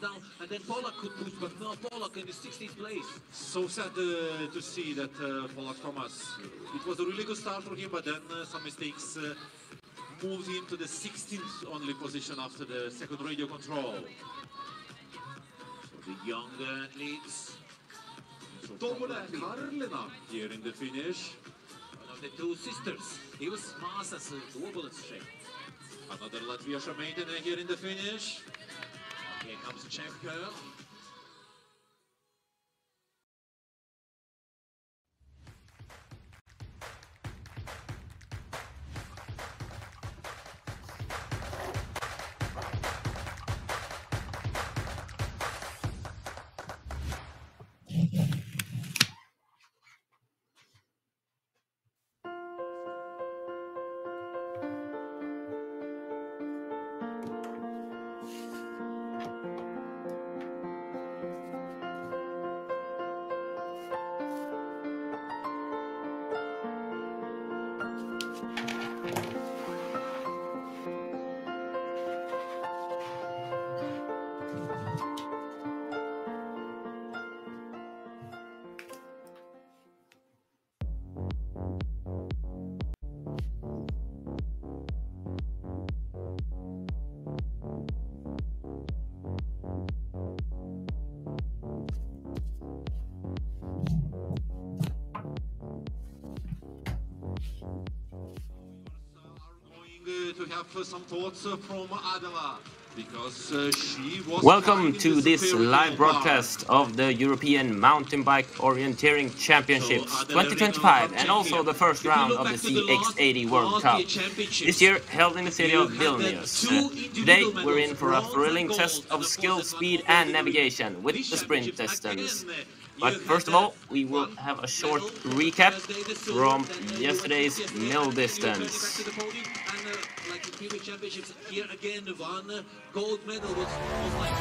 down, and then Polak could push, but now Polak in the 16th place. So sad to see that Polak Thomas. It was a really good start for him, but then some mistakes moved him to the 16th only position after the second radio control. So the young athletes. Here in the finish. One of the two sisters. He was Masas Duoboletsche. Another Latvia maiden here in the finish. Here comes the champion. To have some thoughts from Adela, because she was. Welcome to this live broadcast of the European Mountain Bike Orienteering Championships 2025 and also the first round of the CX80 World Cup. This year held in the city of Vilnius. Today we're in for a thrilling test of skill, speed and navigation with the sprint distance. But first of all, we will have a short recap from yesterday's middle distance. Like the previous championships, here again, one gold medal was like. Can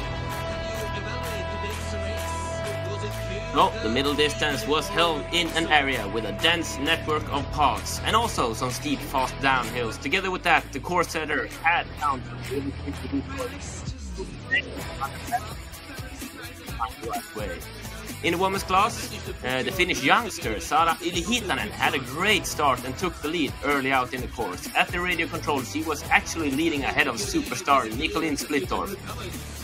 you evaluate today's race? Was it clear? No, the middle distance was held in an area with a dense network of paths and also some steep, fast downhills. Together with that, the course setter had counted way. In the women's class, the Finnish youngster Sara Ylihitanen had a great start and took the lead early out in the course. At the radio control, she was actually leading ahead of superstar Nicolin Splittorp.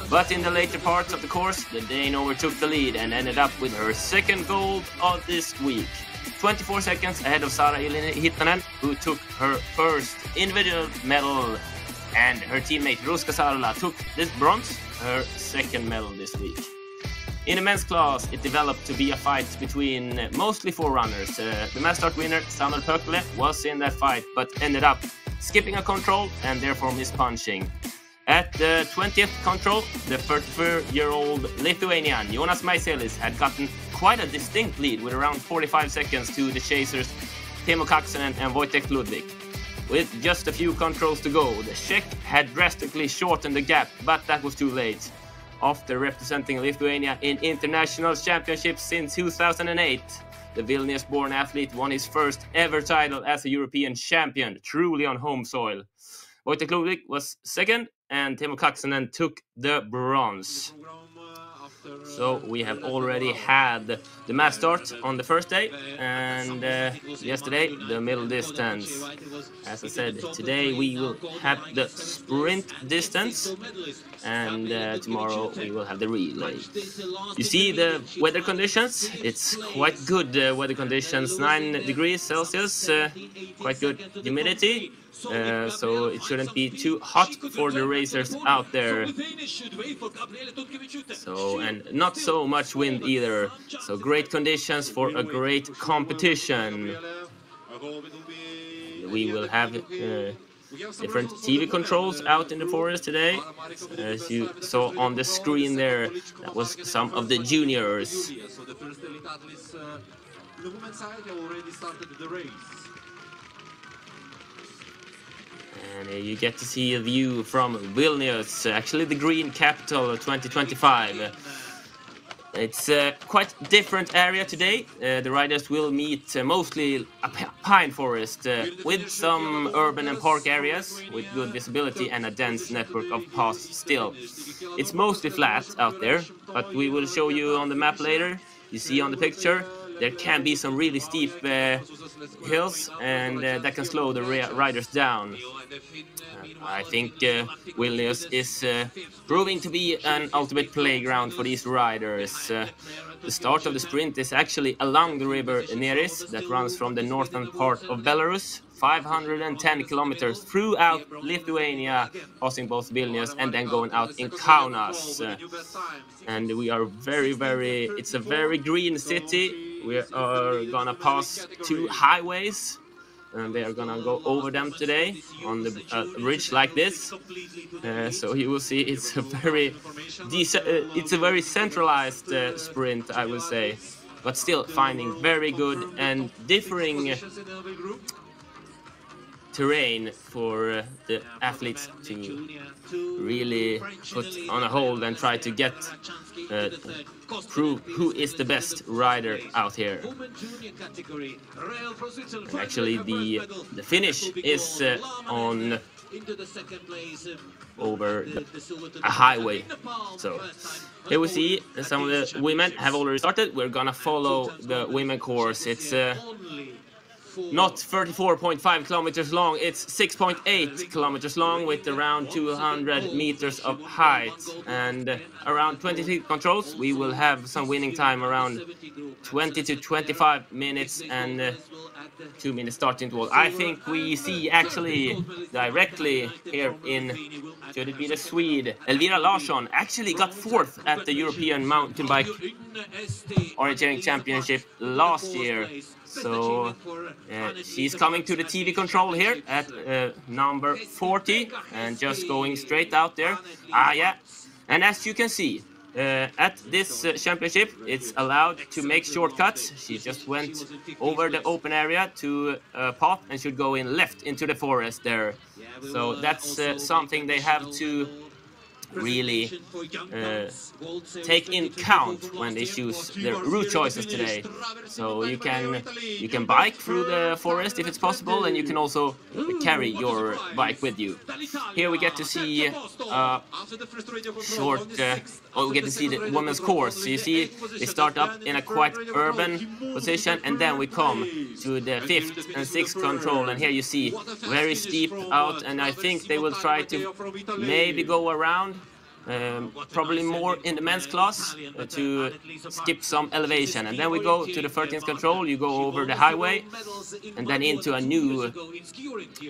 But in the later parts of the course, the Dane overtook the lead and ended up with her second gold of this week. 24 seconds ahead of Sara Ylihitanen, who took her first individual medal. And her teammate Ruska Sarla took this bronze, her second medal this week. In the men's class, it developed to be a fight between mostly four runners. The mass start winner, Samuel Pökle, was in that fight, but ended up skipping a control and therefore mispunching. At the 20th control, the 34-year-old Lithuanian Jonas Maiselis had gotten quite a distinct lead with around 45 seconds to the chasers Teemu Kaksonen and Wojtek Ludwig. With just a few controls to go, the Czech had drastically shortened the gap, but that was too late. After representing Lithuania in international championships since 2008, the Vilnius-born athlete won his first ever title as a European champion, truly on home soil. Wojtek Ludwig was second, and Teemu Kaksonen took the bronze. So we have already had the mass start on the first day, and yesterday the middle distance. As I said, today we will have the sprint distance, and tomorrow we will have the relay. You see the weather conditions, it's quite good weather conditions, 9 degrees Celsius, quite good humidity. So it shouldn't be too hot for the racers out there. So, and not so much wind either. So great conditions for a great competition. We will have different TV controls out in the forest today. As you saw on the screen there, that was some of the juniors. And you get to see a view from Vilnius, actually the green capital of 2025. It's a quite different area today. The riders will meet mostly a pine forest with some urban and park areas with good visibility and a dense network of paths still. It's mostly flat out there, but we will show you on the map later. You see on the picture, there can be some really steep hills, and that can slow the riders down. I think Vilnius is proving to be an ultimate playground for these riders. The start of the sprint is actually along the river Neris that runs from the northern part of Belarus, 510 kilometers throughout Lithuania, passing both Vilnius and then going out in Kaunas. And we are it's a very green city. We are gonna pass 2 highways, and they are gonna go over them today on the bridge like this. So you will see it's a very centralized sprint, I will say, but still finding very good and differing terrain for the athletes to really put on a hold and try to get prove who is the best rider out here. And actually the finish is on over a highway. So here we see some of the women have already started. We're gonna follow the women course. It's not 34.5 kilometers long, it's 6.8 kilometers long with around 200 meters of height and around 23 controls. We will have some winning time around 20 to 25 minutes and 2 minutes starting to wall. I think we see actually directly here in, should it be the Swede, Elvira Larsson actually got 4th at the European Mountain Bike Orienteering Championship last year. So she's coming to the TV control here at number 40 and just going straight out there. Yeah, and as you can see, at this championship, it's allowed to make shortcuts. She just went over the open area to a path and should go in left into the forest there. So that's something they have to really take in count when they choose their route choices today. So you can bike through the forest if it's possible, and you can also carry your bike with you. Here we get to see we get to see the women's course. So you see they start up in a quite urban position, and then we come to the 5th and 6th control, and here you see very steep out, and I think they will try to maybe go around probably more in the men's class to skip some elevation. And then we go to the 13th control, you go over the highway and then into a new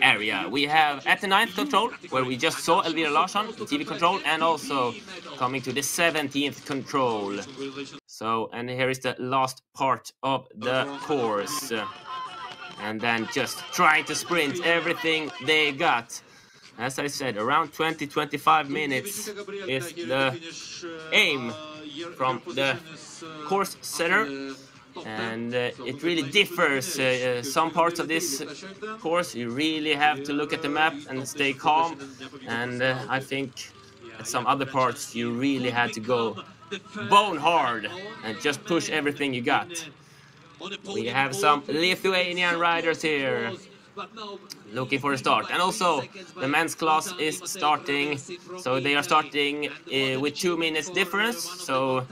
area. We have at the 9th control, where we just saw Elvira Larsson, the TV control, and also coming to the 17th control. So, and here is the last part of the course. And then just trying to sprint everything they got. As I said, around 20-25 minutes is the aim from the course setter, and it really differs. Some parts of this course you really have to look at the map and stay calm, and I think at some other parts you really had to go bone hard and just push everything you got. We have some Lithuanian riders here looking for a start, and also the men's class is starting, so they are starting with 2 minutes difference. So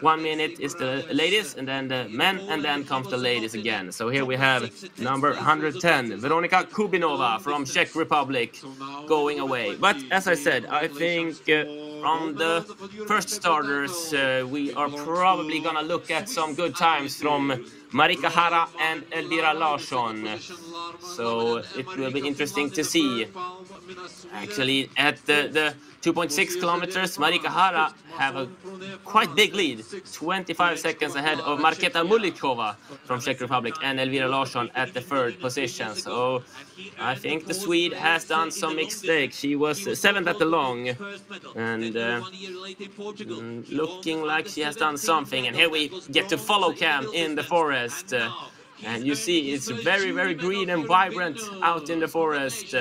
1 minute is the ladies and then the men, and then comes the ladies again. So here we have number 110 Veronika Kubinova from Czech Republic going away. But as I said, I think from the first starters we are probably gonna look at some good times from Marika Hara and Elvira Larsson. So it will be interesting to see. Actually, at the 2.6 kilometers, Marika Hara have a quite big lead, 25 seconds ahead of Marketa Mulikova from Czech Republic and Elvira Larsson at the 3rd position. So I think the Swede has done some mistakes. She was 7th at the long, and looking like she has done something. And here we get to follow cam in the forest. And you see it's very, very green and vibrant out in the forest.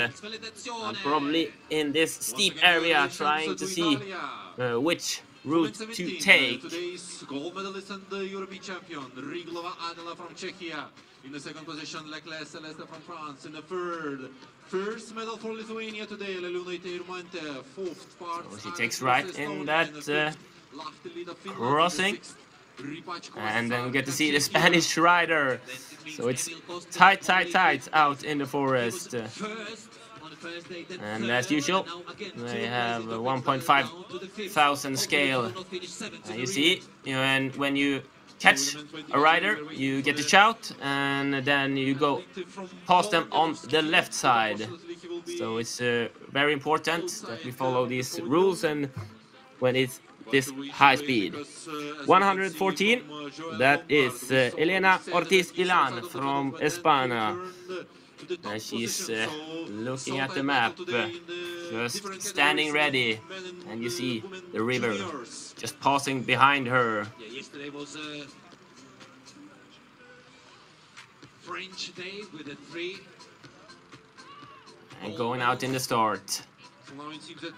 Probably in this steep area, trying to see which route to take. Today's gold medalist and the European champion, Riglova Adela from Czechia. In the second position, Leclerc Celeste from France. In the third, first medal for Lithuania today, Leluna Iteirmante. Fourth part. So she takes right in that crossing. And then we get to see the Spanish rider. So it's tight out in the forest. And as usual, they have a 1.5 thousand scale. And you see, when you catch a rider, you get to shout, and then you go past them on the left side. So it's very important that we follow these rules, and when it's this high speed. 114, that is Elena Ortiz Ilan from España. And she's looking at the map, just standing ready, and you see the river just passing behind her. Yeah, yesterday was a French day with a 3. And going out in the start.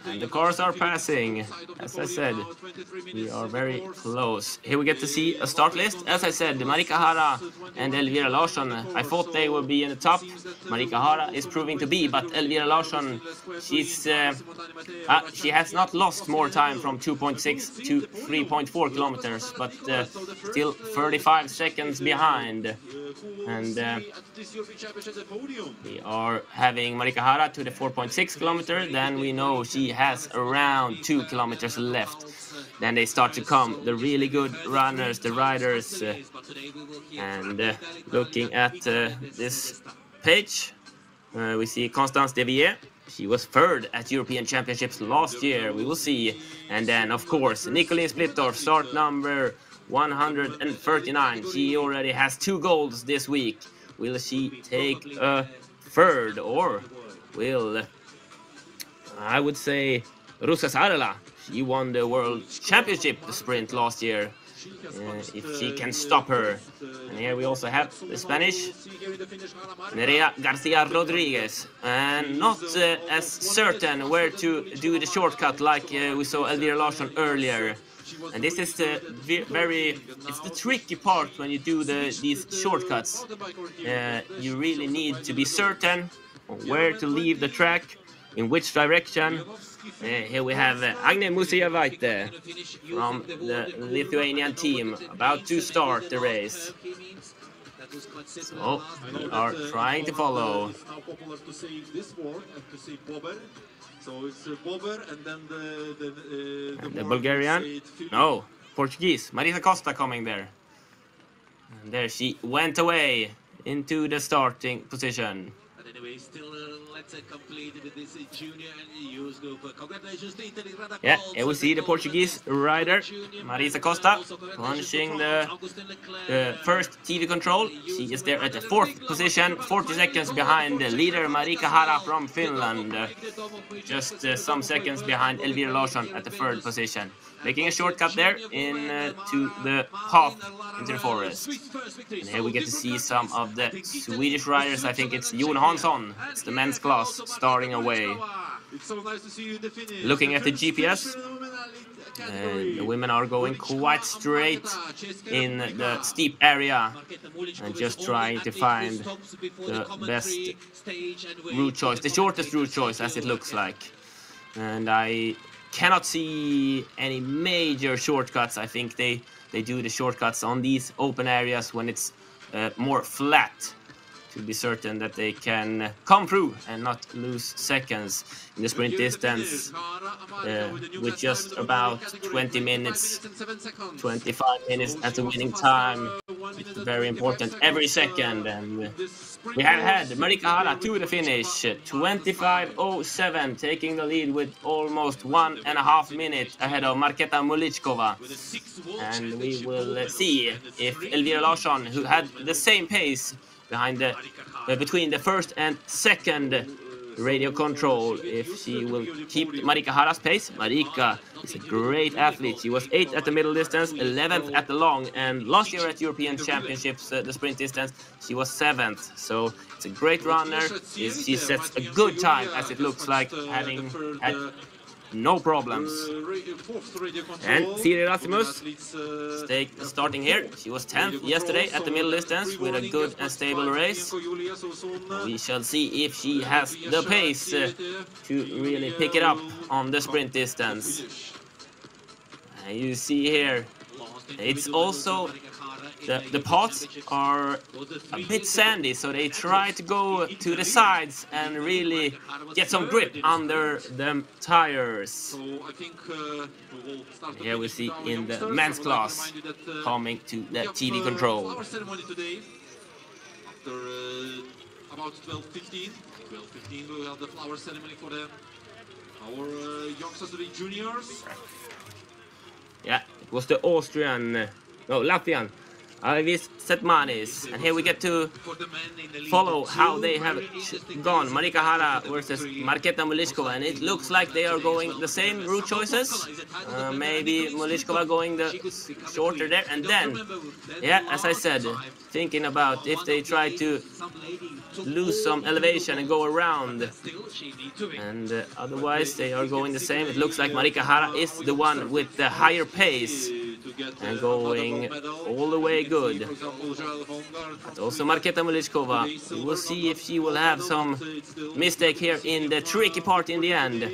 And the cars are passing. As I said, we are very close. Here we get to see a start list. As I said, Marika Hara and Elvira Larsson, I thought they would be in the top. Marika Hara is proving to be, but Elvira Larsson, she has not lost more time from 2.6 to 3.4 kilometers, but still 35 seconds behind. And we are having Marika Hara to the 4.6 kilometer. Then we know she has around 2 kilometers left. Then they start to come, the really good runners, the riders. And looking at this page, we see Constance Devier. She was third at European Championships last year. We will see. And then, of course, Nicolene Splittorff, start number 139. She already has 2 golds this week. Will she take a third, or will, I would say, Rusas Arela? She won the World Championship sprint last year. If she can stop her. And here we also have the Spanish, Nerea Garcia Rodriguez. And not as certain where to do the shortcut like we saw Elvira Larsson earlier. And this is the it's the tricky part when you do these shortcuts. You really need to be certain where to leave the track, in which direction. Here we have Agne Musiavaite from the Lithuanian team, about to start the race. So we are trying to follow. So it's Bobber and then the Bulgarian, no, Portuguese, Marisa Costa coming there. And there she went away into the starting position. But anyway, still let's complete with this junior and youth group. Congratulations to Italy. Yeah, here we see the Portuguese rider, Marisa Costa, punching the first TV control. She is there at the 4th position, 40 seconds behind the leader Marika Hara from Finland. Just some seconds behind Elvira Larsson at the 3rd position. Making a shortcut there to the path into the forest. And here we get to see some of the Swedish riders. I think it's Jon Hansson. It's the men's class starting away. Looking at the GPS, the women are going quite straight in the steep area and just trying to find the best route choice, the shortest route choice as it looks like. And I cannot see any major shortcuts. I think they do the shortcuts on these open areas when it's more flat, to be certain that they can come through and not lose seconds in the sprint distance with just about 20 minutes, 25 minutes as the winning time. It's very important every second. And we have had Marika Hara to the finish, 25:07, taking the lead with almost 1.5 minutes ahead of Marketa Mulichkova. And we will see if Elvira Larsson, who had the same pace between the 1st and 2nd radio control, if she will keep Marika Hara's pace. Marika is a great athlete. She was 8th at the middle distance, 11th at the long, and last year at European Championships, the sprint distance, she was 7th. So it's a great runner. She sets a good time, as it looks like, having had no problems. And Siri Rasmus starting here. She was 10th yesterday at the middle distance with a good and stable race. We shall see if she has the pace to really pick it up on the sprint distance. And you see here, it's also the paths are a bit sandy, so they try to go to the sides and really get some grip under the tires. Here we see in the men's class coming to the TV control. After about 12:15 we will have the flower ceremony for our youngsters, the juniors. Yeah, it was the Austrian, no, Latvian, Alvis Setmanis. And here we get to follow how they have gone. Marika Hara versus Marketa Muliskova. And it looks like they are going the same route choices. Maybe Muliskova going the shorter there. And then, yeah, as I said, thinking about if they try to lose some elevation and go around. And otherwise, they are going the same. It looks like Marika Hara is the one with the higher pace and going all the way good. But also Marketa Muliskova, we will see if she will have some mistake here in the tricky part in the end.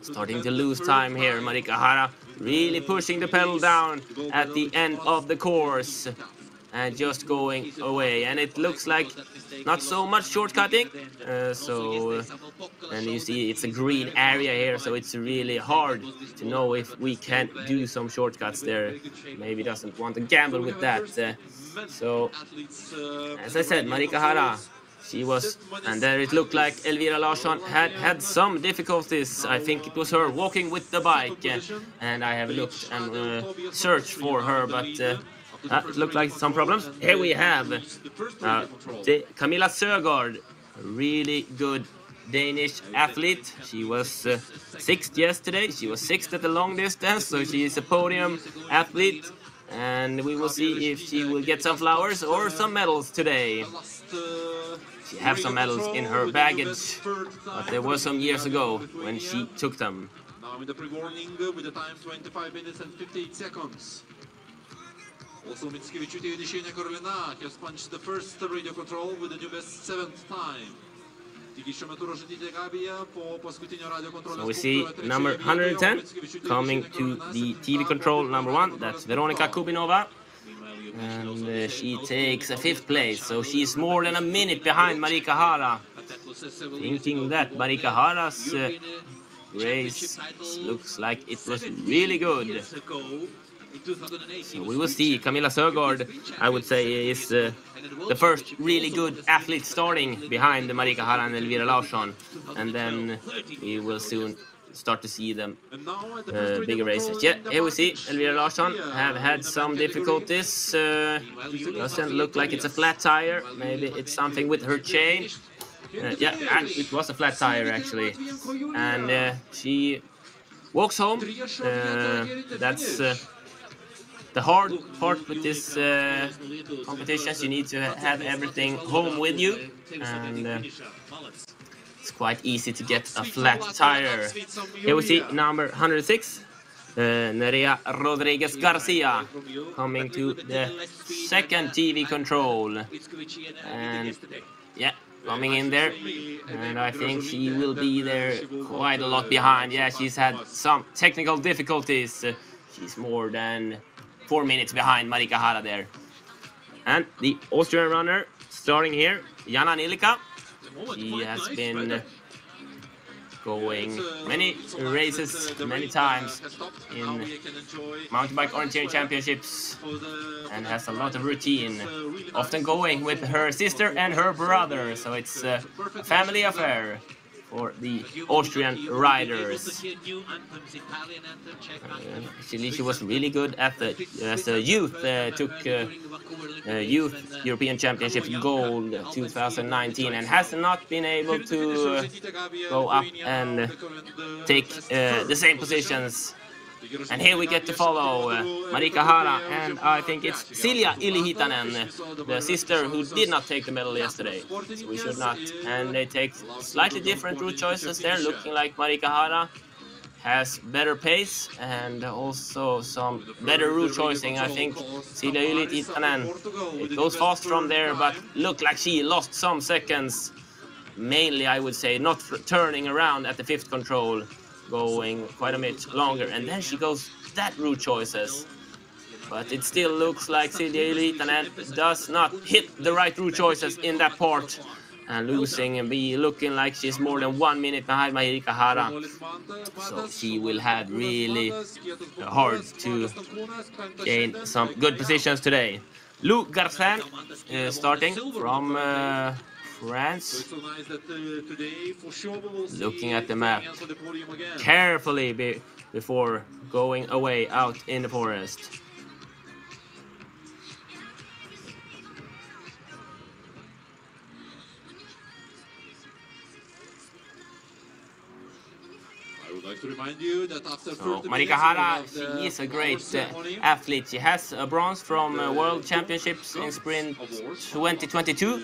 Starting to lose time here, Marika Hara really pushing the pedal down at the end of the course and just going away. And it looks like not so much shortcutting, and you see it's a green area here, so it's really hard to know if we can do some shortcuts there. Maybe doesn't want to gamble with that. So as I said, Marika Hara, she was, and there it looked like Elvira Larsson had some difficulties. I think it was her walking with the bike, and I have looked and searched for her, but it looked like some problems. Here we have Camilla Søgaard, really good Danish athlete. She was 6th yesterday. She was 6th at the long distance, so she is a podium athlete. And we will see if she will get some flowers or some medals today. She has some medals in her baggage, but there was some years ago when she took them. Now in the pre-warning with the time 25 minutes and 58 seconds. Also Mickiewicz Initiative Karolina has punched the first radio control with the new best 7th time. So we see number 110 coming to the TV control number 1. That's Veronika Kubinova. And she takes a 5th place, so she's more than a minute behind Marika Hara. Thinking that Marika Hara's race looks like it was really good. So we will see. Camilla Søgaard, I would say, is the first really good athlete starting behind Marika Hara and Elvira Larsson. And then we will soon start to see them bigger races. Yeah, here we see Elvira Larsson have had some difficulties. Doesn't look like it's a flat tire. Maybe it's something with her chain. Yeah, it was a flat tire actually. And she walks home. That's the hard part with this competitions. You need to have everything home with you, and it's quite easy to get a flat tire. Here we see number 106, Nerea Rodriguez Garcia, coming to the 2nd TV control, and yeah, coming in there, and I think she will be there quite a lot behind. Yeah, she's had some technical difficulties. She's more than 4 minutes behind Marika Hara there. And the Austrian runner starting here, Jana Nilika. She has been going many races, many times in mountain bike orienteering championships and has a lot of routine, often going with her sister and her brother, so it's a family affair for the Austrian riders. Actually, she was really good at as a youth. Took Youth European Championship gold 2019 and has not been able to go up and take the same positions. And here we get to follow Marika Hara, and I think it's Silja Ylihitanen, the sister who did not take the medal yesterday. So we should not. And they take slightly different route choices there, looking like Marika Hara. has better pace and also some better route choosing. I think Silja Ylititanen, it goes fast from there, but looked like she lost some seconds. Mainly, I would say, not turning around at the fifth control, going quite a bit longer. And then she goes that route choices. But it still looks like Silja Ylititanen does not hit the right route choices in that part. And losing and looking like she's more than 1 minute behind Marika Hara. So she will have really hard to gain some good positions today. Lou Garcin starting from France. Looking at the map carefully before going away out in the forest. To remind you that after Marika Hara, she is a great athlete. She has a bronze from World Championships in Sprint 2022,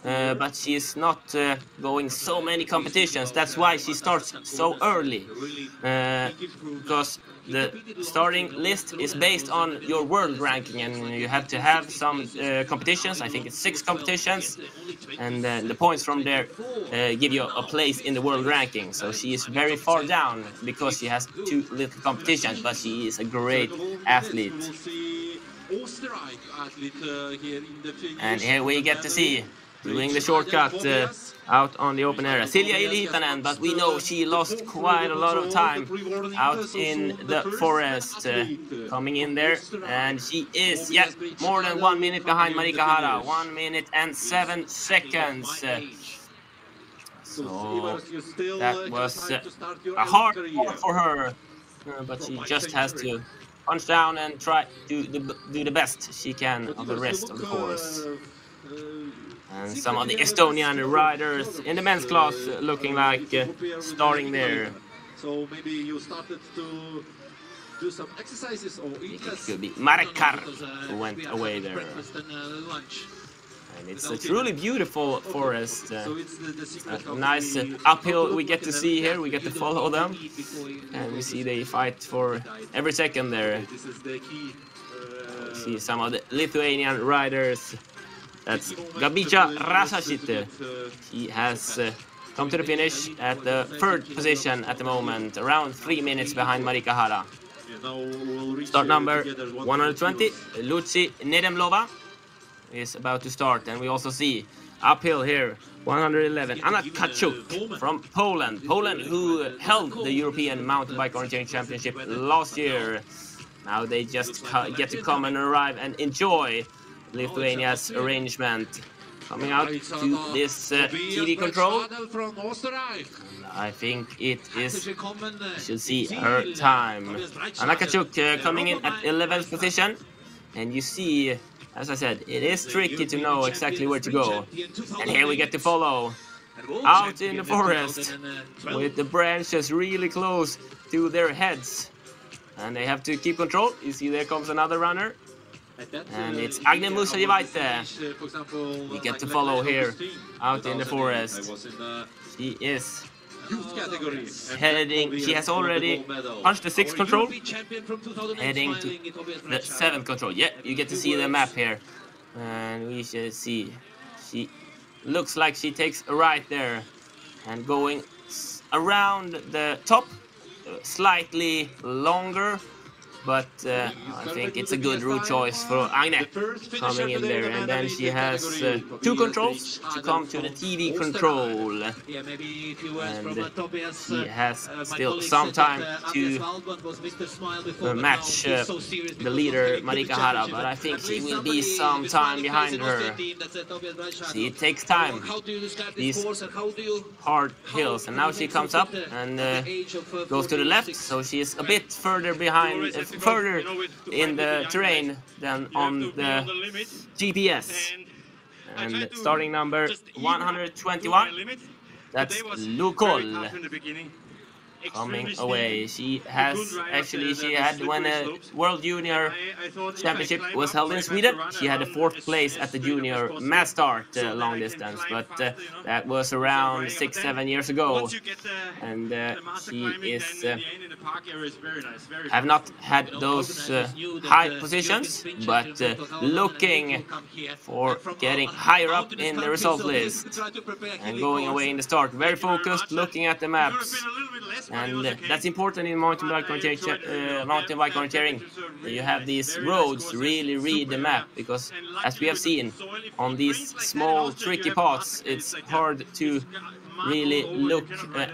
but she is not going so many competitions. That's why she starts so early, because the starting list is based on your world ranking, and you have to have some competitions. I think it's 6 competitions, and the points from there give you a place in the world ranking. So she is very far down because she has too little competition, but she is a great athlete. And here we get to see doing the shortcut out on the open area, Silja Ylititanen, but we know she lost quite a lot of time out in the forest, coming in there, and she is more than 1 minute behind Marika Hara, 1 minute and 7 seconds. So that was a hard part for her, but she just has to punch down and try to do the best she can of the rest of the course. And some of the Estonian riders in the men's class looking like starting there. So maybe you started to do some exercises or eat it could be Marekar who went away there. And it's a truly beautiful forest. A nice uphill we get to see here. We get to follow them. And we see they fight for every second there. We see some of the Lithuanian riders. That's Gabija Rasashite. He has come to the finish at the 3rd position at the moment, around 3 minutes behind Marika Hara. Start number 120, Lucy Nedemlova is about to start, and we also see uphill here 111, Anna Kachuk from Poland. Poland, who held the European Mountain Bike Orienteering Championship last year. Now they just get to come and arrive and enjoy Lithuania's arrangement. Coming out to this TV control. I think it is, you should see her time. Anna Kachuk coming in at 11th position. And you see, as I said, it is tricky to know exactly where to go. And here we get to follow out in the forest with the branches really close to their heads. And they have to keep control. You see there comes another runner. And it's Agne Musajevaite. We get to follow here out in the forest. She is heading, she has already punched the 6th control, heading to the 7th control. Yeah, you get to see the map here. And we should see, she looks like she takes a right there and going around the top, slightly longer. But I think it's a good route choice for Agne coming in there. And then she has 2 controls to come to the TV control. And she has still some time to match the leader, Marika Hara. But I think she will be some time behind her. See, it takes time, these hard hills. And now she comes up and goes to the left. So she is a bit further behind, further in the terrain than on the GPS. And starting number 121, that's Lukol. coming away. She has actually, she had, when a World Junior Championship was held in Sweden, she had a 4th place at the junior mass start long distance, but that was around 6-7 years ago, and she is have not had those high positions, but looking for getting higher up in the result list and going away in the start. Very focused, looking at the maps. And that's important in mountain bike orienteering. You have these roads, really read the map, because as we have seen on these small tricky paths, it's hard to really look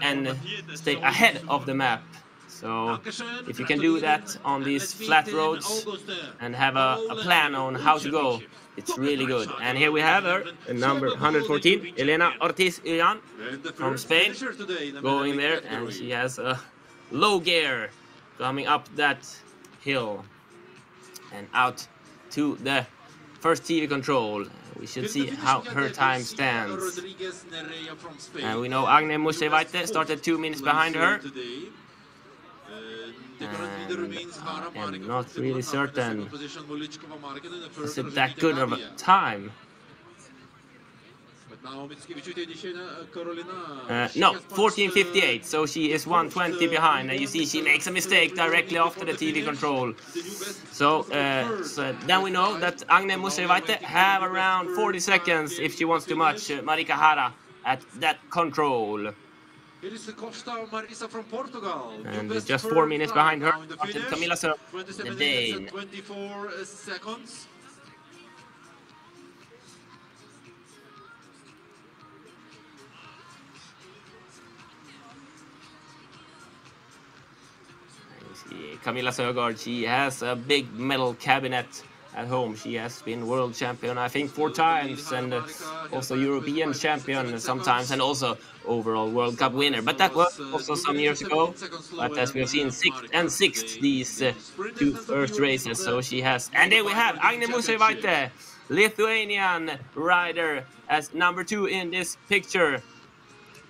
and stay ahead of the map. So if you can do that on these flat roads and have a plan on how to go, it's really good. And here we have her, number 114, Elena Ortiz-Ullan from Spain, going there, and she has a low gear coming up that hill and out to the first TV control. We should see how her time stands. And we know Agne Musevaite started 2 minutes behind her. And I'm not really certain. Is it that good of a time? No, 14:58, so she is 1:20 behind, and you see she makes a mistake directly after the TV control. So then we know that Agne Musevaite have around 40 seconds if she wants to match Marika Hara at that control. And just 4 minutes behind her, Camilla Sö, the Dane. 24 seconds. Camilla Sögaard, she has a big metal cabinet at home. She has been world champion, I think, 4 times, and also European champion sometimes, and also overall World Cup winner. But that was also some years ago. But as we have seen, 6th and 6th these 2 first races. So she has, and there we have Agne Musevaite, Lithuanian rider, as number 2 in this picture,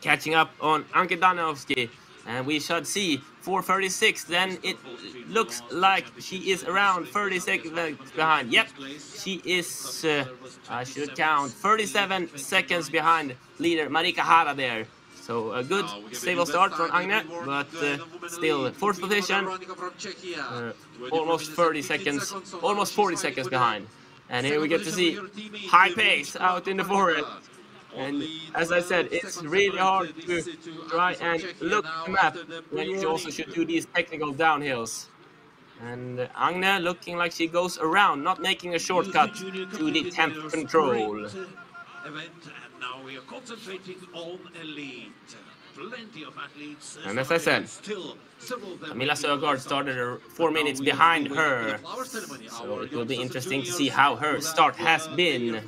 catching up on Anke Danovsky. And we should see 4:36, then it looks like she is around 30 seconds behind. Yep, she is, I should count, 37 seconds behind leader Marika Hara there. So a good stable start from Agne, but still 4th position, almost 30 seconds, almost 40 seconds behind. And here we get to see high pace out in the forest. And as I said, it's really hard to try and look at the map when you also should do these technical downhills. And Agne looking like she goes around, not making a shortcut to the 10th control. Now we are concentrating on elite. Plenty of athletes. And as I said, Camilla Sögaard started 4 minutes behind her. So it will be interesting to see how her start has been.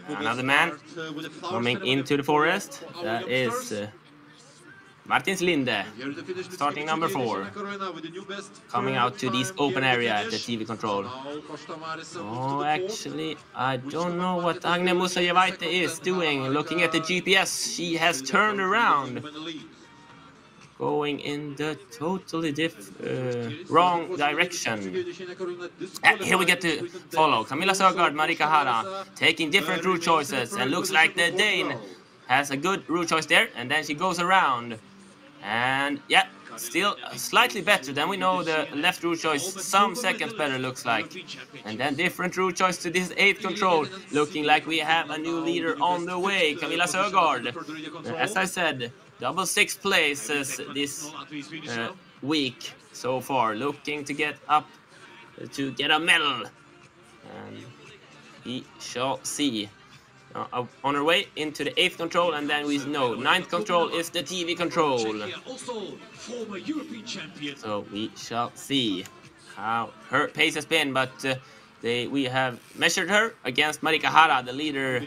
Another man coming into the forest, that is Martins Linde, starting number 4, coming out to this open area at the TV control. Oh, actually, I don't know what Agne Musevaite is doing. Looking at the GPS, she has turned around, going in the totally wrong direction. Here we get to follow Camilla Sögaard, Marika Hara, taking different route choices, and looks like the Dane has a good route choice there, and then she goes around. And yeah, still slightly better. Then we know the left route choice, some seconds better looks like. And then different route choice to this 8th control, looking like we have a new leader on the way, Camilla Sögaard. As I said, double 6th places this week so far, looking to get up to get a medal. And we shall see. On our way into the 8th control, and then we know 9th control is the TV control. So we shall see how her pace has been, but we have measured her against Marika Hara, the leader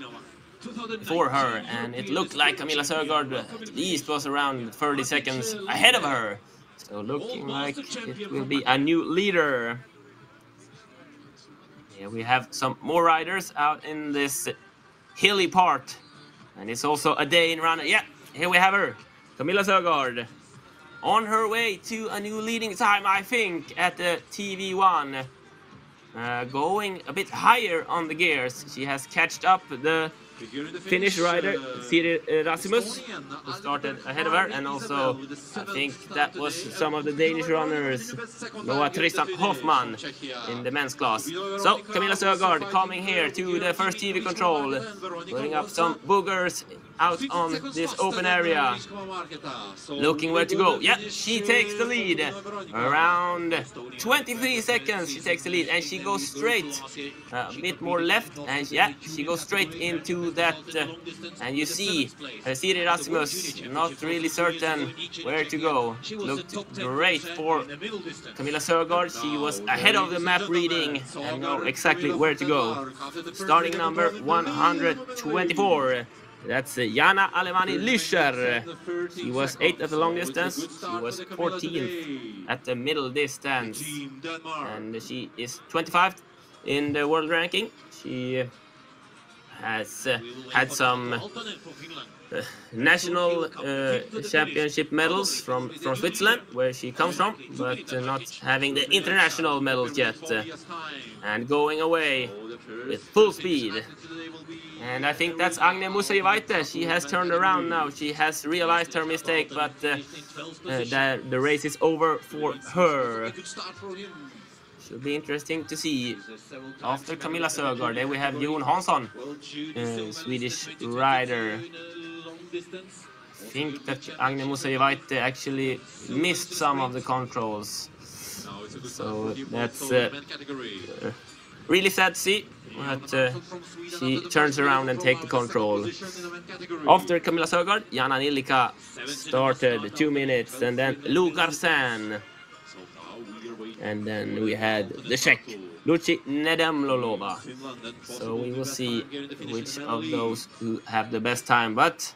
for her, and it looked like Camilla Sögaard at least was around 30 seconds ahead of her. So looking like it will be a new leader. Here we have some more riders out in this hilly part, and it's also a Dane runner. Yeah, here we have her, Camilla Sögaard, on her way to a new leading time, I think, at the TV1. Going a bit higher on the gears. She has catched up the Finnish rider, Siri Rasmus, who started ahead of her, and also I think that was some of the Danish runners, Noah Tristan Hoffman, in the men's class. So Camilla Sögaard coming here to the first TV control, putting up some boogers out on this open area, looking where to go. Yeah, she takes the lead, around 23 seconds she takes the lead, and she goes straight, a bit more left, and yeah, she goes straight into that, and you see Siri Rasmus not really certain where to go. Looked great for Camilla Sögaard. She was ahead of the map reading and know exactly where to go. Starting number 124. That's Jana Alemani Lyscher. She was 8th at the long distance. She was 14th at the middle distance. And she is 25th in the world ranking. She has had some national championship medals from Switzerland, where she comes from, but not having the international medals yet. And going away with full speed. And I think that's Agne Musajevaite. She has turned around now. She has realized her mistake, but the race is over for her. Should be interesting to see. After Camilla Sögaard, there we have Jon Hansson, Swedish rider. I think that Agne Musajevaite actually missed some of the controls. So that's really sad to see. But she turns around and takes the control. After Camilla Sögaard, Jana Nilika started 2 minutes, and then Lou Garcin. And then we had the Czech, Lucy Nedemlolova. So we will see which of those who have the best time. But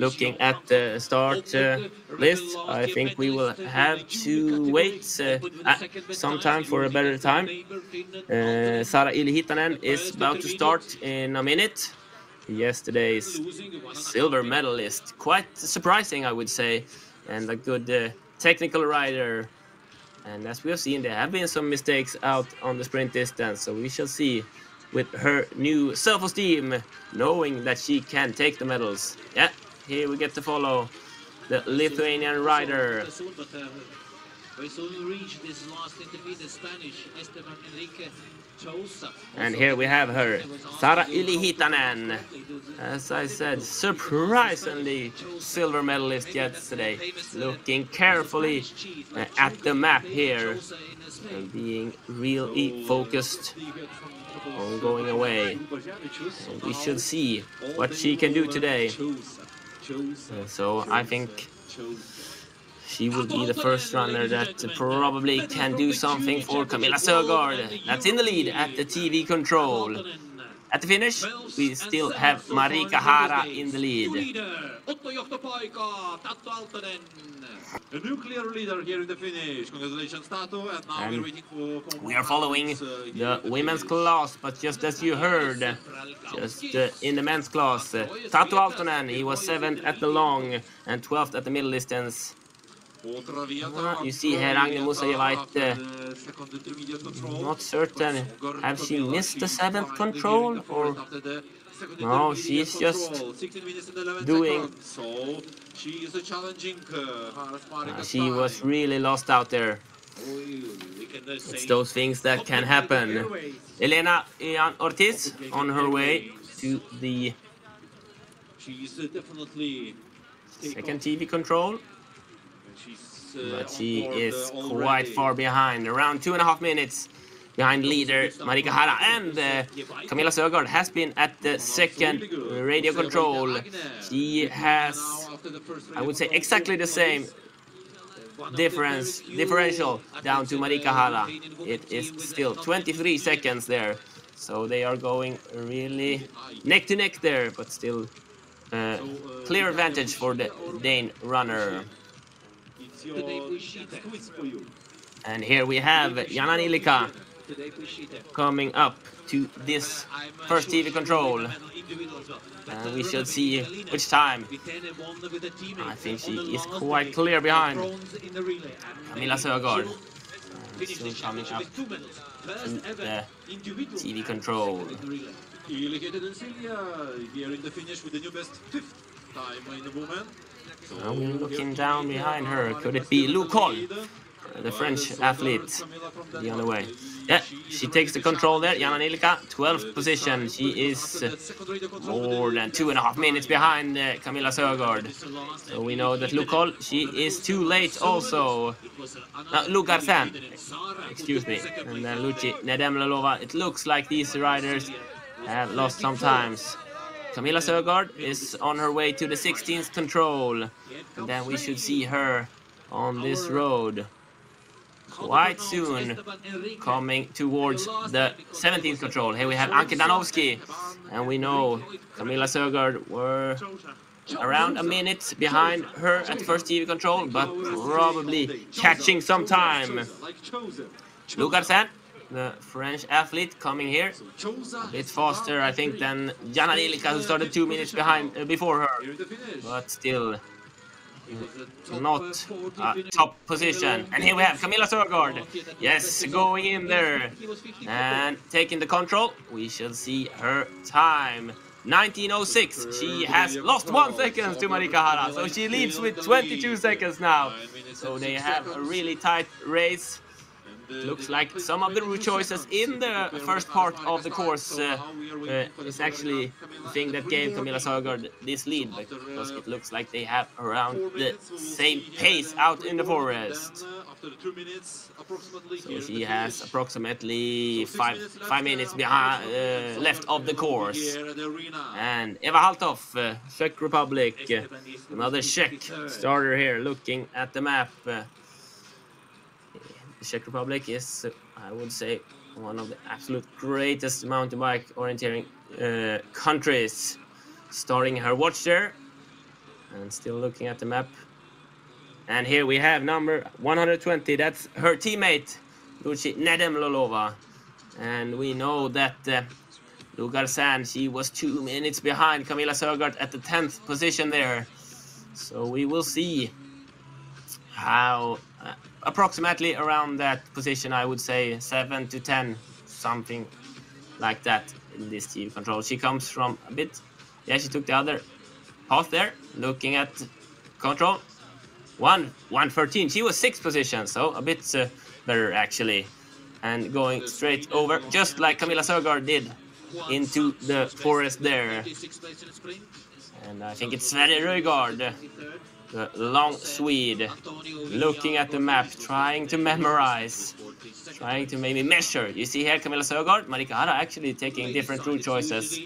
looking at the start list, I think we will have to wait some time for a better time. Sara Ilihitanen is about to start in a minute. Yesterday's silver medalist. Quite surprising, I would say, and a good technical rider. And as we have seen, there have been some mistakes out on the sprint distance, so we shall see with her new self-esteem, knowing that she can take the medals. Yeah, here we get to follow the Lithuanian rider. And here we have her, Sara Ylihitanen. As I said, surprisingly silver medalist yesterday. Looking carefully at the map here and being really focused on going away. So we should see what she can do today. So I think she will be the first runner that probably can do something for Camilla Sögaard. That's in the lead at the TV control. At the finish, we still have Marika Hara in the lead. A nuclear leader here in the finish. Congratulations, Tato. And now we're waiting for... We are following the women's class, but just as you heard, just in the men's class, Tato Aaltonen, he was 7th at the long and 12th at the middle distance. You see here Agne Musajevaite, not certain, have she missed the 7th control, or no, she's just doing, she was really lost out there. It's those things that can happen. Elena Ian Ortiz on her way to the second TV control. But she is quite far behind, around 2.5 minutes behind leader Marika Hara. And Camilla Sögaard has been at the second radio control. She has, I would say, exactly the same differential down to Marika Hara. It is still 23 seconds there. So they are going really neck to neck there, but still clear advantage for the Dane runner. And here we have Jana Nilika coming up to this first TV control. And we shall see which time. I think she is quite clear behind Camilla Sögaard. Soon coming up to the TV control. Here in the finish with the new best 5th time in the woman. Now we're looking down behind her. Could it be Luc Hall, the French athlete, be on the way? Yeah, she takes the control there. Jana Nilka, 12th position. She is more than 2.5 minutes behind Camilla Sögaard. So we know that Luc Hall, she is too late also. Luc Garcin, excuse me. And then Lucie Nedemlalova. It looks like these riders have lost some times. Camilla Sögaard is on her way to the 16th control. And then we should see her on this road quite soon, coming towards the 17th control. Here we have Anke Danowski, and we know Camilla Sögaard were around a minute behind her at first TV control, but probably catching some time. Luc Garcin, the French athlete, coming here a bit faster, I think, than Jana Nilka, who started 2 minutes behind before her, but still not a top position. And here we have Camilla Sögaard, yes, going in there and taking the control. We shall see her time, 19:06. She has lost 1 second to Marika Hara, so she leads with 22 seconds now. So they have a really tight race. Looks like some of the route choices in the first part of the course is actually the thing that gave Camilla Sögaard this lead, because it looks like they have around the same pace out in the forest. So she has approximately five minutes behind left of the course. And Eva Haltov, Czech Republic, another Czech starter here, looking at the map. The Czech Republic is, I would say, one of the absolute greatest mountain bike orienteering countries. Starting her watch there and still looking at the map. And here we have number 120. That's her teammate, Lucie Nedemlalova. And we know that Luc Garcin, she was 2 minutes behind Camilla Sögaard at the 10th position there. So we will see how approximately around that position, I would say 7 to 10, something like that in this TV control. She comes from a bit, yeah, she took the other path there, looking at control. 1:13, she was 6th position, so a bit better actually. And going straight over, just like Camilla Sögaard did, into the forest there. And I think it's Sverre Røygaard, the long Swede, looking at the map, trying to memorize, trying to maybe measure. You see here Camilla Sögaard, Marika Hara actually taking different route choices.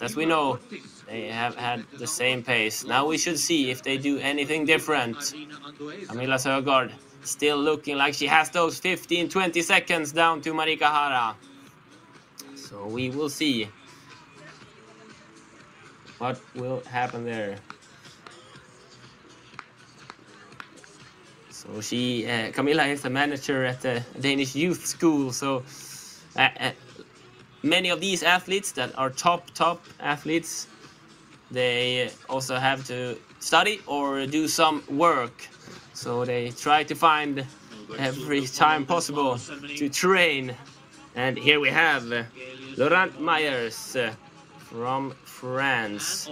As we know, they have had the same pace. Now we should see if they do anything different. Camilla Sögaard still looking like she has those 15-20 seconds down to Marika Hara. So we will see what will happen there. So she, Camilla is a manager at the Danish youth school. So many of these athletes that are top athletes, they also have to study or do some work. So they try to find every time possible to train. And here we have Laurent Myers from France.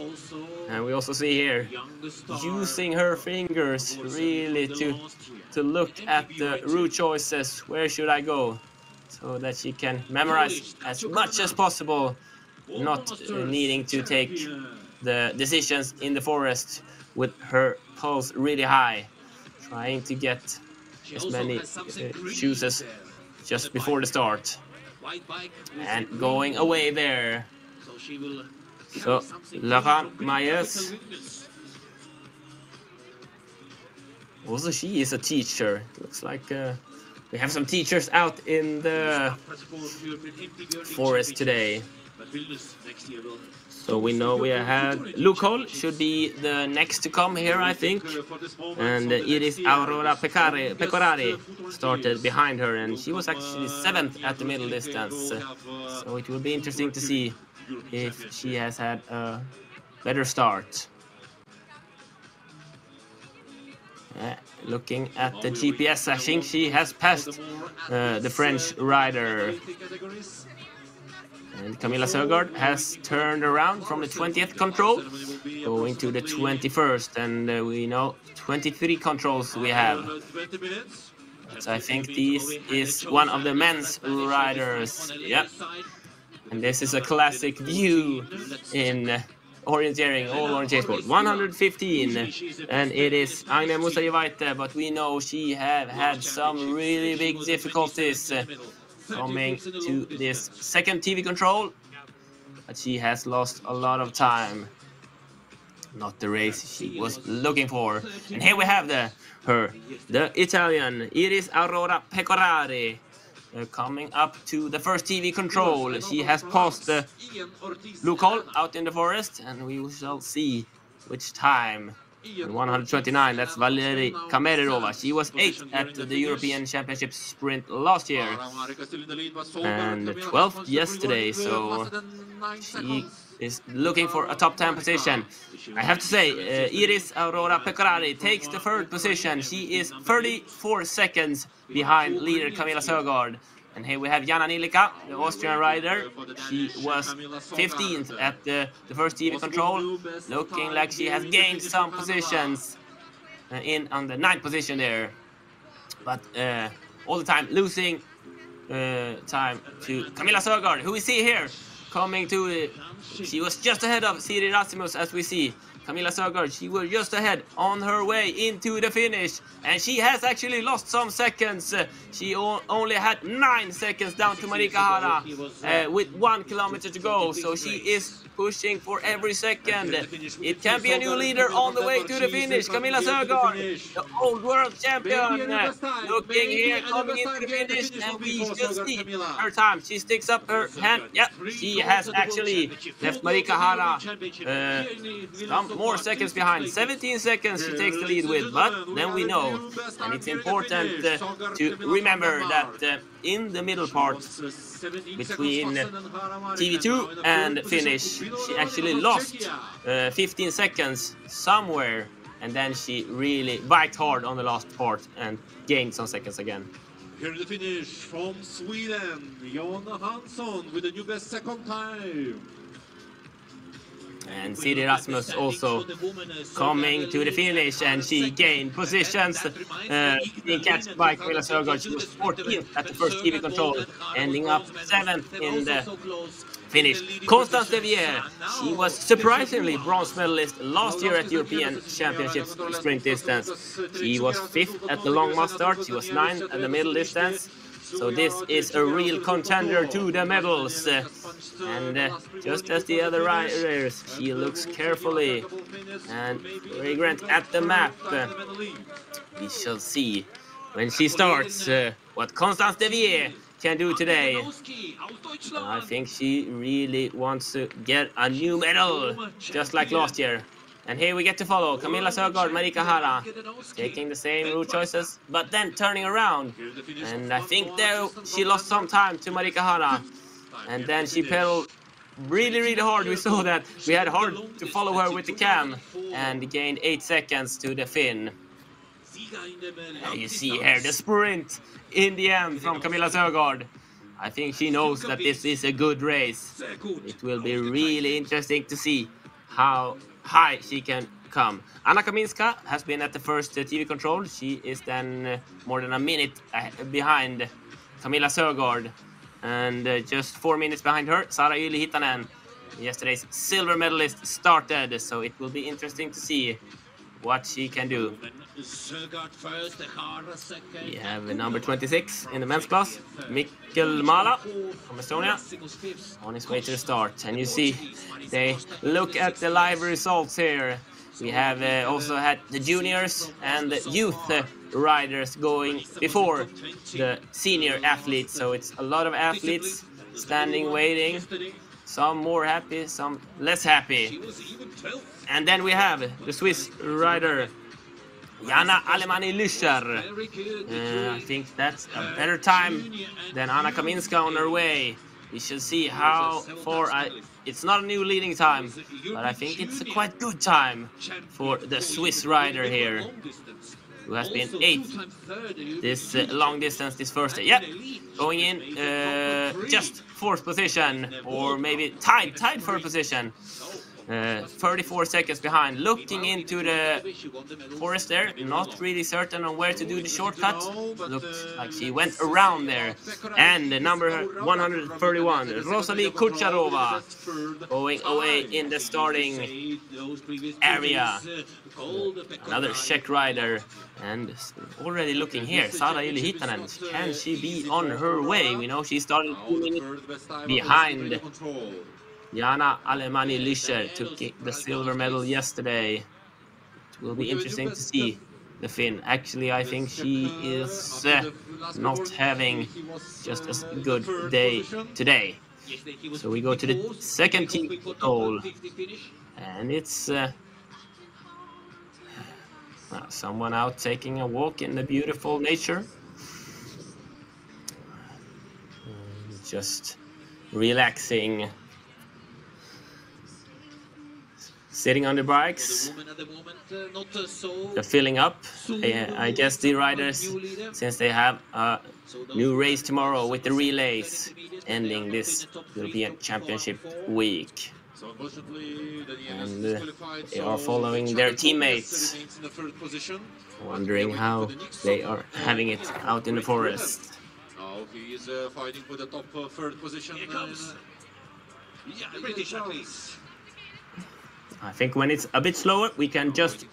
And we also see here using her fingers really to look at the route choices. Where should I go? So that she can memorize as much as possible, not needing to take the decisions in the forest with her pulse really high, trying to get as many choices just before the start. And going away there. So, Laurent Myers. Also, she is a teacher. Looks like we have some teachers out in the forest today. So we know we had Luke should be the next to come here, I think. And it is Aurora Pecorari started behind her, and she was actually 7th at the middle distance. So it will be interesting to see if she has had a better start. Looking at the GPS, I think she has passed the French rider. And Camilla Sögaard has turned around from the 20th control, going to the 21st, and we know 23 controls we have. So I think this is one of the men's riders. Yep. And this is a classic view in orienteering, all orienteering sport. 115, and it is Agne Musajevaite, but we know she have had some really big difficulties coming to this second TV control, but she has lost a lot of time. Not the race she was looking for. And here we have the Italian Iris Aurora Pecorari coming up to the first TV control. She has passed Luke out in the forest, and we shall see which time. 129, that's Valeri Kamererova. She was 8th at the European Championship sprint last year and 12th yesterday, so she is looking for a top 10 position. I have to say, Iris Aurora Pecorari takes the 3rd position. She is 34 seconds behind leader Camilla Sögaard. And here we have Jana Nilika, the Austrian rider. She was 15th at the first TV control, looking like she has gained some positions on the 9th position there. But all the time losing time to Camilla Sögaard, who we see here coming to she was just ahead of Siri Rasmus, as we see. Camilla Sögaard, she was just ahead on her way into the finish, and she has actually lost some seconds. She only had 9 seconds down to Marika Hara with 1 kilometer to go, so she is pushing for every second. It can be a new leader on the way to the finish. Camilla Sögaard, the old world champion, looking here, coming into the finish, and we just see her time. She sticks up her hand. Yeah, she has actually left Marika Hara some more seconds behind. 17 seconds she takes the lead with, but then we know, and it's important to remember that in the middle part between TV2 and finish, she actually lost 15 seconds somewhere, and then she really biked hard on the last part and gained some seconds again. Here to the finish from Sweden, Jon Hansson with the new best second time. And Siri Rasmus also coming to the finish, and she gained positions being catched by Camilla Sögaard. She was 14th at the first TV control, ending up 7th in the finish. Constance Devier, she was surprisingly bronze medalist last year at European Championships sprint distance. She was 5th at the long mass start, she was 9th at the middle distance. So this is a real contender to the medals. And just as the other riders, she looks carefully and fragrant at the map. We shall see when she starts what Constance Devier can do today. I think she really wants to get a new medal, just like last year. And here we get to follow Camilla Sögaard, Marika Hara, taking the same route choices, but then turning around. And I think there she lost some time to Marika Hara. And then she pedaled really hard. We saw that we had hard to follow her with the cam, and gained 8 seconds to the Finn. And you see here the sprint in the end from Camilla Sögaard. I think she knows that this is a good race. It will be really interesting to see how high she can come. Anna Kaminska has been at the first TV control. She is then more than a minute behind Camilla Sögaard, and just 4 minutes behind her, Sara Yli-Hittanen, yesterday's silver medalist, started. So it will be interesting to see what she can do. We have number 26 in the men's class, Mikkel Mala from Estonia, on his way to the start. And you see, they look at the live results here. We have also had the juniors and the youth riders going before the senior athletes. So it's a lot of athletes standing, waiting. Some more happy, some less happy. And then we have the Swiss rider Jana Alemani-Lüscher. I think that's a better time than Anna Kaminska on her way. We shall see how far it's not a new leading time, but I think it's a quite good time for the Swiss rider here, who has been 8th this long distance this first day. Yeah, going in just 4th position, or maybe tied for a position. 34 seconds behind, looking into the forest there, not really certain on where to do the shortcut. Looked like she went around there. And number 131, Rosalie Kucharova, going away in the starting area. Another Czech rider, and already looking here, Sara Ylihitanen, can she be on her way? We know she started 2 minutes behind. Jana Alemani-Lüscher took the silver medal yesterday. It will be interesting to see the Finn. Actually, I think she is not having just as good day today. So we go to the second team goal, and it's someone out taking a walk in the beautiful nature, just relaxing. Sitting on the bikes, they're filling up. I guess the riders, since they have a new race tomorrow with the relays, ending this European Championship week. And they are following their teammates, wondering how they are having it out in the forest. Now he is fighting for the top 3rd position. Yeah, the British athletes. I think when it's a bit slower, we can just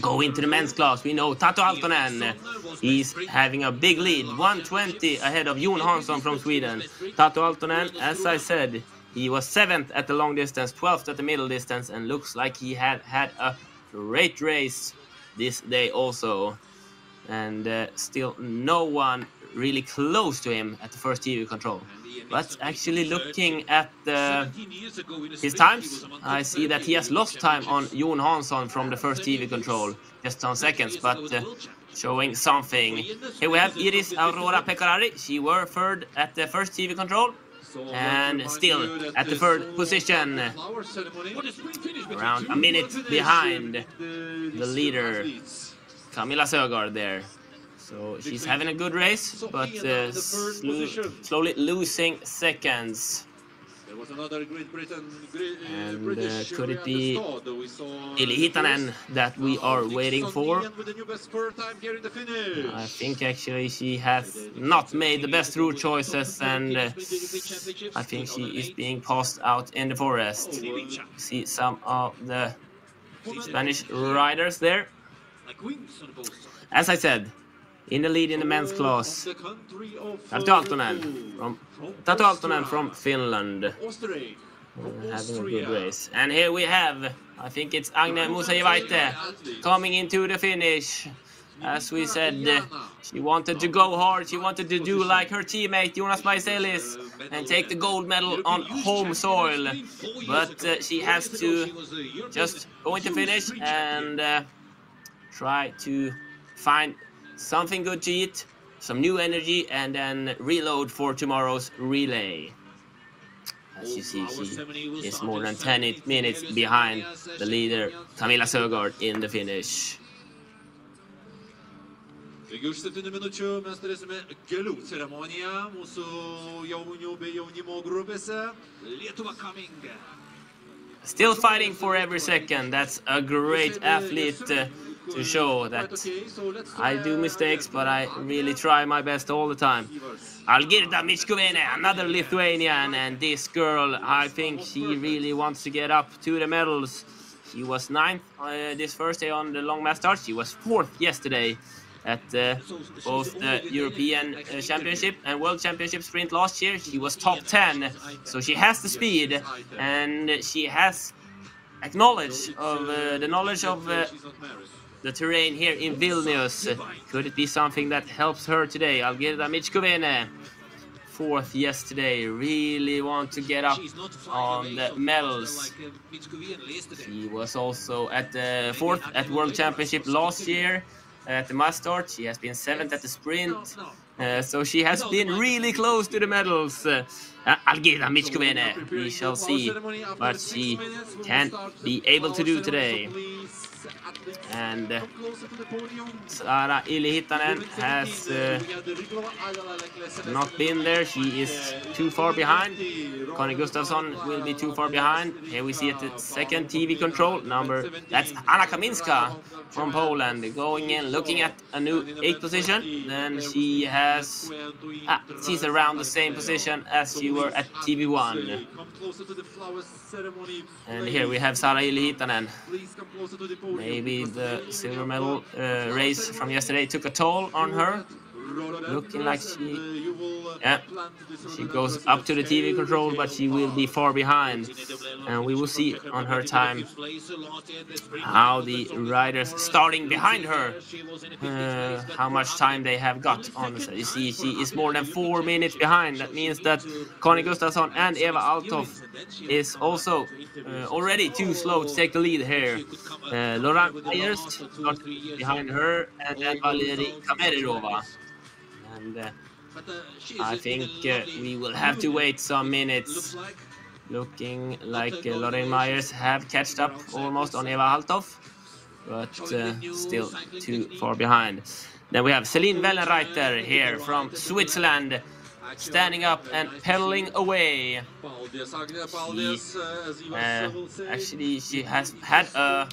go into the men's class. We know Tato Altonen, he's having a big lead, 1:20 ahead of Jon Hansson from Sweden. Tato Altonen, as I said, he was 7th at the long distance, 12th at the middle distance, and looks like he had a great race this day also. And still no one really close to him at the first TV control. But actually looking at his times, I see that he has lost time on Jon Hansson from the first TV control, just on seconds, but showing something. Here we have Iris Aurora Pekarari. She were 3rd at the first TV control, and still at the 3rd position, around a minute behind the leader, Camilla Sögaard there. So she's having a good race, but slowly losing seconds. And could it be Ylihitanen that we are waiting for? I think actually she has not made the best route choices, and I think she is being passed out in the forest. See some of the Spanish riders there. As I said, in the lead in the men's class, Tato Altonen from Finland, having a good race. And here we have, I think it's Agne Musajevaite coming into the finish. As we said, she wanted to go hard, she wanted to do like her teammate Jonas Maiselis and take the gold medal on home soil. But she has to just go into finish and try to find something good to eat, some new energy, and then reload for tomorrow's relay. As you see, she is more than 10 minutes behind the leader, Camilla Sögaard, in the finish. Still fighting for every second. That's a great athlete to show that I do mistakes, but I really try my best all the time. Algirda Michkovene, another Lithuanian, and this girl, I think she really wants to get up to the medals. She was 9th this first day on the long mass start. She was 4th yesterday at both the European Championship and World Championship sprint last year. She was top 10, so she has the speed, and she has the knowledge of the terrain here in Vilnius. Could it be something that helps her today? Algirda Michkovene fourth yesterday. Really want to get up on the medals. She was also at the fourth at World Championship last year at the mass start. She has been seventh at the sprint. So she has been really close to the medals. Algirda Michkovene, we shall see what she can be able to do today. And Sara Ilihitanen has not been there. She is too far behind. Connie Gustafsson will be too far behind. Here we see at the second TV control number. That's Anna Kaminska from Poland going in, looking at a new 8th position. Then she has she's around the same position as she were at TV1. And here we have Sara Ilihitanen. Maybe the silver medal race from yesterday took a toll on her. Looking like she goes up to the TV control, but she will be far behind. And we will see on her time how the riders starting behind her, how much time they have got on. You see, she is more than 4 minutes behind. That means that Connie Gustafsson and Eva Althoff is also already too slow to take the lead here. Laurent Meyers behind her, and then Valeri Kamerirova. And I think we will have to wait some minutes. Looking like Lorraine Myers have catched up almost on Eva Althoff, but still too far behind. Then we have Celine Wellenreiter here from Switzerland, standing up and pedaling away. She has had a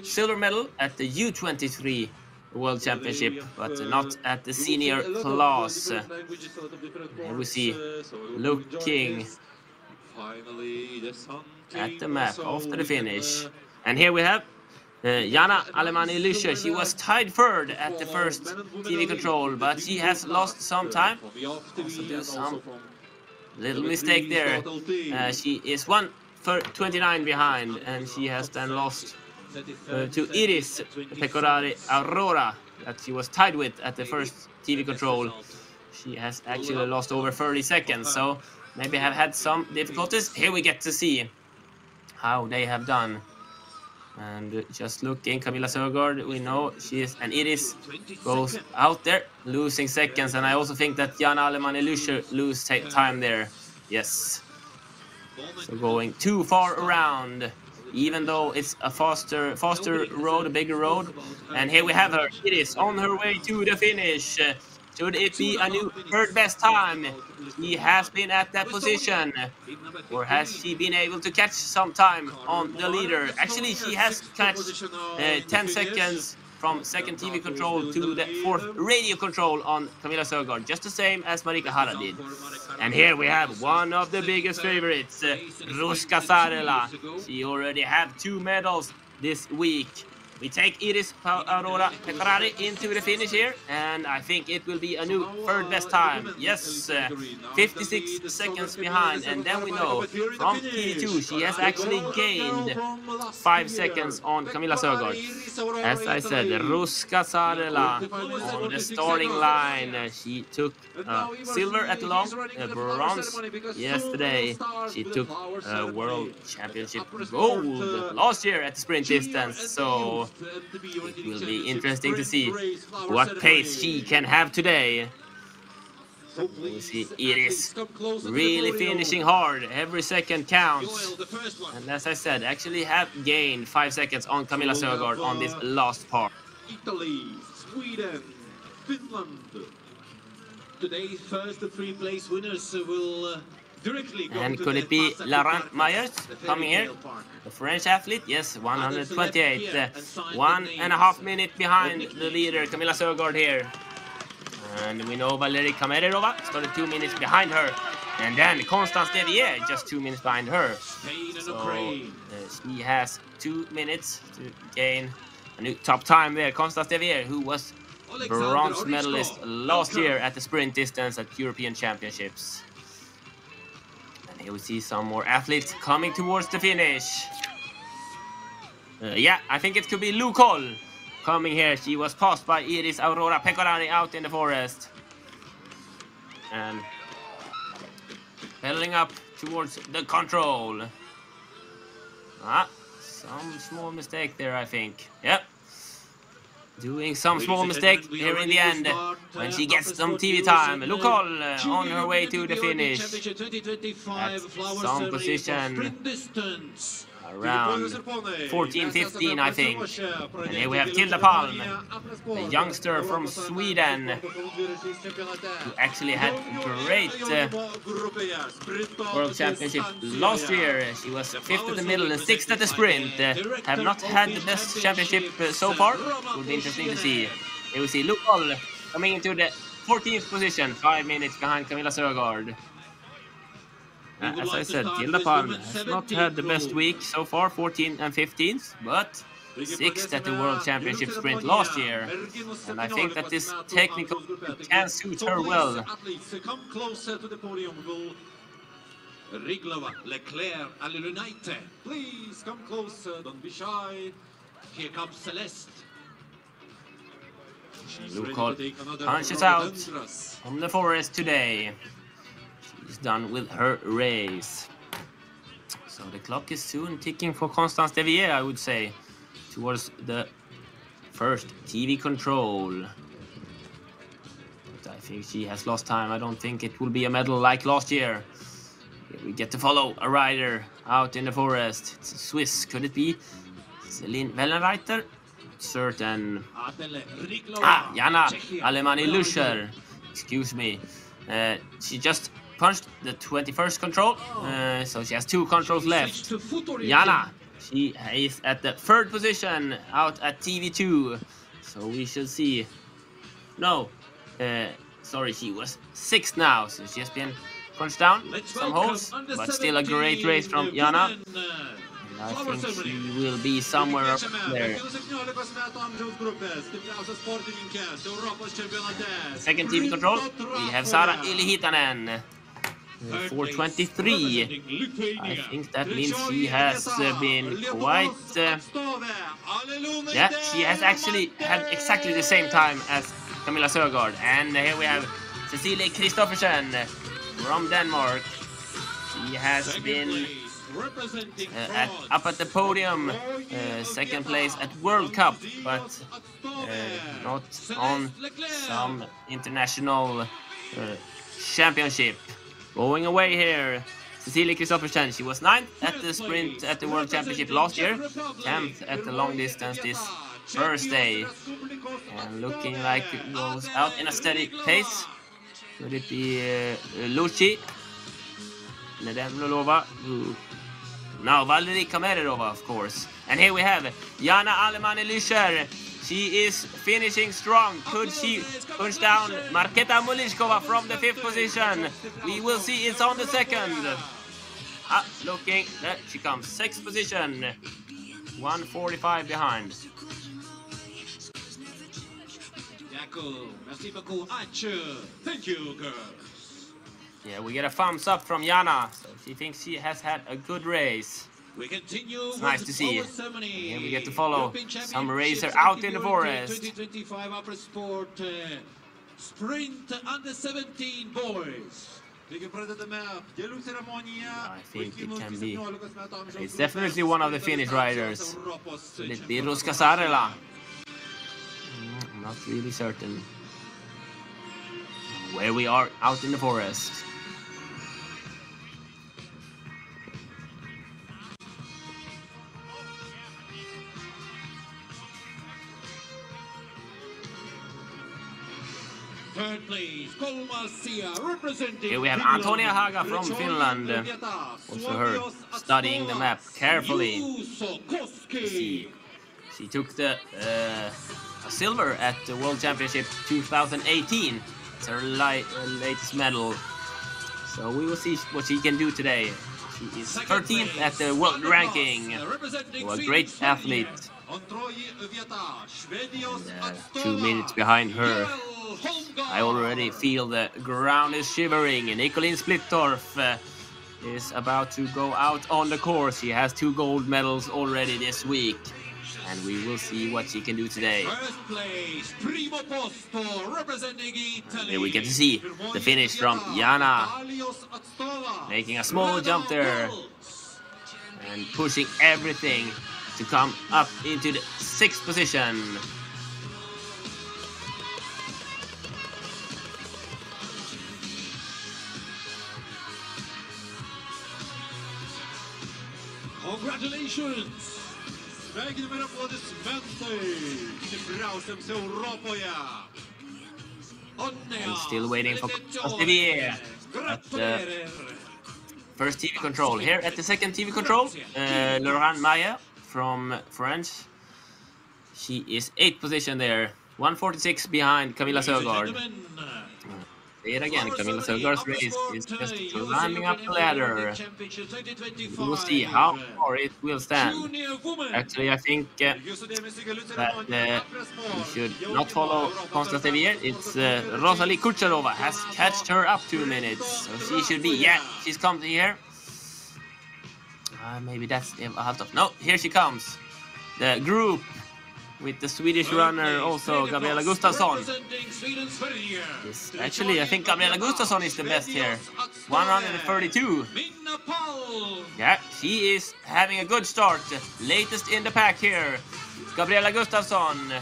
silver medal at the U23 World Championship, but not at the senior class. And we see looking at the map after the finish. And here we have Jana Alemani-Lüscher. She was tied third at the first TV control, but she has lost some time. Also do some little mistake there. She is 1:29 behind, and she has then lost to Iris Pecorari Aurora that she was tied with at the first TV control. She has actually lost over 30 seconds, so maybe have had some difficulties. Here we get to see how they have done. And just looking, Camilla Sögaard, we know she is, and Iris goes out there, losing seconds. And I also think that Jana Alemani-Lüscher lose time there. Yes. So going too far around, even though it's a faster road, a bigger road. And here we have her. It is on her way to the finish. Should it be a new third best time? She has been at that position. Or has she been able to catch some time on the leader? Actually, she has catched 10 seconds from second TV control to the fourth radio control on Camilla Sögaard, just the same as Marika Hara did. And here we have one of the biggest favorites, Ruska Saarela. She already have 2 medals this week. We take Iris Aurora Pecorari into the finish here, and I think it will be a new third best time. Yes, 56 seconds behind, and then we know from TV2 she has actually gained 5 seconds on Camilla Sögaard. As I said, Ruska Saarela on the starting line. She took silver at the long, bronze yesterday. She took World Championship gold last year at the sprint distance, so it will be interesting to see what pace she can have today. We see Iris really finishing hard. Every second counts. And as I said, actually have gained 5 seconds on Camilla Sögaard on this last part. Italy, Sweden, Finland. Today's first 3 place winners will and could it be Laurent Meyers coming here? The French athlete, yes, 128. 1.5 minutes behind the leader, Camilla Sögaard here. And we know Valeri Kamerirova started 2 minutes behind her. And then Constance Devier, just 2 minutes behind her. So she has 2 minutes to gain a new top time there. Constance Devier, who was bronze medalist last year at the sprint distance at European Championships. Here we see some more athletes coming towards the finish. Yeah, I think it could be Lou Cole coming here. She was passed by Iris Aurora Pecorari out in the forest. And pedaling up towards the control. Some small mistake there, I think. Yep. Doing some small mistake here in the end when she gets some TV time. Lukol on her way to the finish at some position around 14-15, I think. And here we have Tilda Palm, a youngster from Sweden, who actually had great World Championship last year. She was 5th at the middle and 6th at the sprint. Have not had the best championship so far. It will be interesting to see. Here we see Lukol coming into the 14th position, 5 minutes behind Camilla Sögaard. As I said, Tilda Palm has not had the best week so far, 14th and 15th, but 6th at the World Championship sprint last year. And I think that this technical can suit her well. Come closer to the podium. Riglova, Leclerc, Alilunite. Please come closer, don't be shy. Here comes Celeste. Lukol punches out from the forest today. She's done with her race. So the clock is soon ticking for Constance Devier, I would say, towards the first TV control. But I think she has lost time. I don't think it will be a medal like last year. Here we get to follow a rider out in the forest. It's a Swiss. Could it be Celine Wellenreiter? Certain. Jana Alemanni-Lüscher. Excuse me. She just punched the 21st control, so she has 2 controls left. Jana, she is at the 3rd position out at TV2, so we shall see. No, sorry, she was 6th now, so she has been punched down some holes, but still a great race from Jana. And I think she will be somewhere up there. Second TV control, we have Sara Ilihitanen. 4:23. I think that means she has been quite... yeah, she has actually had exactly the same time as Camilla Sögaard. And here we have Cecilie Kristoffersen from Denmark. She has been up at the podium, 2nd place at World Cup, but not on some international championship. Going away here, Cecilie Kristoffersen. She was 9th at the sprint at the World Championship last year, 10th at the long distance this first day. And looking like it goes out in a steady pace. Could it be Luci? Nedemlova? No, Valerie Kamererova, of course. And here we have Jana Alemanni-Lüscher. She is finishing strong. Could she push down Marketa Mulishkova from the 5th position? We will see. It's on the 2nd. Looking. There she comes. 6th position. 1:45 behind. Thank you, girl. Yeah, we get a thumbs up from Jana. So she thinks she has had a good race. We continue. It's nice to see. Here we get to follow some racer out in the forest. 2025 upper sport sprint under 17 boys. I think it can be. It's definitely one of the Finnish riders. Could it be Ruska Saarela? I'm not really certain. Where we are out in the forest. Third place, Kolmasia, representing. Here we have Antonia Haga from Finland. Also her studying the map carefully. She took the silver at the World Championship 2018. It's her latest medal. So we will see what she can do today. She is 13th at the world ranking. So a great athlete. And, 2 minutes behind her. I already feel the ground is shivering. Nicolin Splittorff is about to go out on the course. She has 2 gold medals already this week. And we will see what she can do today. First place, Primo Posto, representing Italy. Here we get to see the finish from Jana making a small jump there and pushing everything to come up into the 6th position. Congratulations! Sveikiname ir aplodismentai stipriausiams Europoje. And still waiting for Xavier at the first TV control. Here at the second TV control, Laurent Mayer from France. She is 8th position there, 146 behind Camilla Sögaard. There again, Camilla Sögaard's race is just climbing up the ladder. We will see how far it will stand. Actually, I think that we should not follow Constance Devier. It's Rosalie Kucherova has catched her up 2 minutes. So she should be, yeah, she's come here. Maybe that's the half of, no, here she comes. The group with the Swedish runner also, Gabriella Gustafsson. Yes, actually, I think Gabriella Gustafsson is the best here. 132. Yeah, she is having a good start. Latest in the pack here. Gabriella Gustafsson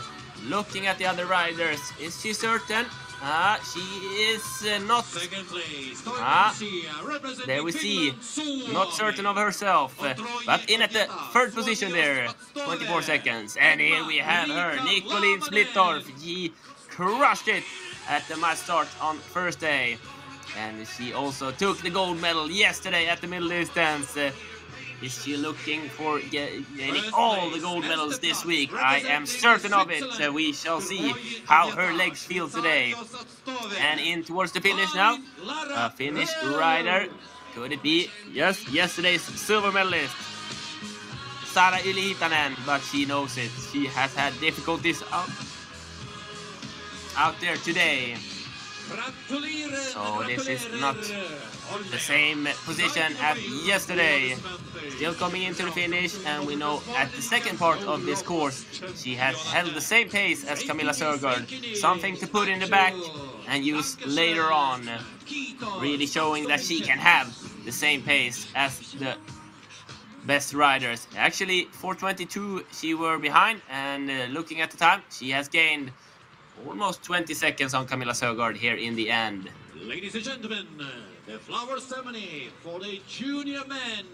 looking at the other riders. Is she certain? She is not. There we see. Not certain of herself. But in at the 3rd position there. 24 seconds. And here we have her, Nicolene Splittorff. She crushed it at the mass start on Thursday. And she also took the gold medal yesterday at the middle distance. Is she looking for getting all the gold medals this week? I am certain of it. We shall see how her legs feel today. And in towards the finish now. A Finnish rider. Could it be? Yes, yesterday's silver medalist. Sara Ylihitanen, but she knows it. She has had difficulties out there today. So this is not the same position as yesterday. Still coming into the finish, and we know at the second part of this course she has held the same pace as Camilla Sögaard. Something to put in the back and use later on. Really showing that she can have the same pace as the best riders. Actually, 4:22 she were behind, and looking at the time, she has gained almost 20 seconds on Camilla Sögaard here in the end. Ladies and gentlemen, the flower ceremony for the junior men.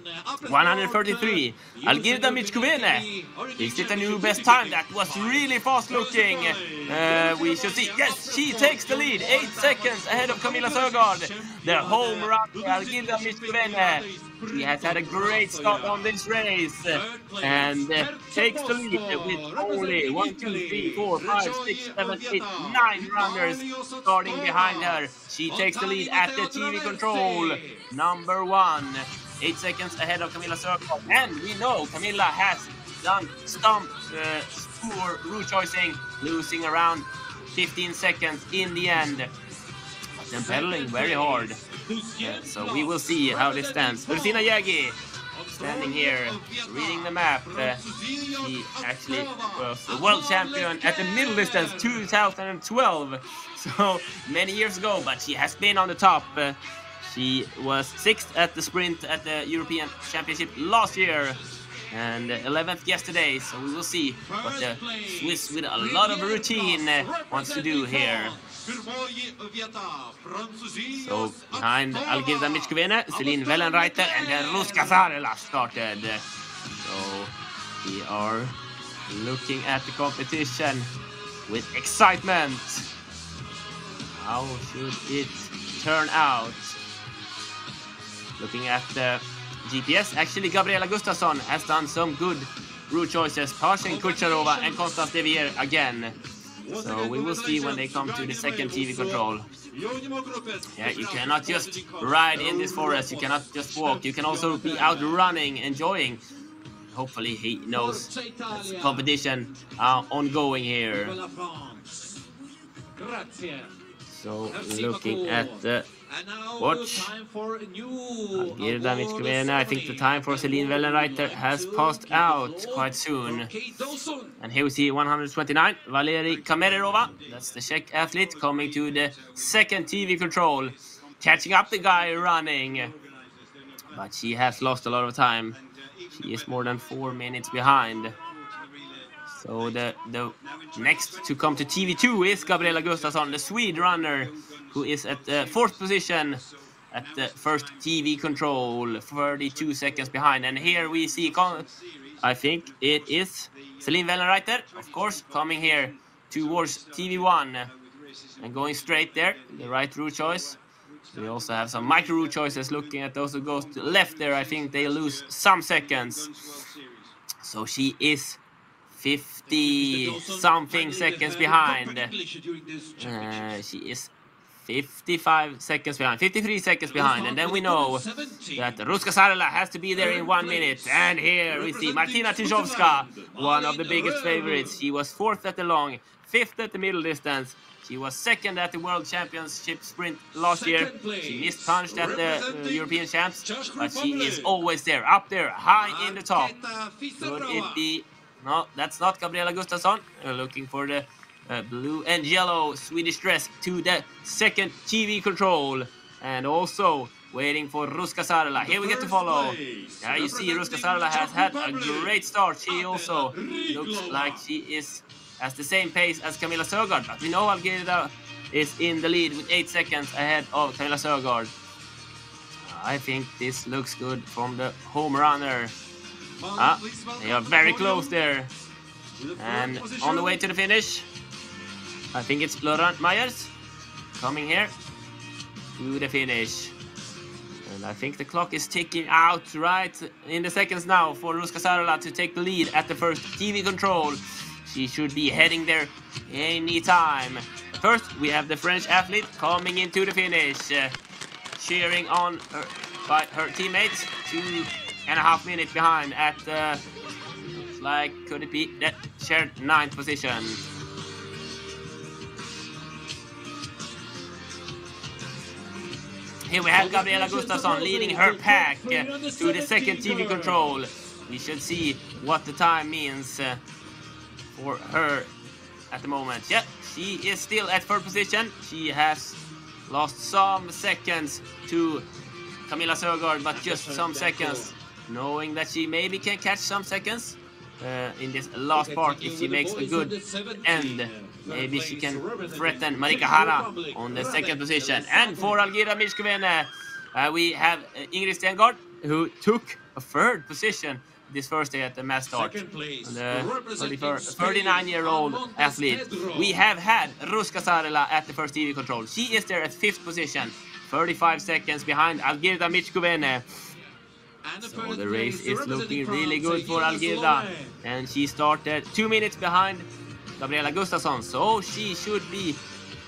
133. Algirda Michkuvene. Is it a new best time? That was really fast looking. We should see. Yes, she takes the lead. 8 seconds ahead of Camilla Sögaard. The home run, Algirda Michkuvene. She has had a great start on this race and takes the lead with only 1, 2, 3, 4, 5, 6, 7, 8, 9 runners starting behind her. She takes the lead at the TV control. Number 1, 8 seconds ahead of Camilla Sögaard. And we know Camilla has done poor route choicing, losing around 15 seconds in the end. And pedaling very hard. So we will see how this stands. Ursina Jägi standing here, reading the map. She actually was the world champion at the middle distance 2012. So many years ago, but she has been on the top. She was 6th at the sprint at the European Championship last year. And 11th yesterday, so we will see what the Swiss with a lot of routine wants to do here. So behind Algirda Michkuvene, Celine Wellenreiter and then Ruska Zarela started. So we are looking at the competition with excitement. How should it turn out? Looking at the GPS, actually Gabriella Gustafsson has done some good route choices, passing Kucherova and Constance Devier again. So we will see when they come to the second TV control. Yeah, you cannot just ride in this forest, you cannot just walk, you can also be out running, enjoying. Hopefully he knows that's competition ongoing here. So looking at the watch, Algirda Michkuvene, I think the time for Celine Wellenreiter has passed out quite soon. And here we see 129, Valeri Kamererova, that's the Czech athlete coming to the second TV control. catching up the guy running. But she has lost a lot of time. She is more than 4 minutes behind. So the next to come to TV2 is Gabriella Gustafsson, the Swede runner, who is at the 4th position at the first TV control, 32 seconds behind. And here we see, I think it is Celine Wellenreiter, of course, coming here towards TV1 and going straight there, the right route choice. We also have some micro route choices. Looking at those who goes to the left there, I think they lose some seconds. So she is 50-something seconds behind. She is 55 seconds behind, 53 seconds behind. And then we know that Ruska Sarala has to be there in 1 minute. And here we see Martina Tyszowska, one of the biggest favorites. She was 4th at the long, 5th at the middle distance. She was 2nd at the World Championship Sprint last year. She missed punched at the European Champs, but she is always there, up there, high in the top. Could it be? No, that's not Gabriella Gustafsson. Looking for the blue and yellow Swedish dress to the 2nd TV control. And also waiting for Ruska Sarala. Here we get to follow. Yeah, you see Ruska Sarala has had a great start. She also looks like she has the same pace as Camilla Sögaard, but we know Algirda is in the lead with 8 seconds ahead of Camilla Sögaard. I think this looks good from the home runner. They are very close there. And on the way to the finish, I think it's Laurent Myers coming here to the finish. And I think the clock is ticking out right in the seconds now for Ruska Sarala to take the lead at the first TV control. She should be heading there any time. First, we have the French athlete coming into the finish, cheering on her, by her teammates. 2.5 minutes behind at looks like, could it be that shared 9th position. Here we have Gabriella Gustafsson leading her pack to the 2nd TV control. We should see what the time means for her at the moment. Yeah, she is still at 3rd position. She has lost some seconds to Camilla Sögaard, but just some seconds, knowing that she maybe can catch some seconds in this last part if she makes a good end. Maybe she can threaten Marika Hara on the 2nd position. And for Algira Mishkovene, we have Ingrid Stengård, who took a 3rd position this first day at the mass start. The 39-year-old athlete. We have had Ruska Sarala at the first TV control. She is there at 5th position, 35 seconds behind Algirda Mishkovene. So the race is looking really good for Algirda. And she started 2 minutes behind Gabriella Gustafsson. So she should be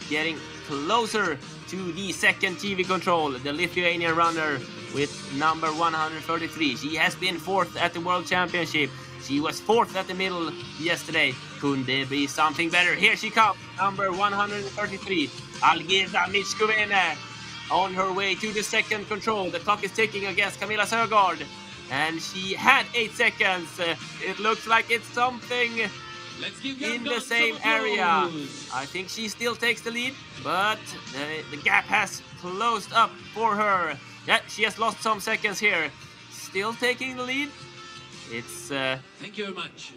getting closer to the 2nd TV control, the Lithuanian runner with number 133. She has been 4th at the World Championship. She was 4th at the middle yesterday. Couldn't there be something better? Here she comes, number 133, Algirda Mishkovene, on her way to the 2nd control. The clock is ticking against Camilla Sögaard, and she had 8 seconds. It looks like it's something in the same area. I think she still takes the lead, but the gap has closed up for her. Yeah, she has lost some seconds here. Still taking the lead. It's thank you very much,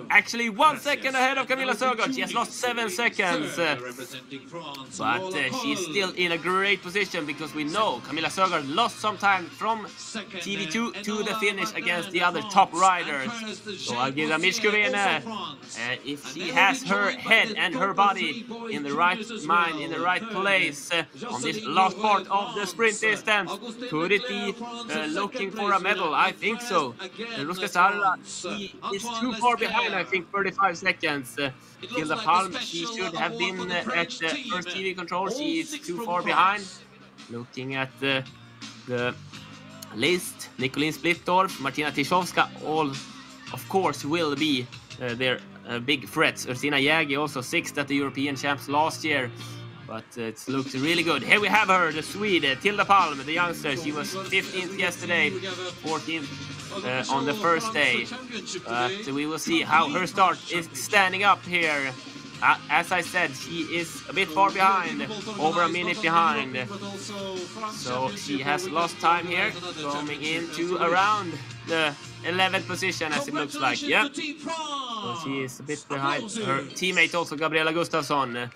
actually 1 second ahead of Camilla Sögaard. She has lost 7 seconds. But she's still in a great position because we know Camilla Sögaard lost some time from TV2 to the finish against the other top riders. So Algirda Mishkovene, if she has her head and her body in the right mind, in the right place on this last part of the sprint distance, could it be looking for a medal? I think so. Ruska Sarala, she is too far behind, I think 35 seconds. Tilda Palm, she should have been at the first TV control. She is too far behind. Looking at the list, Nicolin Splittorff, Martina Tyszowska, all of course will be their big threats. Ursina Jägi also 6th at the European Champs last year. But it looks really good. Here we have her, the Swede, Tilda Palm, the youngster. She was 15th yesterday, 14th on the first day. But we will see how her start is standing up here As I said, she is a bit far behind, over a minute behind. So she has lost time here, coming into around the 11th position as it looks like. Yeah, so she is a bit behind her teammate also, Gabriella Gustafsson.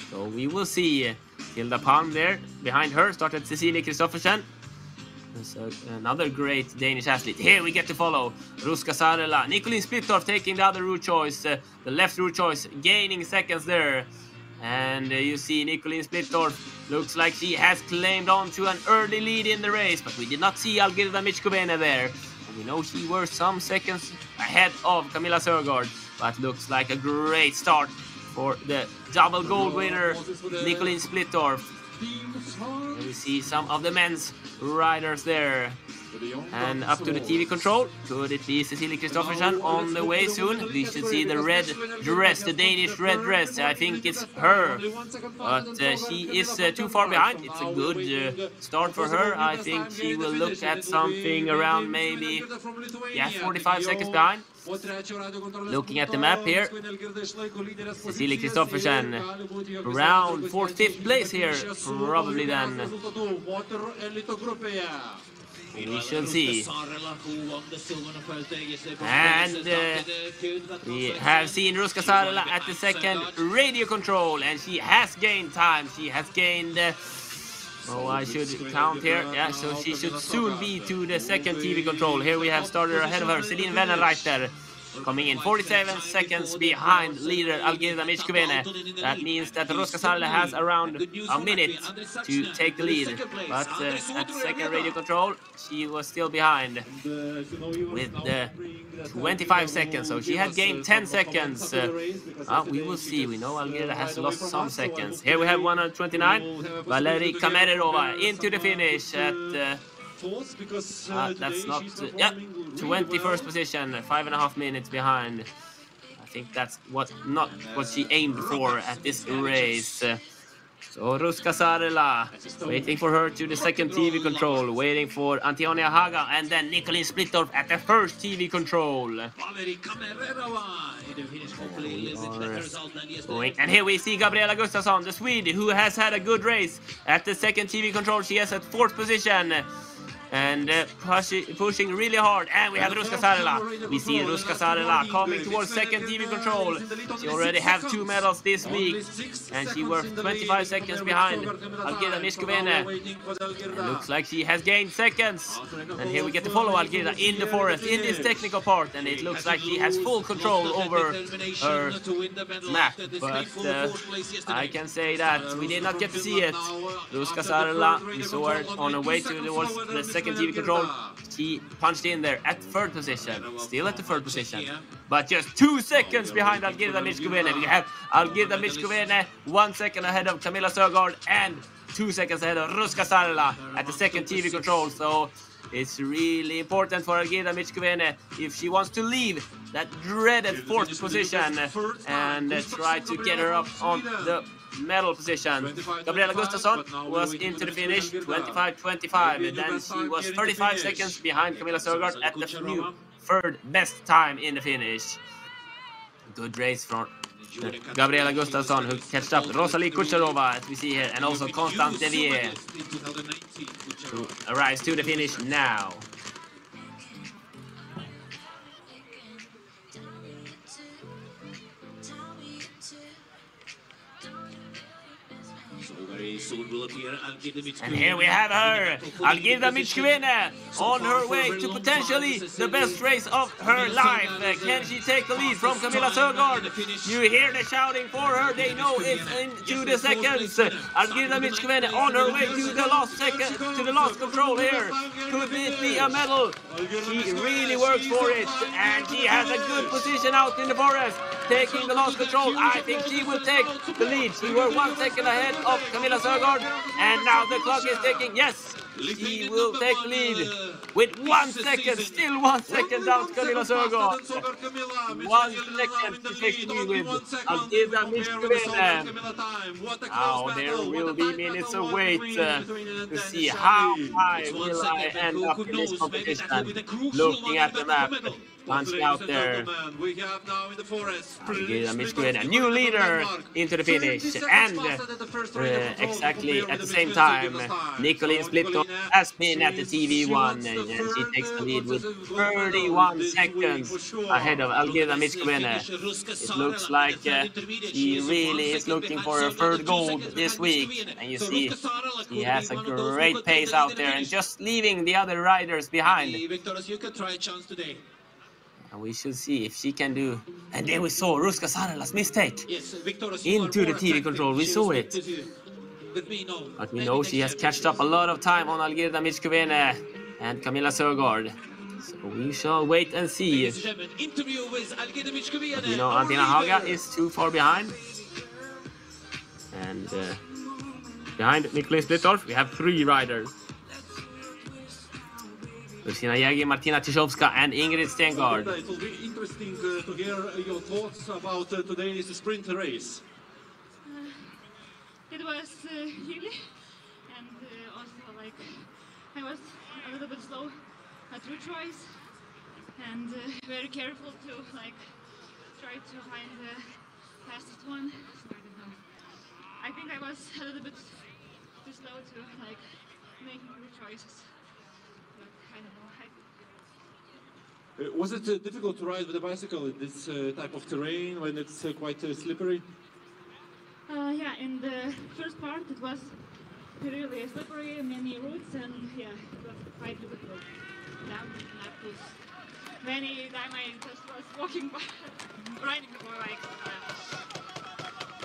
So we will see. Hilda Palm there behind her, started Cecilie Kristoffersen. So another great Danish athlete. Here we get to follow Ruska Sarela. Nicolin Splittorff taking the other route choice, the left route choice, gaining seconds there. And you see Nicolin Splittorff looks like she has claimed on to an early lead in the race, but we did not see Algirda Michkovene there. And we know she was some seconds ahead of Camilla Sörgård, but looks like a great start for the double gold winner, Nicolin Splittorff. And we see some of the men's riders there. And up to the TV control. Could it be Cecilie Kristoffersen on the way soon? We should see the red dress, the Danish red dress. I think it's her. But she is too far behind. It's a good start for her. I think she will look at something around maybe 45 seconds behind. Looking at the map here, Cecilie Kristoffersen around 4th, 5th place here, probably then. We shall see. And we have seen Ruska Sarela at the second radio control, and she has gained time. She has gained... oh, I should count here. Yeah, so she should soon be to the second TV control. Here we have started ahead of her, Celine Wennerreiter, coming in 47 seconds behind leader Algirda Michkovene. That means that Ruska Sarela has around a minute to take the lead. But at second radio control, she was still behind with 25 seconds. So she had gained 10 seconds. We will see. We know Algirda has lost some seconds. Here we have 129. Valeri Kamererova into the finish at... that's not... 21st position, 5.5 minutes behind. I think that's not what she aimed for at this race. So Ruska Sarela waiting for her to the second TV control, waiting for Antonia Haga and then Nicolin Splittorff at the first TV control. And here we see Gabriella Gustafsson, the Swede, who has had a good race at the second TV control. She has at 4th position. And pushing really hard. And we have Ruska Sarela. We see Ruska Sarela coming towards second TV control. She already have 2 medals this week, and she was 25 seconds behind Algirda Michkovene. Looks like she has gained seconds. And here we get to follow Algirda in the forest in this technical part, and it looks like she has full control over her map. But I can say that we did not get to see it. Ruska Sarela, we saw her on her way towards the second TV control. She punched in there at 3rd position, still at the 3rd position, but just 2 seconds behind Algirda Michkovene. We have Algirda Michkovene 1 second ahead of Camilla Sörgård and 2 seconds ahead of Ruska Sarela at the second TV control. So it's really important for Algirda Michkovene if she wants to leave that dreaded 4th position and try to get her up on the medal position. Gabriella Gustafsson was into the finish 25-25. Then she was 35 seconds behind Camilla Sörgård at the new 3rd best time in the finish. Good race from Gabriella Gustafsson, who catched up Rosalie Kucherova, as we see here, and also Constance Devier, who arrives to the finish now. And here we have her, Algirda Michkovene, on her way to potentially the best race of her life. Can she take the lead from Camilla Sörgård? You hear the shouting for her. They know it's into the seconds. Algirda Michkovene on her way to the last second, to the last control here. Could it be a medal? She really works for it, and she has a good position out in the forest, taking the last control. I think she will take the lead. She was 1 second ahead of Camilla Sörgård, and now the clock is ticking. Yes, she will take the lead with 1 second, still 1 second down to Camilla Sörgård. 1 second to take the lead with Algirda Michkovene. Now there will be minutes of wait to see how high will I end up in this competition. Looking at the map, punching out there. We have now in the forest. A new leader into the finish, and exactly at the same time, Nicolene Splittorff has been at the TV1, and she takes the lead with 31 seconds ahead of Algirda Michkovene. It looks like she really is looking for her third gold this week, and you see she has a great pace out there and just leaving the other riders behind. And we should see if she can do. And then we saw Ruska Sarala's mistake into the TV control. We saw it. But we know she has catched up a lot of time on Algirda Michkovene and Camilla Sögaard. So we shall wait and see. But you know, Antina Haga is too far behind. And behind Nicolene Splittorff, we have 3 riders. Ursina Jägi, Martina Tyszowska, and Ingrid Stengard. It will be interesting to hear your thoughts about today's sprint race. It was hilly, and also like I was a little bit slow at route choice, and very careful to like try to find the fastest one. So I don't know. I think I was a little bit too slow to like make route choices. Was it difficult to ride with a bicycle in this type of terrain when it's quite slippery? Yeah, in the first part it was really slippery, many routes, and yeah, it was quite difficult. Down apples. Many times I just was walking by, riding the bike.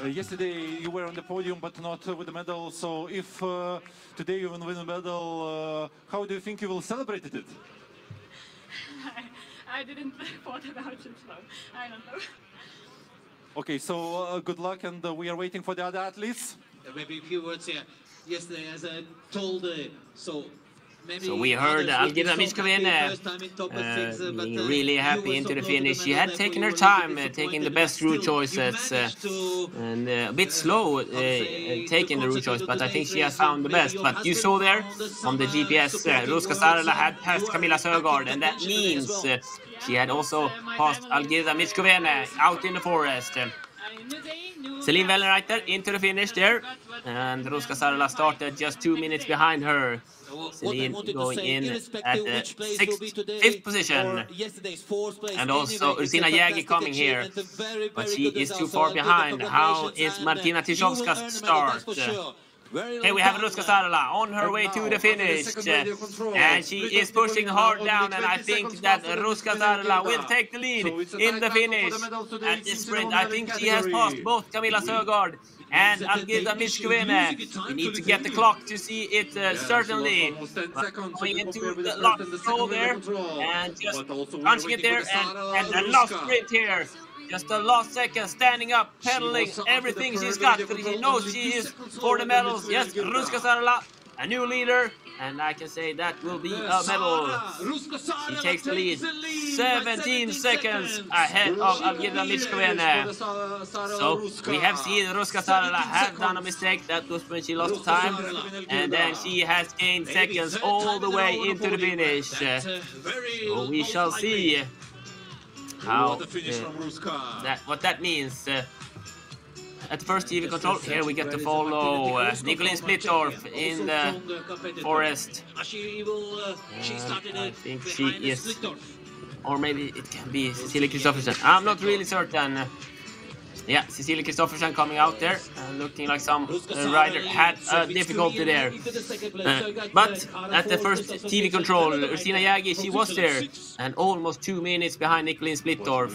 Yeah. Yesterday you were on the podium but not with the medal, so if today you will win a medal, how do you think you will celebrate it? I didn't thought about it, so I don't know. Okay, so good luck, and we are waiting for the other athletes. Maybe a few words here. Yesterday, as I told, so we heard Algirda Michkovene being really happy into the finish. She had taken her time, taking the best route choices, and a bit slow taking the route choice, but I think she has found the best. But you saw there on the GPS, Ruska Sarala had passed Camilla Sögaard, and that means she had also passed Algirda Michkovene out in the forest. Celine Wellenreiter into the finish there, and Ruska Sarala started just 2 minutes behind her. Celine going in at the 5th position, and also Ursina Jägi coming here, but she is too far behind. How is Martina Tyszowska's start? Here we have Ruska Sarala on her way to the finish, and she is pushing hard down, and I think that Ruska Sarala will take the lead in the finish. At this sprint, I think she has passed both Camilla Sögaard and Algirda Michkovene. We need to get the clock to see it certainly. Going into the last roll there, and just punching it there, and the last sprint here. Just the last second, standing up, pedaling everything she's got. She knows she is for the medals. Yes, Ruska Sarala, a new leader, and I can say that will be a medal. She takes the lead, 17 seconds ahead of Algirda Michkovene. So we have seen Ruska Sarala have done a mistake. That was when she lost time, and then she has gained seconds all the way into the finish. So we shall see how what that means. At the first TV control, here we get to follow Nicolene Splittorff in the forest. I think she is, or maybe it can be Cecilia Kristoffersen. I'm not really certain. Yeah, Cecilia Kristoffersen coming out there, looking like some rider had a difficulty there. But at the first TV control, Ursina Jägi, she was there, and almost 2 minutes behind Nicolene Splittorff.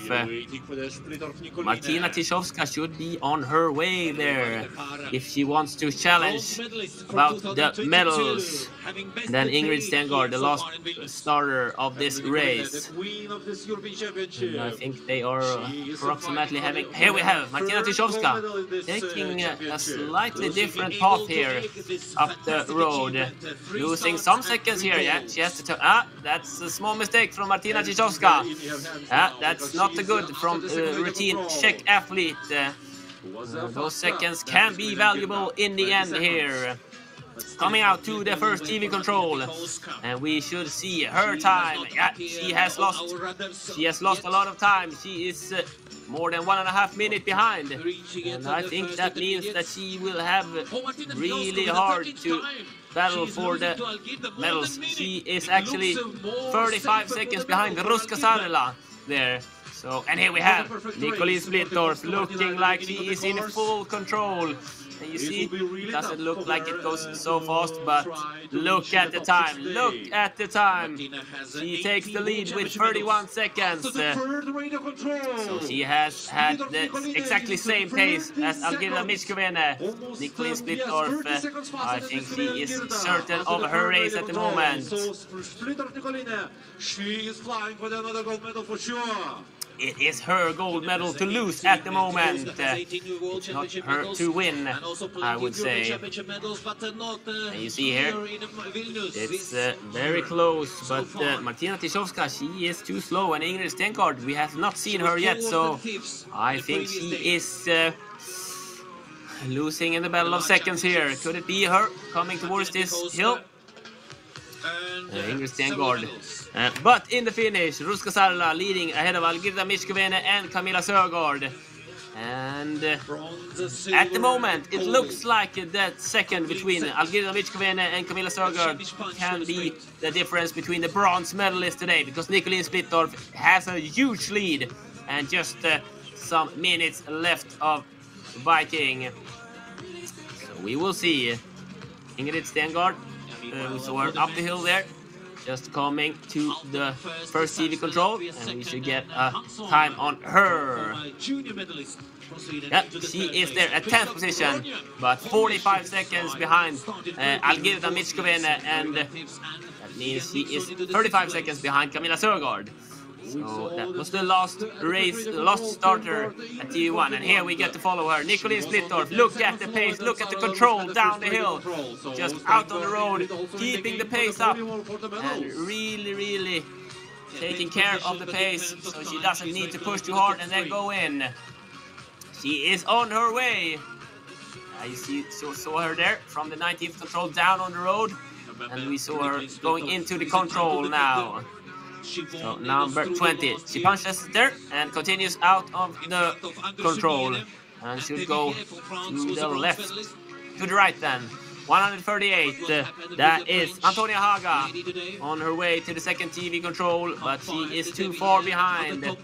Martina Tyszowska should be on her way there if she wants to challenge about the medals. And then Ingrid Stengard, the last starter of this race. And I think they are approximately having... Here we have Martina Tyszowska taking a slightly different path here up the road, losing some seconds here. Yeah, she has to that's a small mistake from Martina Tyszowska. That's not good from routine Czech athlete. Those seconds can be valuable in the end here. coming out to the first TV control, and we should see her time. Yeah, she has lost a lot of time. She is more than 1.5 minutes behind, and I think that means that she will have really hard to battle for the medals. She is actually 35 seconds behind Ruska Sarla there. So, and here we have Nicolin Splittorff looking like she is in full control. And you see, it doesn't look like it goes so fast, but look at the time. Look at the time. She takes the lead with 31 seconds. So she has had the exactly same pace as Algirda Michkovene. Nicolin Splittorff, I think she is certain of her race at the moment. She is flying for another gold medal for sure. It is her gold medal to lose at the moment. It's not her to win, I would say. And you see here, it's very close, but Martina Tyszowska, she is too slow, and Ingrid Stengaard, we have not seen her yet, so I think she is losing in the battle of seconds here. Could it be her coming towards this hill? Ingrid Stengaard. But in the finish, Ruska Sarla leading ahead of Algirda Michkovene and Camilla Sögaard. And at the moment, it looks like that second between Algirda Michkovene and Camilla Sögaard can be the difference between the bronze medalists today, because Nicolin Splittorff has a huge lead and just some minutes left of biking. So we will see. Ingrid Stengaard, we saw her up the hill there, just coming to the first TV control, and we should get a time on her. Yeah, she is there at 10th position, but 45 seconds behind Algirda Michkovene, and that means she is 35 seconds behind Camilla Sögaard. So that was the last race, the last starter at TV1, and here we get to follow her. Nicolin Splittorff, look at the pace, look at the control down the hill, just out on the road, keeping the pace up, and really taking care of the pace, so she doesn't need to push too hard and then go in. She is on her way. You saw her there from the 19th control down on the road, and we saw her going into the control now. So number 20, she punches there and continues out of the control and should go to the left, to the right then. 138, that is Antonia Haga on her way to the second TV control, but she is too far behind.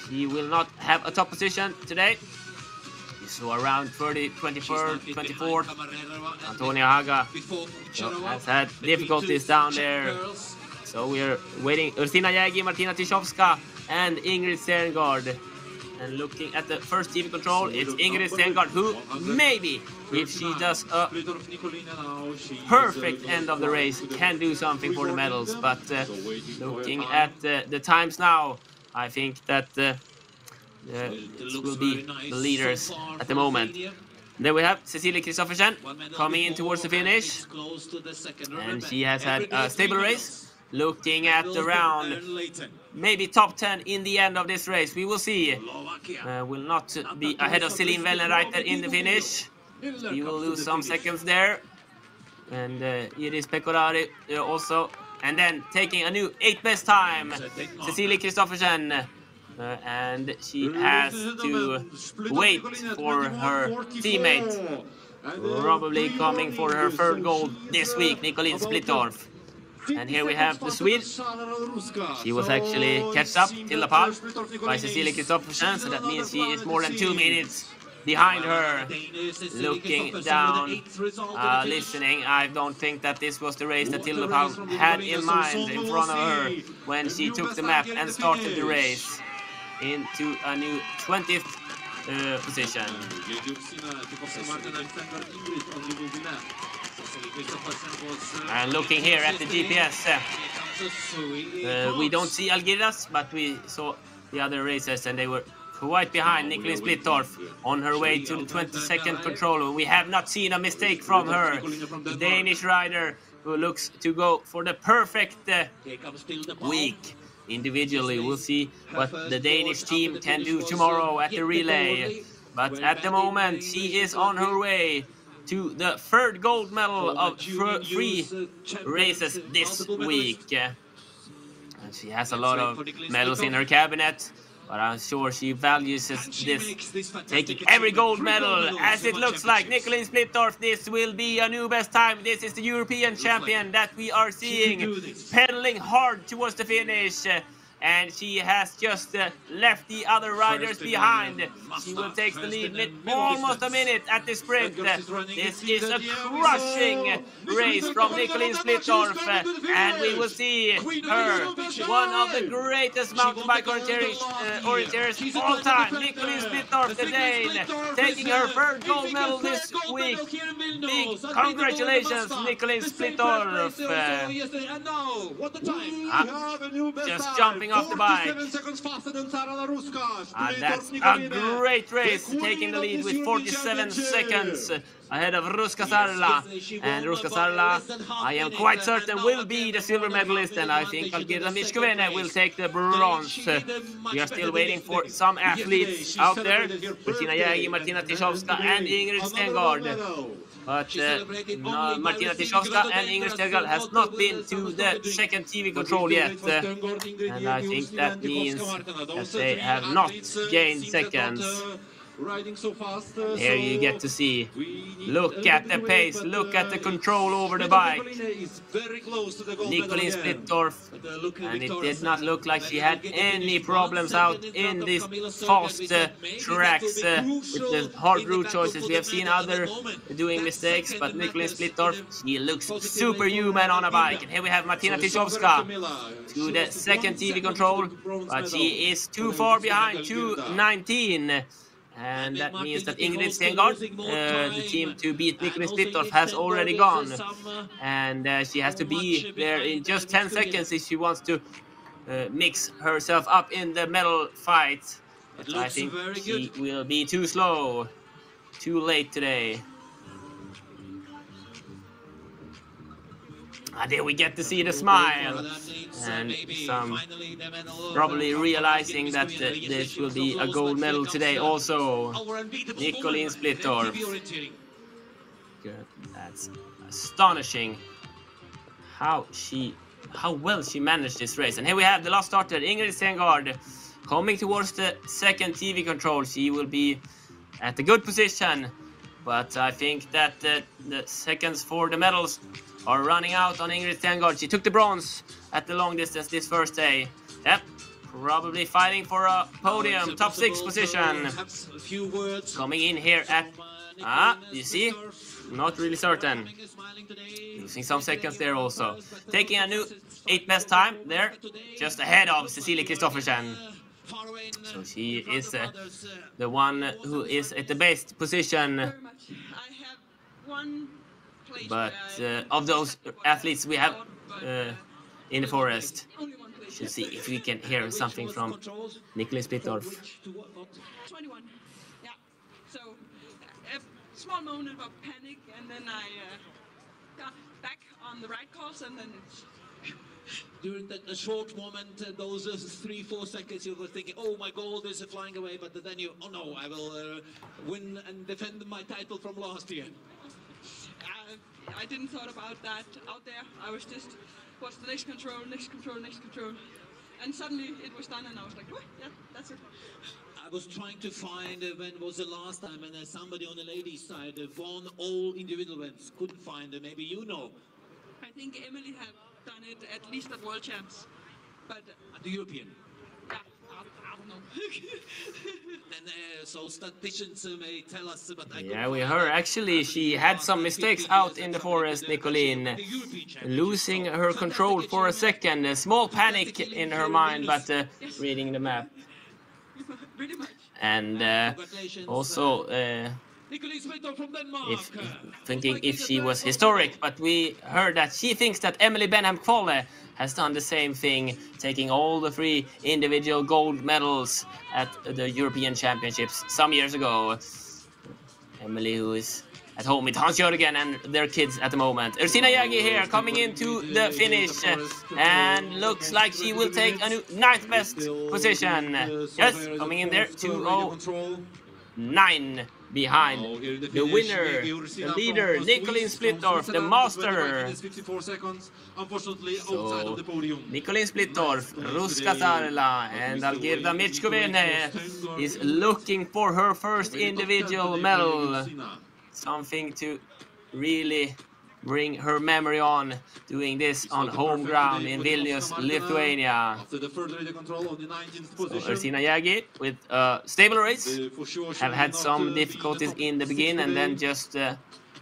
She will not have a top position today. So around 23rd, 24th, Antonia Haga has had difficulties down there. So we're waiting. Ursina Jägi, Martina Tyszowska, and Ingrid Stengaard. And looking at the first TV control, it's Ingrid Stengaard who maybe, if she does a perfect end of the race, can do something for the medals. But looking at the times now, I think that it will be the leaders at the moment. Then we have Cecilie Kristoffersen coming in towards the finish. And she has had a stable race. Looking at the round, maybe top 10 in the end of this race. We will see. Will not be ahead of Celine Wellenreiter in the finish. We will lose some seconds there. And Iris Pecorari also. And then taking a new 8th best time, Cecilie Kristoffersen. And she has to wait for her teammate. Probably coming for her third gold this week, Nicolin Splittorff. And here we have the Swede. She was actually catched up till the pole by Cecilie Kristoffersen, so that means she is more than 2 minutes behind her. Looking down, listening. I don't think that this was the race that Tilde Paul had in mind in front of her when she took the map and started the race into a new 20th position. And looking here at the GPS, we don't see Algirdas, but we saw the other races and they were quite behind Nicolin Splittorff on her way to the 22nd control. We have not seen a mistake from her. The Danish rider who looks to go for the perfect week. Individually, we'll see what the Danish team can do tomorrow at the relay. But at the moment, she is on her way to the third gold medal of 3 races this week. And she has a lot of medals in her cabinet, but I'm sure she values this, taking every gold medal, as it looks like. Nicolene Splittorff, this will be a new best time. This is the European champion that we are seeing, pedaling hard towards the finish. And she has just left the other riders behind. She will take the lead with almost a minute at the sprint. This is a crushing race from Nicolene Splittorff, and we will see her, one of the greatest mountain bike orienteers all time. Nicolene Splittorff, the Dane, taking her third gold medal this week. Big congratulations, Nicolene Splittorff. Just jumping off the bike. And that's a great race, taking the lead with 47 seconds ahead of Ruska Sarla. And Ruska Sarla, I am quite certain, will be the silver medalist, and I think Algirda Michkovene will take the bronze. We are still waiting for some athletes out there. Bettina Jägi, Martina Tischowska and Ingrid Stengard. But Martina Tischowska and Ingrid Stengard has not been to the second TV control yet. And I think that means that they have not gained seconds. Here you get to see, look at the pace, look at the control over the bike. Nicolene Splittorff, and it did not look like she had any problems out in these fast tracks with the hard route choices. We have seen others doing mistakes, but Nicolene Splittorff, she looks superhuman on a bike. And here we have Martina Tischowska to the second TV control, but she is too far behind, 2:19. And that means that Ingrid Stengard, the team to beat Nicolene Splittorff, has already gone. And she has to be there in just 10 seconds if she wants to mix herself up in the medal fight. But I think she will be too slow, too late today. And there we get to see the smile, and some probably realizing that this will be a gold medal today also. Nicolene Splittorff. Good. That's astonishing how well she managed this race. And here we have the last starter, Ingrid Stengard, coming towards the second TV control. She will be at a good position, but I think that the seconds for the medals are running out on Ingrid Stengard. She took the bronze at the long distance this first day. Yep, probably fighting for a podium, top 6 position. Coming in here at, you see, not really certain. Losing some seconds there also. Taking a new 8th best time there, just ahead of Cecilie Kristoffersen. So she is the one who is at the best position. But of those athletes we have in the forest, we should see if we can hear something from Nicolene Splittorff. 21. Yeah. So a small moment of panic, and then I got back on the right course, and then it's... During the short moment, those 3-4 seconds, you were thinking, oh, my gold is flying away, but then you, oh no, I will win and defend my title from last year. I didn't thought about that out there. I was just, what's the next control, next control, next control. And suddenly it was done, and I was like, oh, yeah, that's it. I was trying to find when was the last time when somebody on the ladies' side won all individual events. Couldn't find it. Maybe you know. I think Emily had done it at least at World Champs. But at the European. Yeah, I don't know. And so statisticians may tell us, but yeah, we heard actually she had some mistakes out in the forest, Nicolene, losing her control for a second. A small panic in her mind, but reading the map. And also thinking if she was historic, but we heard that she thinks that Emily Benham Qualle has done the same thing, taking all the 3 individual gold medals at the European Championships some years ago. Emily, who is at home with Hans-Jörgen and their kids at the moment. Ursina Jägi here, coming into the finish, and looks like she will take a new 9th best position. Yes, coming in there, 2:09. behind the winner, the leader, Nicolin Splittorff, the master. So, Nicolin Splittorff, Ruska Sarla, and Algirda Michkovene is looking for her first individual medal. Something to really bring her memory on, doing this on home ground in Vilnius, Lithuania. So Ursina Jagi with a stable race, have had some difficulties in the beginning and then just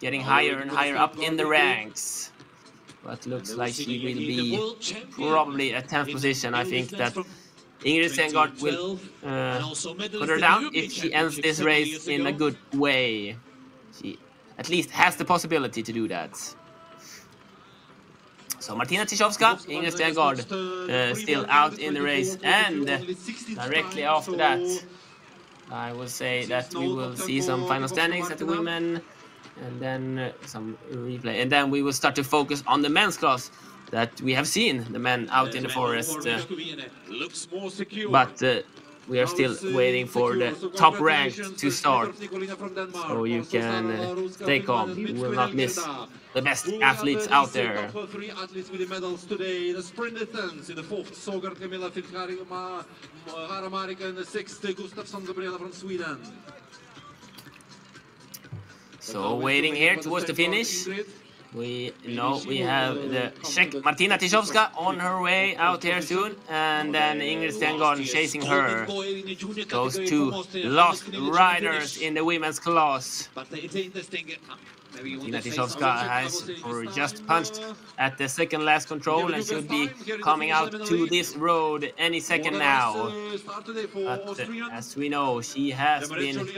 getting higher and higher up in the ranks. But looks like she will be probably at 10th position. I think that Ingrid Stengaard will put her down if she ends this race in a good way. She at least has the possibility to do that. So Martina Tyszowska, Ingrid Stengaard still out in the race, and directly after that I will say that we will see some final standings at the women, and then some replay, and then we will start to focus on the men's class that we have seen the men out in the forest, but we are still waiting for the top rank to start, so you can stay calm. You will not miss the best athletes out there. Three athletes with the medals today. The sprint distance in the 4th, Sogard Camilla Haramarika, and the 6th, Gustafsson Gabriela from Sweden. So waiting here towards the finish. We know we have the Czech Martina Tyszowska on her way out here soon, and then Ingrid Stengaard chasing her. Those two last riders in the women's class. Martina Tyszowska has just punched at the second last control and should be coming out to this road any second now. But as we know, she has been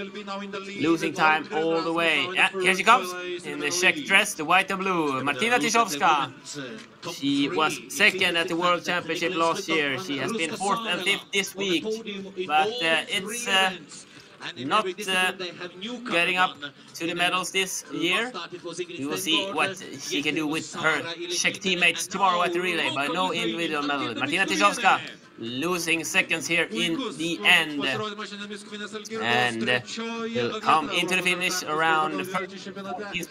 losing time all the way. Yeah, here she comes in the Czech dress, the white and blue. Martina Tyszowska. She was second at the World Championship last year. She has been 4th and 5th this week. But it's not getting up to the medals this year. We will see what she can do with her Czech teammates tomorrow at the relay, but no individual medal. Martina Tyszowska losing seconds here in the end, and will come into the finish around the first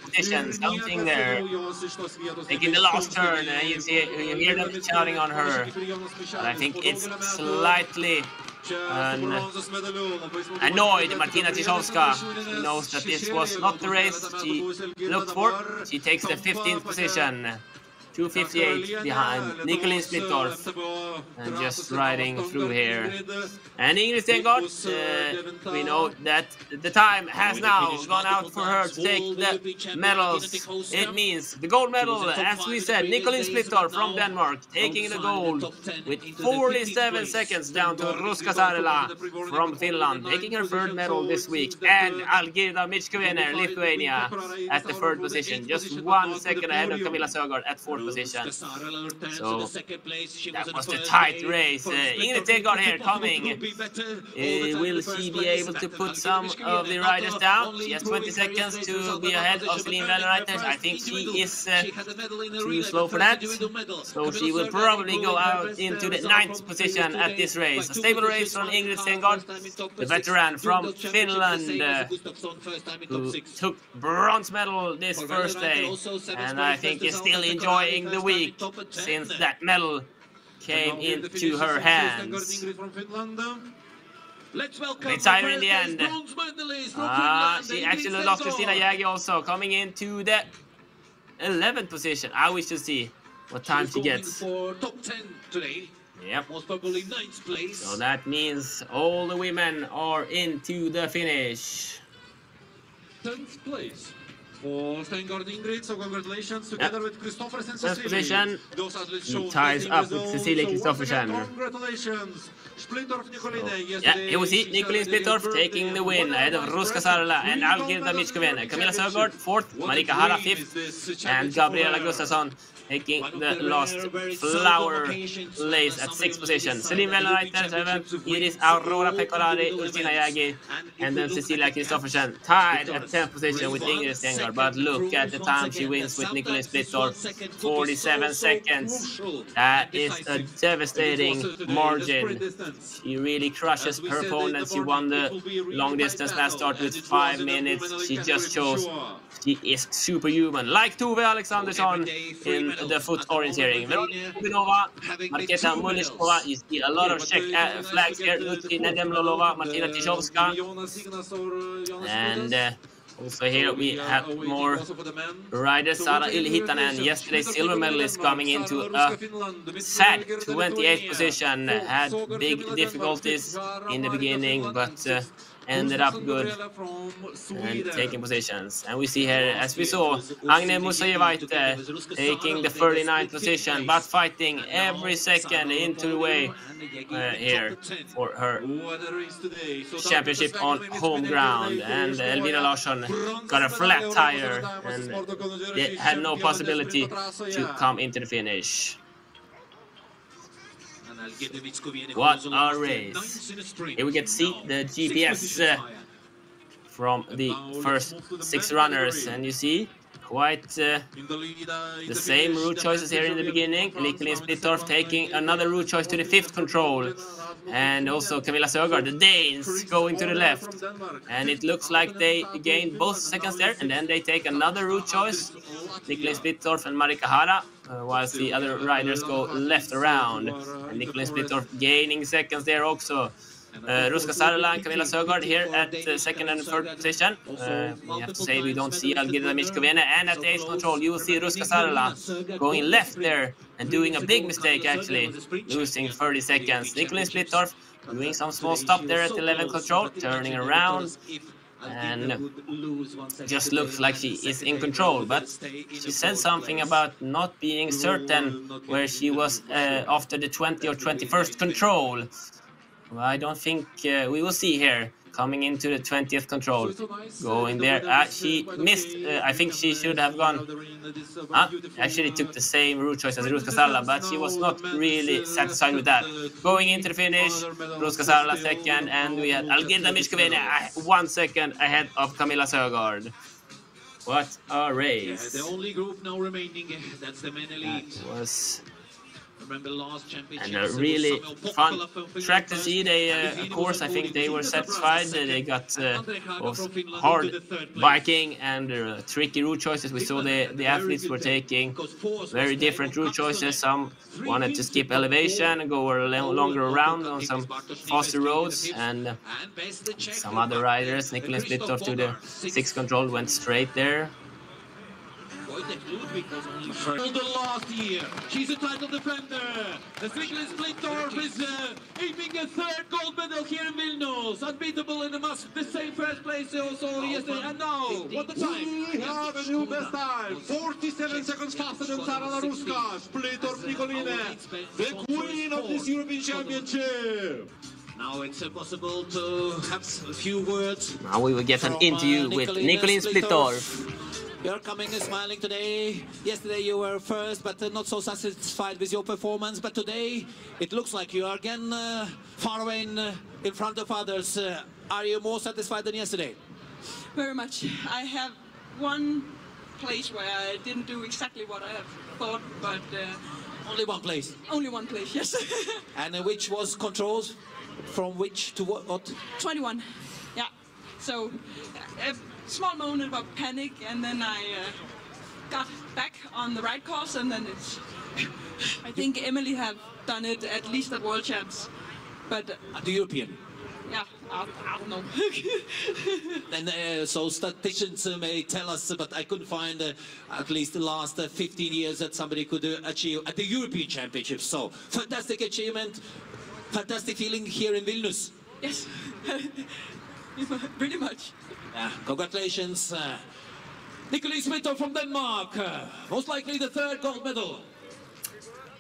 position, something there, taking the last turn, and you hear them shouting on her. But I think it's slightly annoyed Martina Tyszowska. She knows that this was not the race she looked for. She takes the 15th position, 2:58 behind Nicolin Splittorff, and just riding through here. And Ingrid Stengaard, we know that the time has now gone out for her to take the medals. It means the gold medal, as we said, Nicolin Splittorff from Denmark taking the gold with 47 seconds down to Ruska Sarla from Finland, taking her 3rd medal this week, and Algirda Michkovene, Lithuania, at the 3rd position, just 1 second ahead of Camilla Sögaard at 4th position. So that was the tight race. Ingrid Stengaard here coming. Will she be able to put some of the riders down? She has 20 seconds to be ahead of Celine Vellereiter. I think she is too slow for that. So she will probably go out into the 9th position at this race. A stable race from Ingrid Stengaard, the veteran from Finland, who took bronze medal this first day, and I think is still enjoying the week since that medal came into her hands. It's tighter in the end. She actually lost Christina Jagi also, coming into the 11th position. I wish to see what time she gets. Top 10 today. Yep. Most probably 9th place. So that means all the women are into the finish. 10th place for Stengaard Ingrid, so congratulations together with Kristoffersen and First Cecilie. position, Those athletes he ties up with Cecilie Kristoffersen. Congratulations. Splittorff Nicoline. Yeah, here we see Nicolin Splittorff taking the win ahead of Ruska Sarla and Algirda Michkovene. Camilla Sögaard 4th, Marika Hara 5th, and Gabriela Gustafsson taking the last flower lace at 6th position. Celine Vellereiter 7th, Iris Aurora Pecorari, Ursina Jagi, and then Cecilia Kristoffersen tied at 10th position with Ingrid Stengaard. Sögaard, but look at the time she wins with Nicolin Splittorff, 47 seconds. That is a devastating margin. She really crushes her opponents. She won the long distance last start with 5 minutes. She just shows she is superhuman, like Tove Alexandersson in the foot orienteering. Veronika Marketa Mulishkova, you see a lot of Czech flags here. Lutina Demlolova, Martina Tiszowska. And also here we have more riders. Sara Ylihitanen, yesterday's silver medalist, coming into a sad 28th position. Had big difficulties in the beginning, but ended up good and taking positions. And we see here, as we saw, Agne Musayevaite taking the 39th position, but fighting every second into the way here for her championship on home ground. And Elvira Larsson got a flat tire and they had no possibility to come into the finish. What a race. Here we get to see the GPS from the first 6 runners, and you see quite the same route choices here in the beginning. Nicolin Splittorff taking another route choice to the 5th control, and also Camilla Sögaard, the Danes, going to the left. And it looks like they gained both seconds there, and then they take another route choice, Nicolin Splittorff and Marika Hara, whilst the other riders go left around. And Nicolin Splittorff gaining seconds there also. Ruska Sarala and Camilla Sögaard here at 2nd and 3rd position. We have to say we don't see Algirda Michkovene, and at the 8th control you will see Ruska Sarala going left there and doing a big mistake, actually losing 30 seconds. Nicolin Splittorff doing some small stop there at 11th control, turning around, and just looks like she is in control, but she said something about not being certain where she was after the 20 or 21st control. Well, I don't think we will see here coming into the 20th control, going there. She missed. I think she should have gone. Actually took the same route choice as Ruska Sarala, but she was not really satisfied with that. Going into the finish, Ruska Sarala 2nd, and we had Algirda Michkovene 1 second ahead of Camilla Sögaard. What a race! The only group now remaining, that's the men elite. That was. Remember last And a really fun track to see. They, of course, I think they were satisfied. They got hard biking and tricky route choices. We saw the athletes were taking very different route choices. Some wanted to skip elevation and go a longer around on some faster roads, and some other riders, Nicolin Splittorff to the 6th control, went straight there. The last year, she's a title defender. The Nicolin Splittorff is aiming a 3rd gold medal here in Vilnius. Unbeatable in the same first place also yesterday. And now, what the time? We have a new best time. 47 seconds faster than Sara Laruska. Splittorff Nicoline, the queen of this European Championship. Now it's possible to have a few words. Now we will get an interview with Nicolin Splittorff. You're coming and smiling today. Yesterday you were first, but not so satisfied with your performance. But today it looks like you are again far away in front of others. Are you more satisfied than yesterday? Very much. I have one place where I didn't do exactly what I have thought, but... only one place? Only one place, yes. And which was controls? From which to what? 21, yeah. So, a small moment of panic, and then I got back on the right course, and then it's... I think Emily have done it at least at World Champs, but... At the European? Yeah, I don't know. And so statisticians may tell us, but I couldn't find at least the last 15 years that somebody could achieve at the European Championships. So, fantastic achievement, fantastic feeling here in Vilnius. Yes, pretty much. Congratulations. Nicolin Splittorff from Denmark, most likely the 3rd gold medal.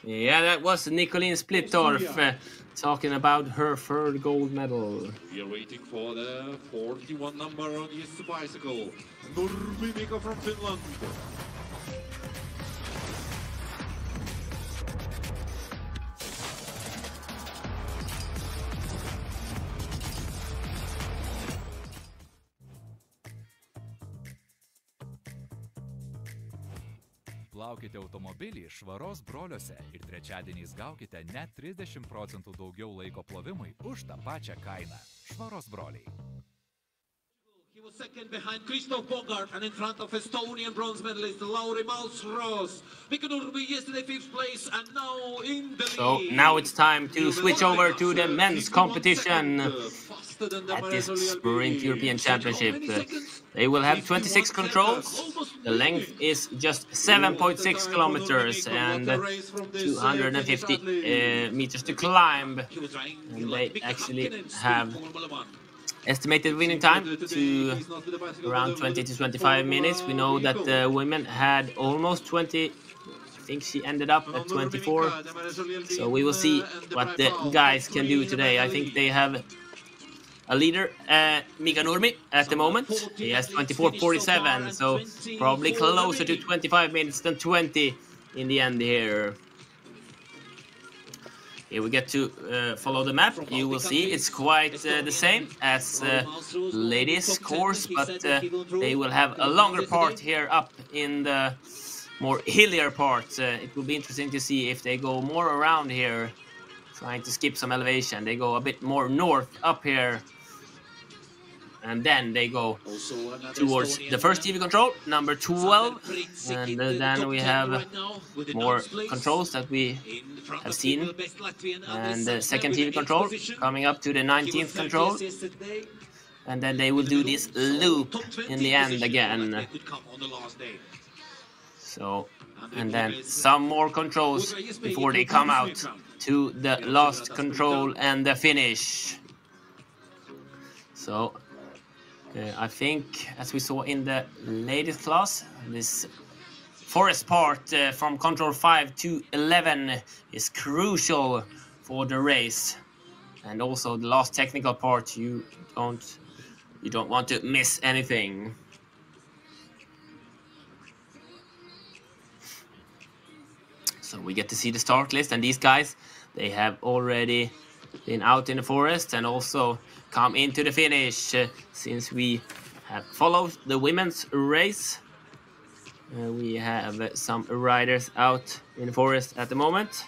Yeah, that was Nicolin Splittorff talking about her 3rd gold medal. We are waiting for the 41 number on his bicycle. Nurmi from Finland. Plaukite automobilį švaros broliuose ir trečiadieniais gaukite net 30% daugiau laiko plovimui už tą pačią kainą. Švaros broliai. He was second behind Christoph Bogart and in front of Estonian bronze medalist Lauri Malmros. Mika Nurmi yesterday 5th place and now in the lead. So now it's time to switch over to the men's competition at this Sprint European Championship. They will have 26 controls. The length is just 7.6 kilometers and 250 meters to climb. And they actually have estimated winning time to around 20 to 25 minutes. We know that the women had almost 20. I think she ended up at 24. So we will see what the guys can do today. I think they have a leader, Mika Nurmi, at the moment. He has 24:47, so probably closer to 25 minutes than 20 in the end here. Here we get to follow the map. You will see it's quite the same as ladies' course, but they will have a longer part here up in the more hillier part. It will be interesting to see if they go more around here, trying to skip some elevation. They go a bit more north up here, and then they go towards the first TV control, number 12, and then we have more controls that we have seen, and the second TV control coming up to the 19th control, and then they will do this loop in the end again. So, and then some more controls before they come out to the last control and the finish. So I think, as we saw in the ladies class, this forest part from control 5 to 11 is crucial for the race, and also the last technical part. You don't want to miss anything. So we get to see the start list, and these guys, they have already been out in the forest and also come into the finish since we have followed the women's race. We have some riders out in the forest at the moment.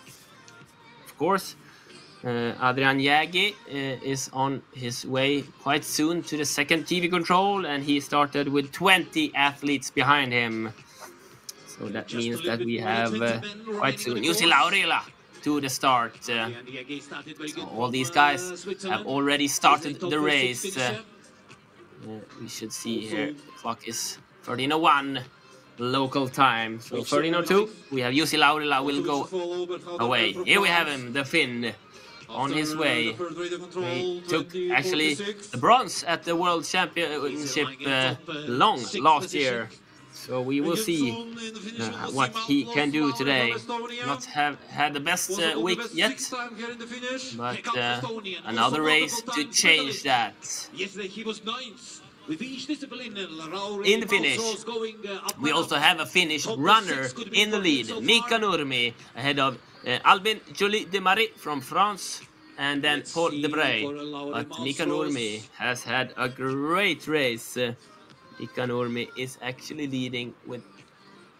Of course, Adrian Jägi is on his way quite soon to the second TV control, and he started with 20 athletes behind him. So that means that we have quite soon Jussi Laurila to the start. So all these guys have already started the race. We should see here, the clock is 13:01 local time. So 13:02, we have Jussi Laurila will go away. Here we have him, the Finn, on his way. He took actually the bronze at the World Championship last year. So we will see what he can do today. Not have had the best week yet, but another race to change that. In the finish, we also have a Finnish runner in the lead, Mika Nurmi, ahead of Albin Jolie de Marie from France, and then Paul Debray. But Mika Nurmi has had a great race. Mika Nurmi is actually leading with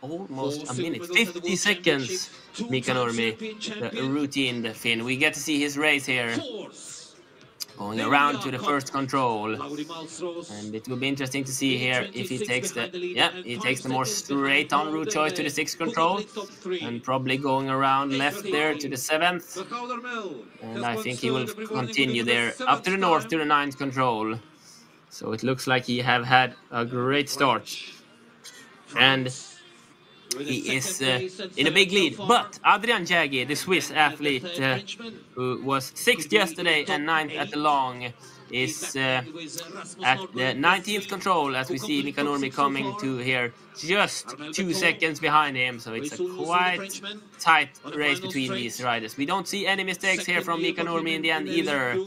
almost a minute, 50 seconds. Mika Nurmi, the routine, the Finn. We get to see his race here, going around to the first control, and it will be interesting to see here if he takes the more straight on route choice to the 6th control, and probably going around left there to the 7th, and I think he will continue there up to the north to the 9th control. So it looks like he have had a great start, and he is in a big lead. But Adrian Jägi, the Swiss athlete who was 6th yesterday and 9th at the long, is at the 19th control, as we see Mika Nurmi coming to here, just 2 seconds behind him. So it's a quite tight race between these riders. We don't see any mistakes here from Mika Nurmi in the end either.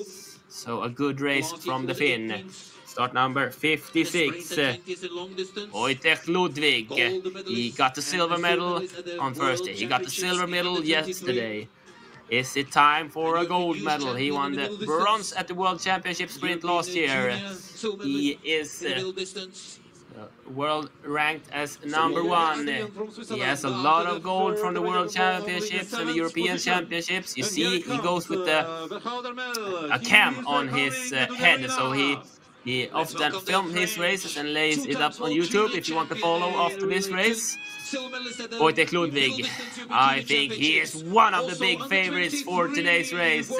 So a good race from the Finn. Start number 56, Wojtek Ludwig. He got the silver medal on Thursday. He got the silver medal yesterday. Is it time for a gold medal? He won the bronze at the World Championship Sprint last year. He is world ranked as #1. He has a lot of gold from the World Championships and the European Championships. You see, he goes with a cam on his head, so he often films his races and lays it up on YouTube if you want to follow after this race. Wojtek Ludwig, I think he is one of the big favorites for today's race.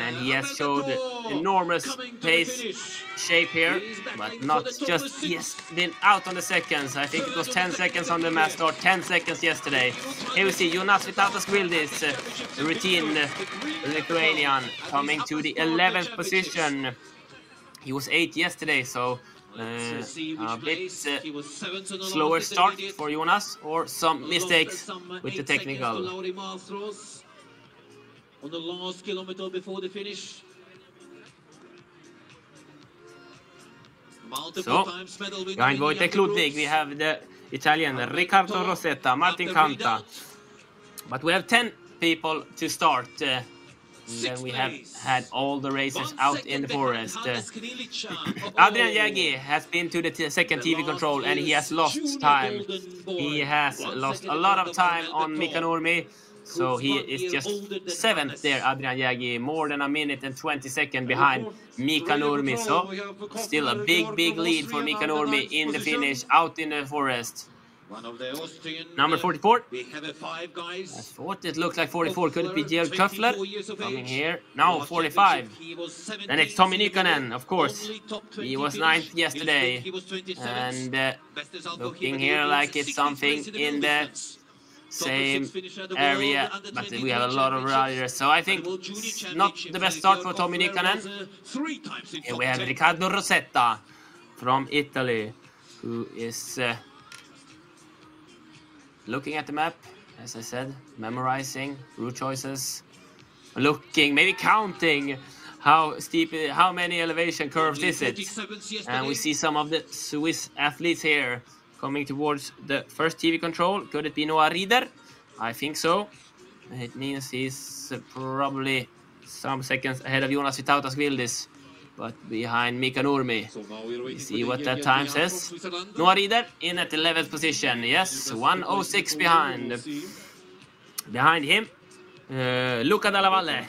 And he has showed enormous pace shape here, but not just, he has been out on the seconds. I think it was 10 seconds on the mass start, 10 seconds yesterday. Here we see Jonas Vitautas-Gvildis, the routine Lithuanian, coming to the 11th position. He was 8th yesterday, so a bit slower start for Jonas, or some mistakes with the technical. On the last kilometer before the finish. So, behind Wojtek Ludwig, we have the Italian Riccardo Rosetta, Martin Canta. But we have 10 people to start. Then we have had all the racers out in the forest. Adrian Jägi has been to the second TV control and he has lost time. He has lost a lot of time on Mika Nurmi. So he is just 7th there, Adrian Jägi, more than a minute and 20 seconds behind Mika Nurmi. So still a big lead for Mika Nurmi in the finish, out in the forest. Number 44. I thought it looked like 44. Could it be Georg Köffler coming here? No, 45. Then it's Tommy Nykänen, of course. He was 9th yesterday. And looking here like it's something in the same area, but we have a lot of riders, so I think not the best start for Tommy Nykänen. Here we have Riccardo Rosetta from Italy, who is looking at the map, as I said, memorizing route choices, looking, maybe counting how steep, how many elevation curves is it. And we see some of the Swiss athletes here coming towards the first TV control. Could it be Noah Rieder? I think so. It means he's probably some seconds ahead of Jonas Vitautas-Gvildis, but behind Mika Nurmi. We see what that time says. Noah Rieder in at 11th position. Yes, 1:06 behind. Behind him, Luca Dalla Valle,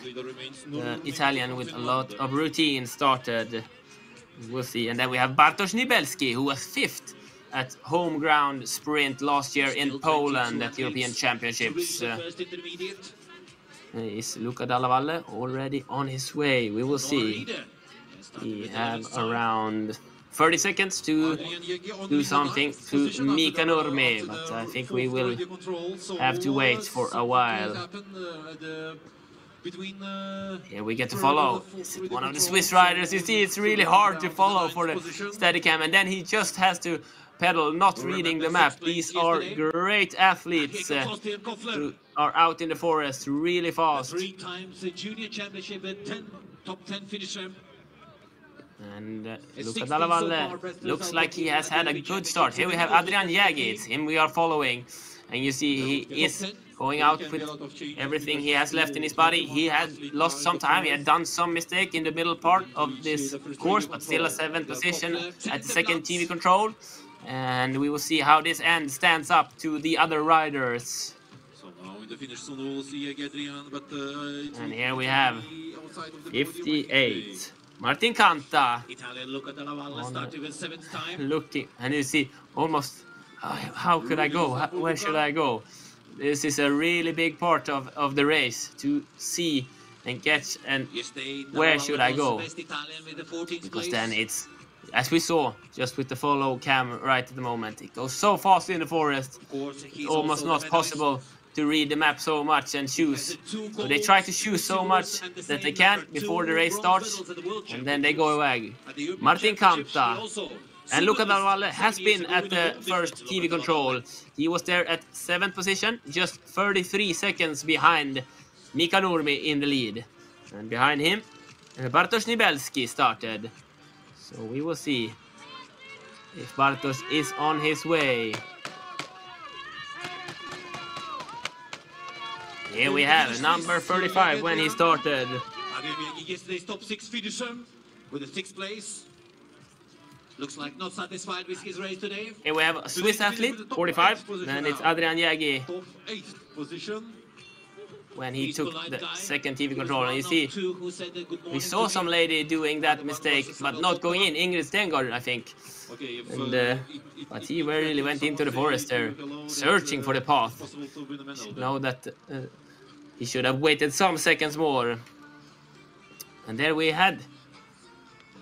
the Italian with a lot of routine, started. We'll see. And then we have Bartosz Nibelski, who was 5th at home ground sprint last year in Poland at European Championships. Is Luca Dalla Valle already on his way? We will see. He have around 30 seconds to do something to Mika Nurmi, but I think we will have to wait for a while. Here we get to follow. Is it one of the Swiss riders? You see, it's really hard to follow for the Steadicam, and then he just has to pedal, not reading the map. These are great athletes who are out in the forest really fast. 3 times the junior championship at top 10 finisher. And Luca Dalla Valle looks like he has had a good start. Here we have Adrian Jägi, it's him we are following. And you see he is going out with everything he has left in his body. He had lost some time, he had done some mistake in the middle part of this course, but still a 7th position at the second TV control. And we will see how this end stands up to the other riders. And here we have 58. Martin Canta. Looking, and you see almost, how could I go? Where should I go? This is a really big part of the race to see and catch, and where should I go? Because then it's, as we saw just with the follow cam right at the moment, it goes so fast in the forest, it's almost not possible to read the map so much and choose. So they try to choose so much that they can before the race starts, and then they go away. Martin Canta and Luca Dalla Valle has been at the first TV control. He was there at 7th position, just 33 seconds behind Mika Nurmi in the lead. And behind him, Bartosz Nibelski started. So we will see if Bartosz is on his way. Here we have number 35 when he started. Yesterday's top 6 finisher with the 6th place. Looks like not satisfied with his race today. Here we have a Swiss athlete, 45, and it's Adrian Jägi. Top 8th position. When he took the second TV control, and you see, we saw some lady doing that mistake, but not going in, Ingrid Stengard, I think. And, but he really went into the forest there, searching for the path. Know that he should have waited some seconds more. And there we had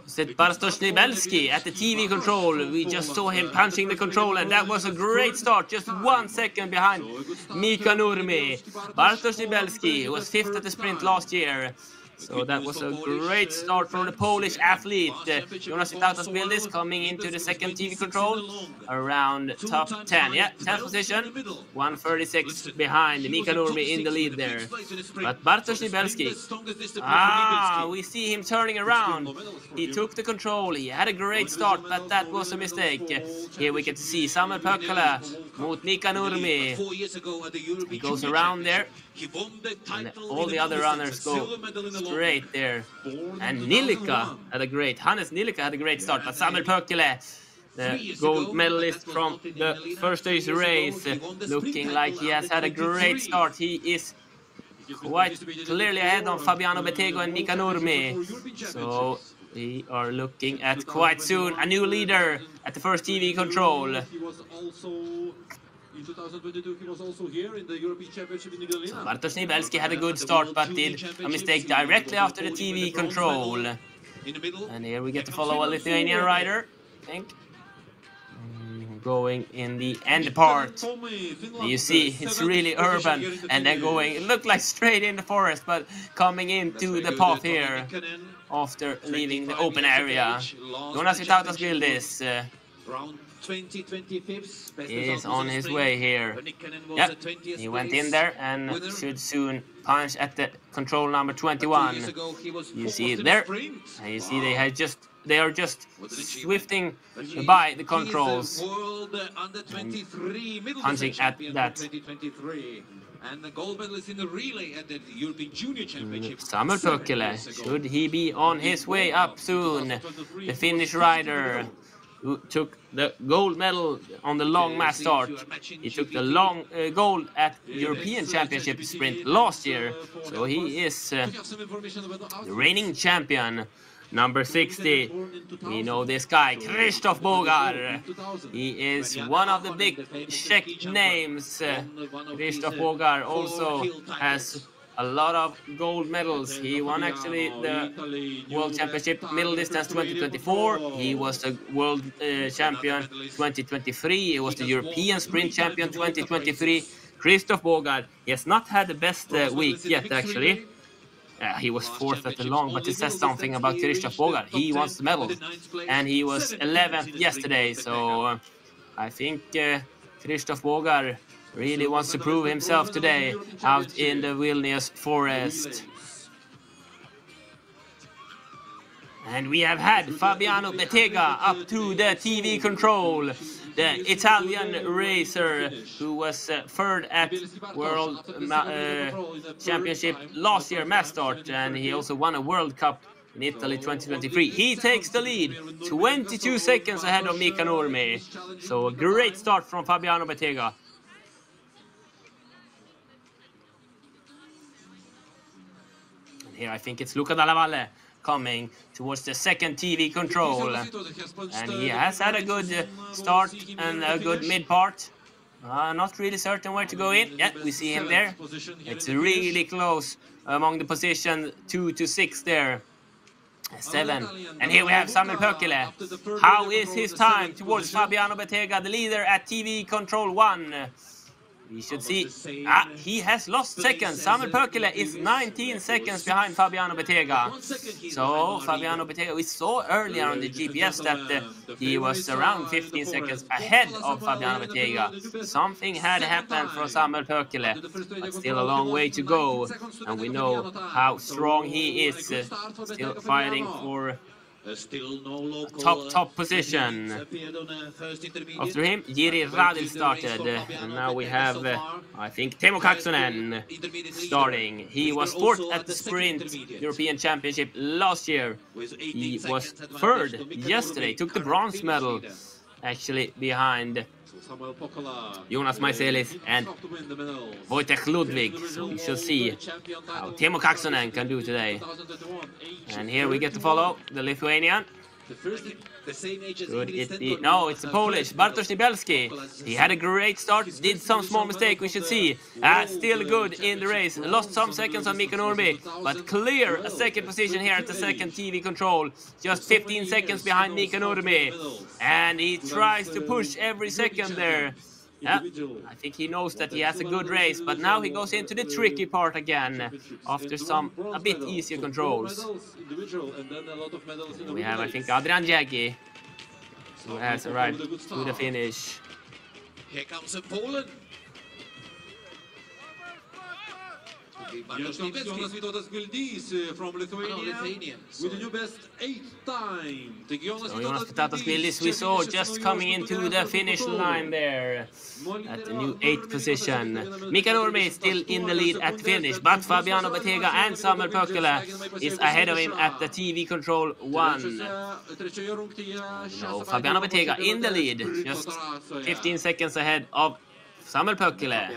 Bartosz Nibelski at the TV control. We just saw him punching the control, and that was a great start, just 1 second behind Mika Nurmi. Bartosz Nibelski was 5th at the sprint last year. So that was a great start from the Polish athlete. Jonas Vitautas coming into the second TV control around top 10. Yeah, 10th position, 136 behind Mika Nurmi in the lead there. But Bartosz Nibelski, we see him turning around. He took the control, he had a great start, but that was a mistake. Here we get to see Samuel Pökkälä mot Mika Nurmi. He goes around there, and all the other runners go straight there. And Nilika had a great, Hannes Nilika had a great start, but Samuel Pökkälä, the gold medalist from the first day's race, looking like he has had a great start. He is quite clearly ahead on Fabiano Bettego and Mika Nurmi. So we are looking at quite soon a new leader at the first TV control. In 2022, he was also here in the European Championship in Ignalina. Bartosz Nibelski had a good start, but did a mistake directly after the TV control. And here we get to follow a Lithuanian rider, I think. Going in the end part. And you see, it's really urban, and then going, it looked like straight in the forest, but coming into the path here after leaving the open area. Jonas Vitautas is on his way here. Yep, he went in there and should soon punch at the control number 21. You see it there, and you see they are just swifting by the controls, punching at that. And the gold medalist in the relay at the European Junior Championship. Samuel Pökkälä, should he be on his way up soon? The Finnish rider who took the gold medal on the long mass start. He took the long gold at European Championship sprint last year. So he is the reigning champion. Number 60, we know this guy, Krzysztof Bogar. He is one of the big Czech names. Krzysztof Bogar also has a lot of gold medals. He won actually the World Championship Middle Distance 2024. He was the World Champion 2023. He was the European Sprint Champion 2023. Krzysztof Bogar, he has not had the best week yet actually. He was 4th at the long, but it says something about Krzysztof Bogar. He wants the medal, and he was 11th yesterday. So I think Krzysztof Bogar really wants to prove himself today out in the Vilnius forest. And we have had Fabiano Bettega up to the TV control. The Italian racer who was 3rd at World Championship last year, mass start, and he also won a World Cup in Italy 2023. He takes the lead, 22 seconds ahead of Mika Nurmi. So a great start from Fabiano Bettega. And here I think it's Luca Dalla Valle coming towards the second TV control, and he has had a good start and a good mid part. Not really certain where to go in. Yeah, we see him there. It's really close among the position 2 to 6 there. 7. And here we have Samuel Pökkälä. How is his time towards Fabiano Bettega, the leader at TV control 1? We should see, he has lost seconds. Samuel Pökkälä is 19 seconds behind Fabiano Bettega. So Fabiano Bettega, we saw earlier on the GPS that he was around 15 seconds ahead of Fabiano Bettega. Something had happened for Samuel Pökkälä, but still a long way to go. And we know how strong he is, still fighting for Still no local, top position. After him, Jiri Radil started, and now we have, I think, Teemu Kaksonen starting. He was fourth at the sprint European Championship last year. He was third yesterday, took the bronze medal, actually behind Jonas Maiselis and Wojtek Ludwig. So we shall see how Teemu Kaksonen can do today. And here we get to follow the Lithuanian. Could it be? No, it's the Polish, Bartosz Nibelski. He had a great start, did some small mistake, we should see. Still good in the race, lost some seconds on Mika Nurmi, but clear a second position here at the second TV control. Just 15 seconds behind Mika Nurmi. And he tries to push every second there. Yeah, I think he knows that he has a good race, but now he goes into the tricky part again after some a bit easier controls. We have, I think, Adrian Jaggi, who has arrived to the finish. Here comes Poland. Jonas Vytautas from Lithuania with the new best 8th time. So Jonas Vytautas we saw just coming into the finish line there at the new 8th position. Mika Nurmi still in the lead at the finish, but Fabiano Bettega and Samuel Pökkele is ahead of him at the TV control 1. So Fabiano Bettega in the lead, just 15 seconds ahead of Samuel Pökkele.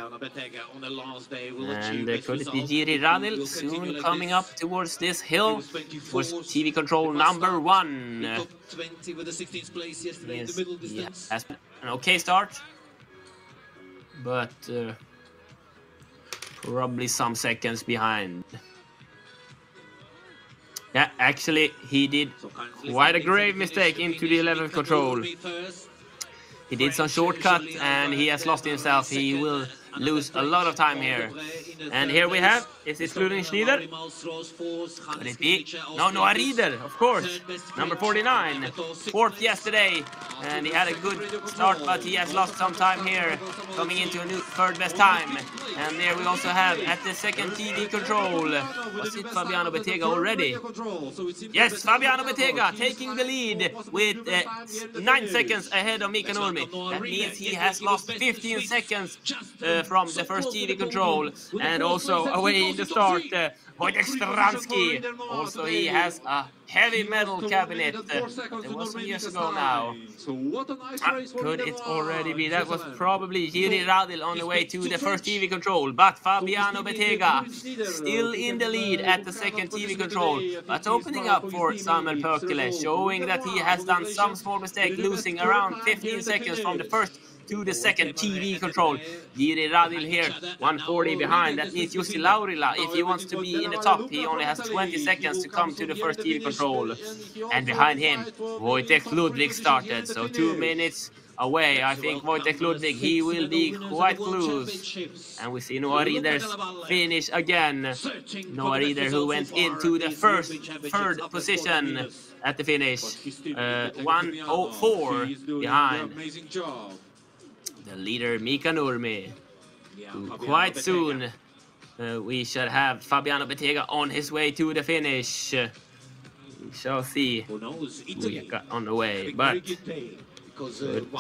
And could it be Jiri Radil soon coming up towards this hill for TV control number 1? Yes, he has an okay start, but probably some seconds behind. Yeah, actually he did quite a grave mistake into the 11th control. He did some shortcut and he has lost himself. He will lose a lot of time here. And here we have, is it Ludwig Schneider? Could it be? No, Noah Rieder, of course. Number 49. Fourth yesterday. And he had a good start, but he has lost some time here, coming into a new third best time. And there we also have at the second TV control. Was it Fabiano Bettega already? Yes, Fabiano Bettega taking the lead with 9 seconds ahead of Mika Nurmi. That means he has lost 15 seconds from the first TV control, and also away in the start, Wojtek Stransky. Also, he has a heavy metal cabinet. That was some years ago now. Could it already be? That was probably Jiri Radil on the way to the first TV control, but Fabiano Bettega still in the lead at the second TV control, but opening up for Samuel Pökkele, showing that he has done some small mistake, losing around 15 seconds from the first to the second TV control. Jiri Radil here, 140 behind. That means Jussi Laurila, if he wants to be in the top, he only has 20 seconds to come to the first TV control. And behind him, Wojtek Ludwig started, so 2 minutes away. I think Wojtek Ludwig, he will be quite close. And we see Noah Rieder's finish again. Noah Rieder, who went into the third position at the finish. 104 behind the leader Mika Nurmi. Quite soon we shall have Fabiano Bettega on his way to the finish. We shall see who we got on the way, but could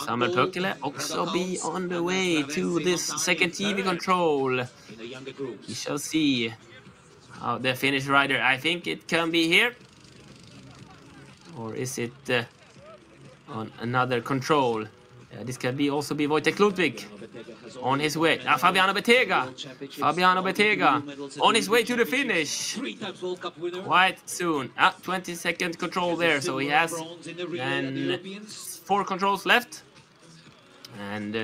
Samuel Pökkele also be on the way to this second TV control? We shall see how the finish rider, I think it can be here, or is it on another control? This can be also be Wojtek Ludwig on his way. Fabiano Bettega on his way to the finish quite soon. 20-second control there, so he has 4 controls left. And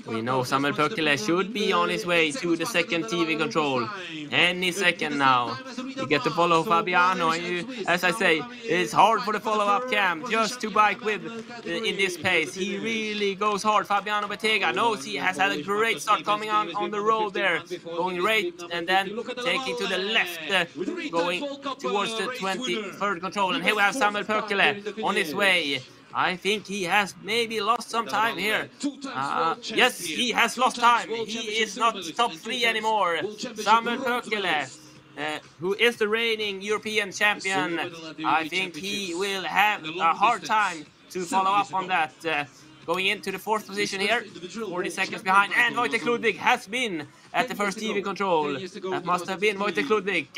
we know Samuel Pökkele should be on his way to the second TV control any second now. You get to follow Fabiano, and as I say, it's hard for the follow-up cam just to bike with in this pace. He really goes hard. Fabiano Bettega knows he has had a great start coming on the road there, going right and then taking to the left, going towards the 23rd control. And here we have Samuel Pökkele on his way. I think he has maybe lost some time here. Yes, he has lost time. He is not top 3 anymore. Samuel Pökkele who is the reigning European champion, I think he will have a hard time to follow up on that. Going into the 4th position here, 40 seconds behind, and Wojtek Ludwig has been at the first TV control. That must have been Wojtek Ludwig.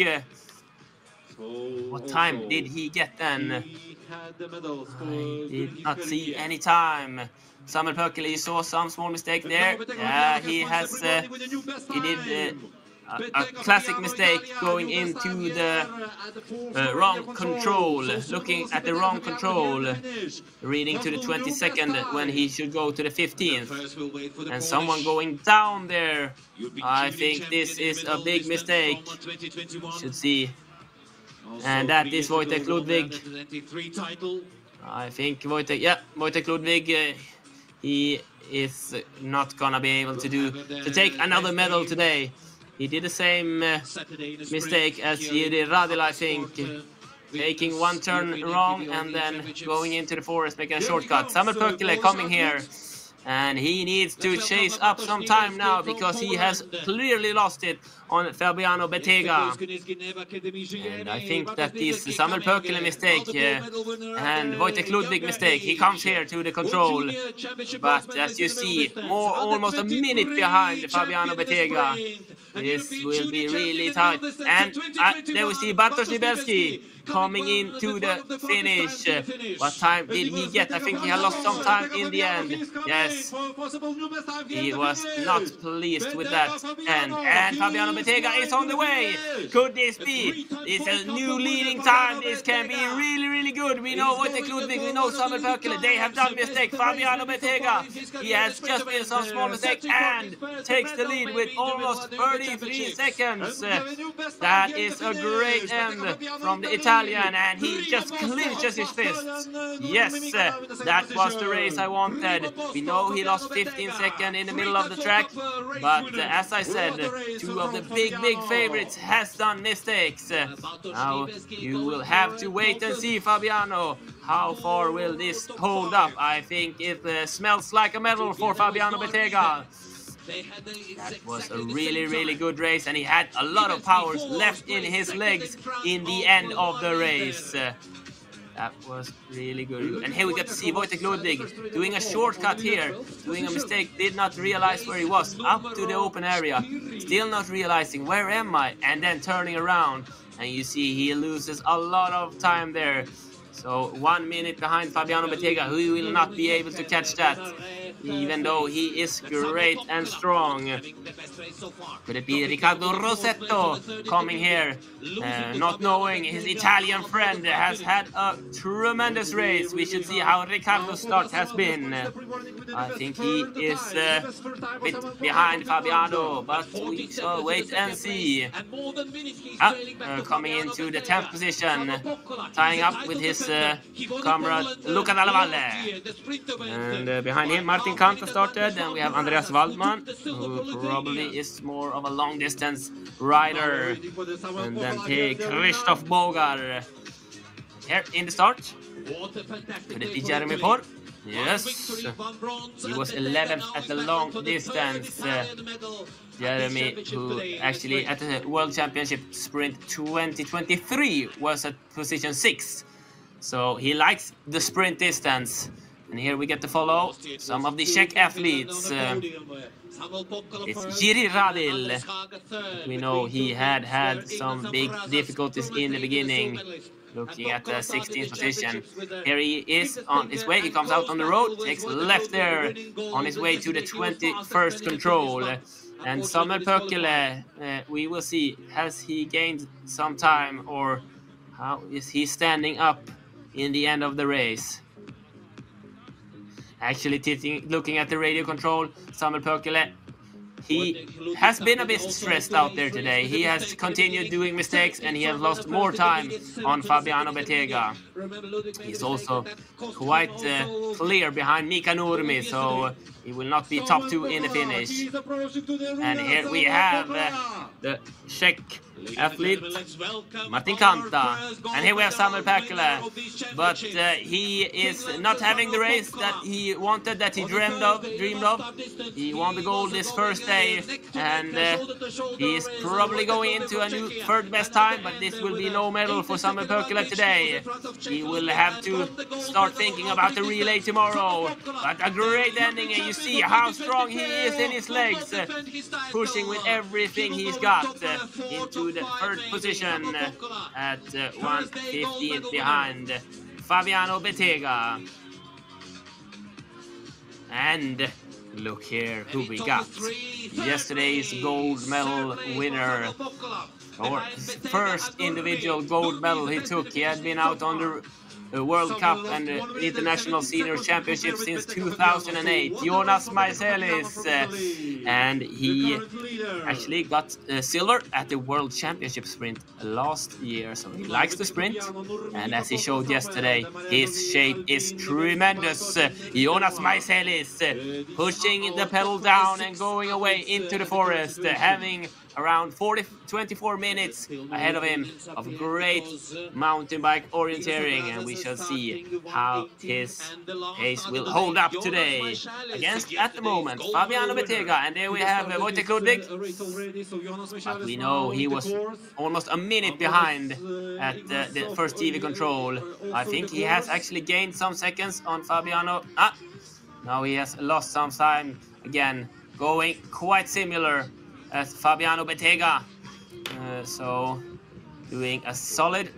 What time did he get then? I did not see any time. Samuel Pökele saw some small mistake there. He did a classic mistake going into the wrong control, looking at the wrong control, reading to the 22nd when he should go to the 15th, and someone going down there. I think this is a big mistake. Should see, and that is Wojtek Ludwig. I think Wojtek Ludwig, he is not gonna be able to take another medal today. He did the same mistake as Jiri Radil, I think, taking one turn wrong and then going into the forest, making a shortcut. Samuel Pökele coming here, and he needs to chase up some time now because he has clearly lost it on Fabiano Bettega. And I think that this Samuel Pökele mistake and Wojtek Ludwig mistake, he comes here to the control. But as you see, almost a minute behind Fabiano Bettega. This will be really tight. And there we see Bartosz Libelski coming into the finish. What time did he get? I think he had lost some time in the end. Yes, he was not pleased with that. And Fabiano Bettega is on the way. Could this be? It's a new leading time. This can be really, really good. We know Wojtek Ludwig, we know Samuel Pökele. They have done mistake. Fabiano Bettega, he has just made some small mistake and takes the lead with almost 33 seconds. That is a great end from the Italian, and he just clinches his fists. Yes, that was the race I wanted. We know he lost 15 seconds in the middle of the track, but as I said, two of the big favorites has done mistakes. Now you will have to wait and see, Fabiano. How far will this hold up? I think it smells like a medal for Fabiano Bettega. That was a really good race, and he had a lot of powers left in his legs in the end of the race. That was really good. And here we get to see Wojtek Ludwig doing a shortcut here, doing a mistake, did not realize where he was, up to the open area, still not realizing where am I, and then turning around, and you see he loses a lot of time there. So 1 minute behind Fabiano Bettega, who will not be able to catch that, even though he is great and strong. Could it be Riccardo Rosetto coming here, not knowing his Italian friend has had a tremendous race? We should see how Riccardo's start has been. I think he is a bit behind Fabiano, but we shall wait and see. Coming into the 10th position, tying up with his comrade Luca Dalla Valle. And behind him, Martin Kanta started, and we have Andreas Waldman, who probably is more of a long-distance rider. And then Krzysztof Bogar here in the start. Could it be Jeremy Porr? Yes, he was 11th at the long distance. Jeremy, who actually at the World Championship Sprint 2023 was at position 6. So he likes the sprint distance. And here we get to follow some of the Czech athletes. It's Jiri Radil. We know he had some big difficulties in the beginning. Looking at the 16th position. Here he is on his way. He comes out on the road, takes left there on his way to the 21st control. And Samuel Pökele, we will see, has he gained some time, or how is he standing up in the end of the race? Actually, looking at the radio control, Samuel Pökele, he has been a bit stressed out there today. He has continued doing mistakes, and he has lost more time on Fabiano Bettega. He's also quite clear behind Mika Nurmi, so he will not be top 2 in the finish. And here we have the Czech athlete Martin Kanta. And here we have Samuel Päkkilä, but he is not having the race that he wanted, that he dreamed of. He won the gold this first day, and he is probably going into a new third best time, but this will be no medal for Samuel Päkkilä today. He will have to start thinking about the relay tomorrow. But a great ending, and you see how strong he is in his legs, pushing with everything he's got into the third position at 1:15 behind Fabiano Bettega. And look here who we got. Yesterday's gold medal winner, or first individual gold medal he took. He had been out on the World Cup and International Senior Championship since 2008. Jonas Maiselis, and he actually got silver at the World Championship sprint last year, so he likes to sprint, and as he showed yesterday, his shape is tremendous. Jonas Maiselis pushing the pedal down and going away into the forest, having around 24 minutes ahead of him of great mountain bike orienteering, and we shall see how his pace will hold up today against, at the moment, Fabiano Bettega. And there we have Wojtek Ludwig, but we know he was almost a minute behind at the first TV control. I think he has actually gained some seconds on Fabiano. Now he has lost some time again, going quite similar as Fabiano Bettega, so doing a solid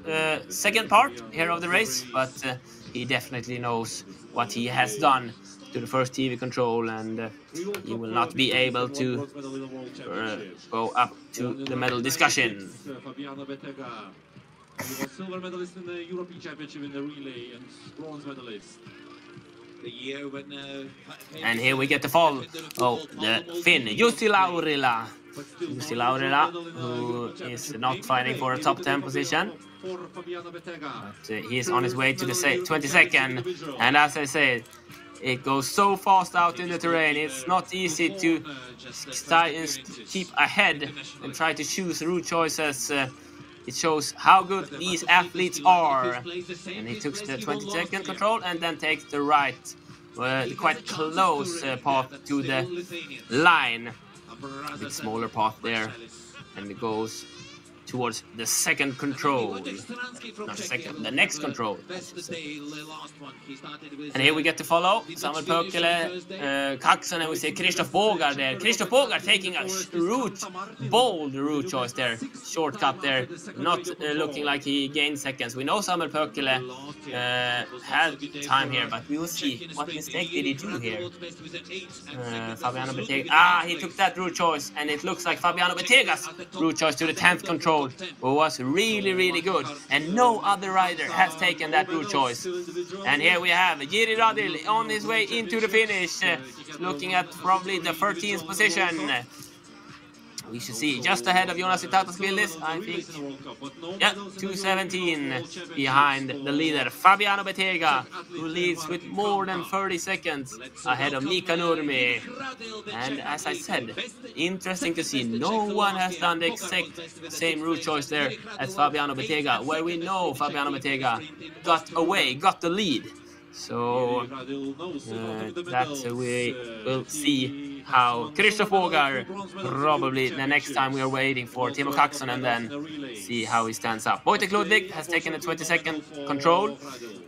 second part here of the race, but he definitely knows what he has done to the first TV control, and he will not be able to go up to the medal discussion. Fabiano Bettega, he was silver medalist in the European Championship in the relay and bronze medalist. And here we get the fall. Oh, the Finn, Jussi Laurila. Jussi Laurila, who is not fighting for a top 10 position. But he is on his way to the 22nd. And as I said, it goes so fast out in the terrain. It's not easy to keep ahead and try to choose route choices. It shows how good these athletes are. And he took the 22nd control and then takes the right, quite close path to the line. A bit smaller path there. And it goes towards the second control. Not second, the next control. And here we get to follow Samuel Päkkilä, Kaksonen, and we see Krzysztof Bogar there. Krzysztof Bogar taking a bold route choice there. Shortcut there. Not looking like he gained seconds. We know Samuel Päkkilä had time here, but we will see what mistake did he do here. Fabiano Bettega. He took that route choice, and it looks like Fabiano Bettega's route choice to the 10th control was really, really good, and no other rider has taken that route choice. And here we have Jiri Radil on his way into the finish, looking at probably the 13th position. We should see just ahead of Jonas Itatasvildis, I think. Yeah, 2:17 behind the leader, Fabiano Bettega, who leads with more than 30 seconds ahead of Mika Nurmi. And as I said, interesting to see, no one has done the exact same route choice there as Fabiano Bettega, where we know Fabiano Bettega got the lead. So that we will see how Krzysztof Bogar, probably the next time we are waiting for Timo Kaksonen, and then see how he stands up. Wojtek Ludwig has taken the 22nd control.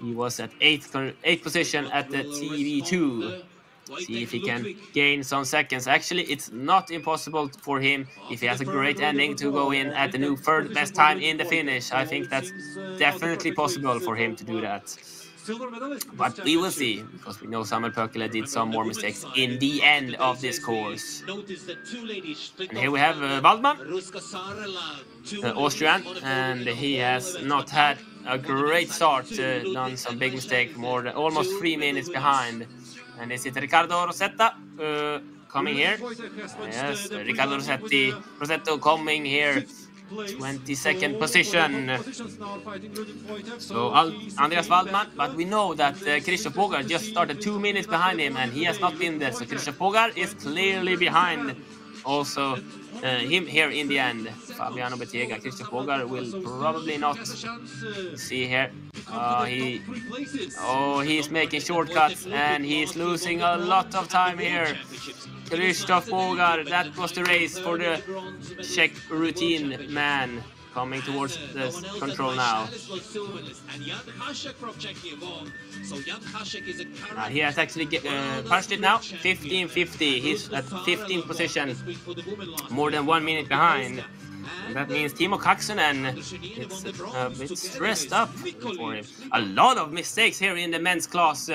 He was at 8th position at the TV2. See if he can gain some seconds. Actually, it's not impossible for him, if he has a great ending, to go in at the new third best time in the finish. I think that's definitely possible for him to do that. But we will see, because we know Samuel Päkkilä did some more mistakes in the end of this course. And here we have Waldmann, Austrian, and he has not had a great start, done some big mistakes, almost 3 minutes behind. And this is Riccardo Rosetta coming here. Yes, Riccardo Rossetto coming here. 22nd position. So Andreas Waldmann, but we know that Krzysztof Bogar just started 2 minutes behind him, and he has not been there. So Krzysztof Bogar is clearly behind also him here in the end. Fabiano Bettega, Christoph Bogar will probably not. See here. He's making shortcuts and he's losing a lot of time here. Christoph Bogar, that was the race for the Czech routine man. Coming towards the control now. He has actually punched it now. 15:50. He's at 15th position. More than 1 minute behind. And that means Timo Kaksonen, it's a bit stressed up for him. A lot of mistakes here in the men's class.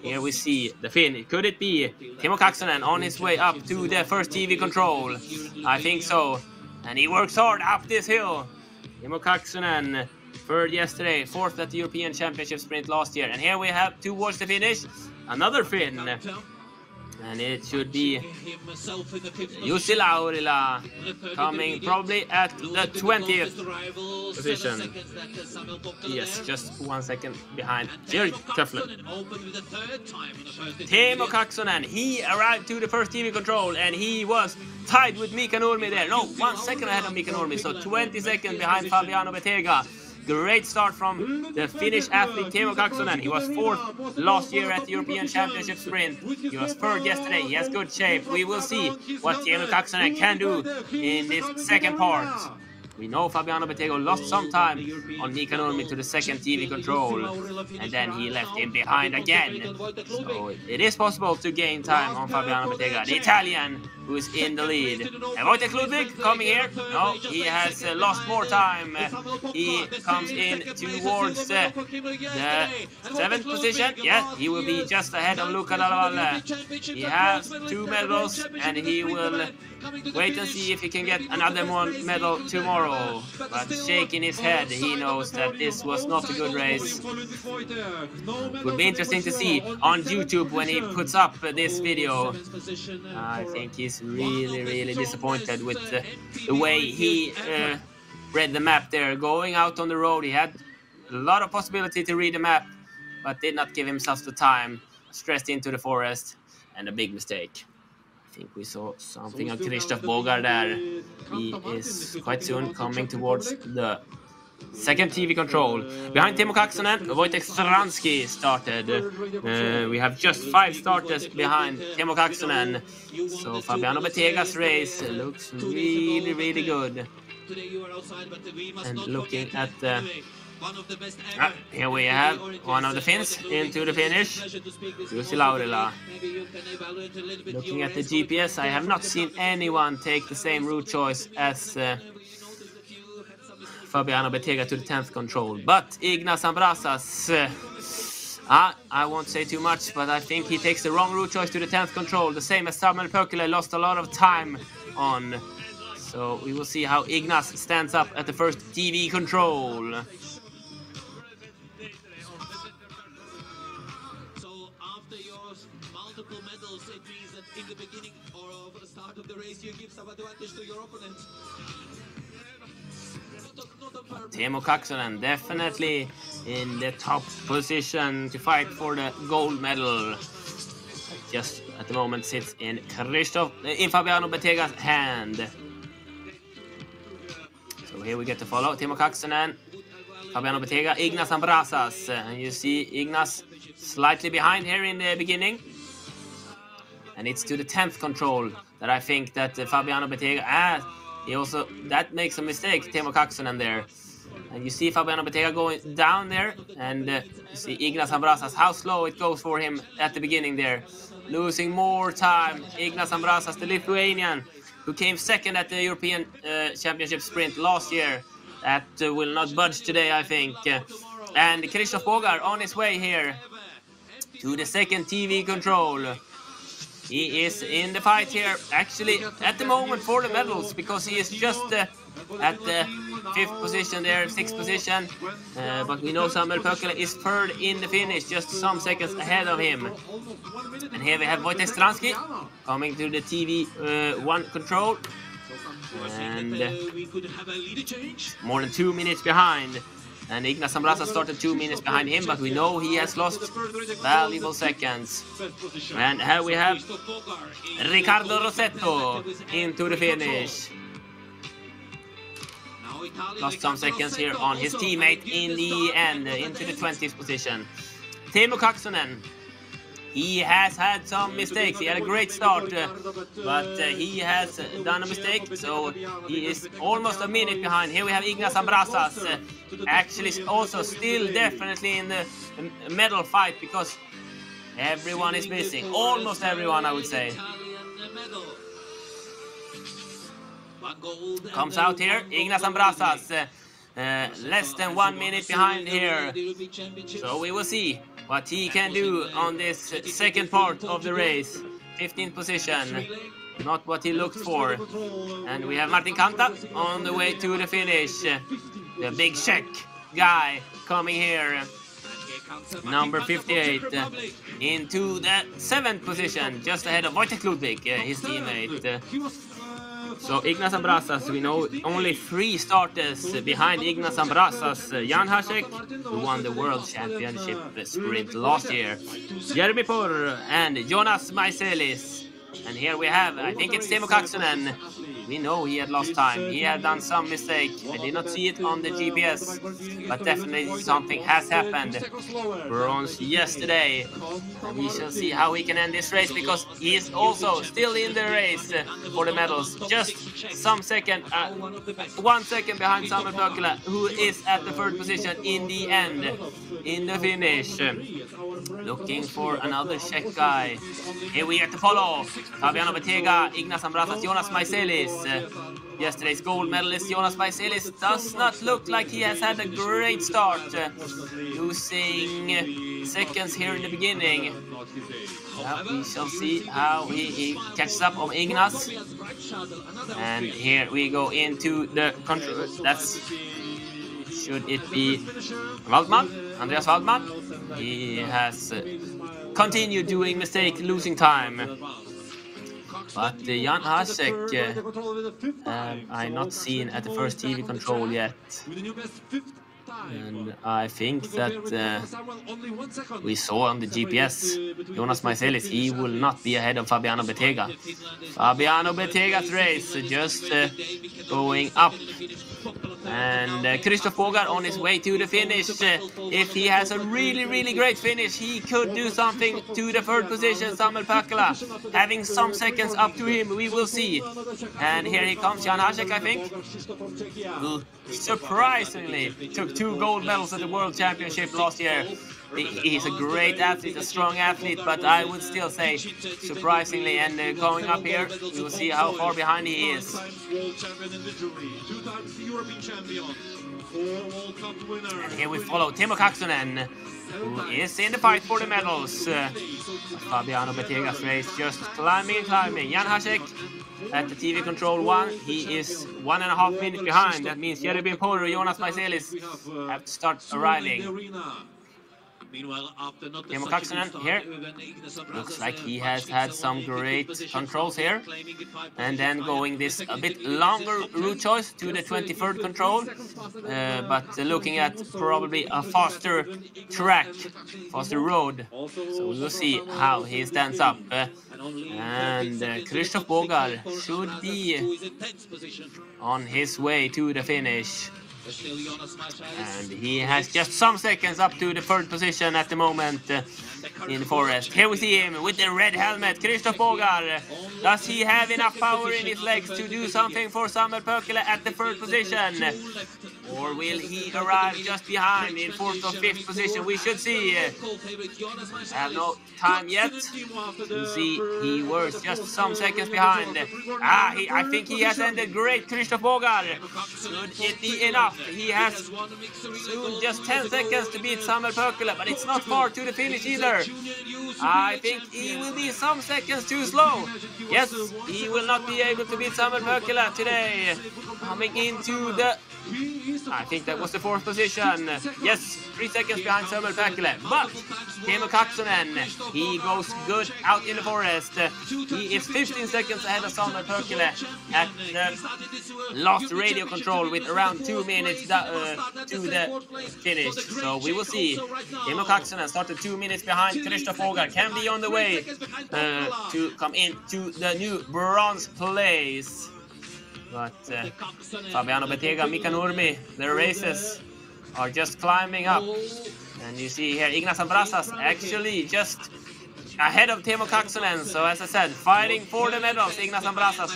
Here we see the Finn. Could it be Timo Kaksonen on his way up to the first TV control? I think so. And he works hard up this hill. Timo Kaksonen, third yesterday, fourth at the European Championship sprint last year. And here we have towards the finish, another Finn. And it should be Jussi Laurila coming probably at the 20th position. Yes, just 1 second behind Jerry Truffler. Timo Kaksonen, he arrived to the first TV control and he was tied with Mika Nurmi there. No, 1 second ahead of Mika Nurmi, so 20 seconds behind Fabiano Bettega. Great start from the Finnish athlete Timo Kaksonen. He was fourth last year at the European Championship sprint. He was third yesterday. He has good shape. We will see what Timo Kaksonen can do in this second part. We know Fabiano Bettega lost some time on Mika Nurmi to the second TV control, and then he left him behind again. So it is possible to gain time on Fabiano Bettega, the Italian who is in the lead. And Wojtek Ludwig coming here. No, he has lost more time. He comes in towards the 7th position. Yes, he will be just ahead of Luca Dalla Valle. He has 2 medals and he will wait and see if he can get another one medal tomorrow. But shaking his head, he knows that this was not a good race. It will be interesting to see on YouTube when he puts up this video. I think he's really disappointed with the way he read the map there. Going out on the road, he had a lot of possibility to read the map, but did not give himself the time. Stressed into the forest, and a big mistake. I think we saw something of Christoph Bogar there. He is quite soon coming towards the second TV control. Behind Timo Kaksonen, Wojtek Stransky started. We have just 5 starters behind Timo Kaksonen. So Fabiano Bettega's race looks really good. And looking at the... here we have one of the Finns into the finish, Jussi Laurila. Looking at the GPS, I have not seen anyone take the same route choice as Fabiano Bettega to the 10th control. But Ignas Ambrasas, I won't say too much, but I think he takes the wrong route choice to the 10th control, the same as Samuel Pökele lost a lot of time on. So we will see how Ignas stands up at the first TV control. In the beginning or the start of the race, you give some advantage to your opponent. Timo Kaksonen definitely in the top position to fight for the gold medal. Just at the moment sits in Fabiano Bettega's hand. So here we get to follow Timo Kaksonen, Fabiano Bettega, Ignas Ambrasas, and you see Ignas slightly behind here in the beginning. And it's to the 10th control that I think that Fabiano Bettega, he also, that makes a mistake, Timo Kaksonen there. And you see Fabiano Bettega going down there, and you see Ignas Ambrasas, how slow it goes for him at the beginning there. Losing more time, Ignas Ambrasas, the Lithuanian, who came second at the European Championship sprint last year. That will not budge today, I think. And Christoph Bogar on his way here to the second TV control. He is in the fight here, actually, at the moment for the medals, because he is just at the 5th position there, 6th position. But we know Samuel Pökele is third in the finish, just some seconds ahead of him. And here we have Wojtek Stransky coming to the TV 1 control. And more than 2 minutes behind And Ignas Ambrasa started 2 minutes behind him, but we know he has lost valuable seconds. And here we have Riccardo Rossetto into the finish. Lost some seconds here on his teammate in the end, into the 20th position. Teemu Kaksonen, he has had some mistakes. He had a great start, but he has done a mistake, so he is almost a minute behind. Here we have Ignas Ambrasas, actually also still definitely in the medal fight, because everyone is missing. Almost everyone, I would say. Comes out here, Ignas Ambrasas, less than 1 minute behind here. So we will see what he can do on this second part of the race. 15th position, not what he looked for. And we have Martin Kanta on the way to the finish. The big Czech guy coming here. Number 58 into the 7th position, just ahead of Wojtek Ludwig, his teammate. So Ignas Ambrasas, we know only 3 starters behind Ignas Ambrasas. Jan Hasek, who won the World Championship sprint last year. Jeremy Porr and Jonas Maiselis. And here we have, I think it's Teemu Kaksonen. We know he had lost time. He had done some mistake. I did not see it on the GPS, but definitely something has happened. Bronze yesterday. And we shall see how he can end this race, because he is also still in the race for the medals. Just some second, 1 second behind Samuel Pökkelä, who is at the 3rd position in the end, in the finish. Looking for another Czech guy. Here we have to follow Fabiano Bettega, Ignas Ambrasas, Jonas Maiselis. Yesterday's gold medalist Jonas Maiselis does not look like he has had a great start, losing seconds here in the beginning. We shall see how he catches up on Ignas. And here we go into the control. Should it be Waldman? Andreas Waldman? He has continued doing mistake, losing time. But Jan Hasek, I'm not seen at the first TV control yet. And I think that we saw on the GPS Jonas Maiselis, he will not be ahead of Fabiano Bettega. Fabiano Bettega's race just going up. And Christoph Bogar on his way to the finish. If he has a really great finish, he could do something to the 3rd position. Samuel Pökkelä having some seconds up to him, we will see. And here he comes, Jan Hasek, I think, who surprisingly took 2 gold medals at the World Championship last year. He's a great athlete, a strong athlete, but I would still say surprisingly. And going up here, we will see how far behind he is. And here we follow Teemu Kaksonen, who is in the fight for the medals. Fabiano Bettega's race just climbing and climbing. Jan Hasek at the TV control 1, he is 1.5 minutes behind. That means Jeremy Porr, Jonas Maiselis have to start arriving. Teemu Kaksonen here, looks like he has had some great controls here, and then going this a bit longer route choice to the 23rd control, but looking at probably a faster track, faster road, so we will see how he stands up. And Christoph Bogar should be on his way to the finish. And he has just some seconds up to the 3rd position at the moment in the forest. Here we see him with the red helmet, Christoph Bogar. Does he have enough power in his legs to do something for Samuel Pökkelä at the 3rd position? Or will he arrive just behind in 4th or 5th position? We should see. I have no time yet to see. He was just some seconds behind. I think he has ended great, Christoph Bogar. Should it be enough? He has soon just 10 seconds to beat Samuel Pökkelä, but it's not far to the finish either. I think he will be some seconds too slow. Yes, he will not be able to beat Samuel Pökkelä today. Coming into the... I think that was the 4th position. Yes, 3 seconds behind Samuel Pökkelä. But Teemu Kaksonen, he goes good out in the forest. He is 15 seconds ahead of Samuel Pökkelä at the last radio control with around 2 minutes to the finish. So we will see. Teemu Kaksonen started 2 minutes behind. Krista Fogel can be on the way to come into the new bronze place. But Fabiano Bettega, Mika Nurmi, their races are just climbing up. And you see here Ignas Ambrasas actually just ahead of Teemu Kaksonen. So as I said, fighting for the medals. Ignas Ambrasas,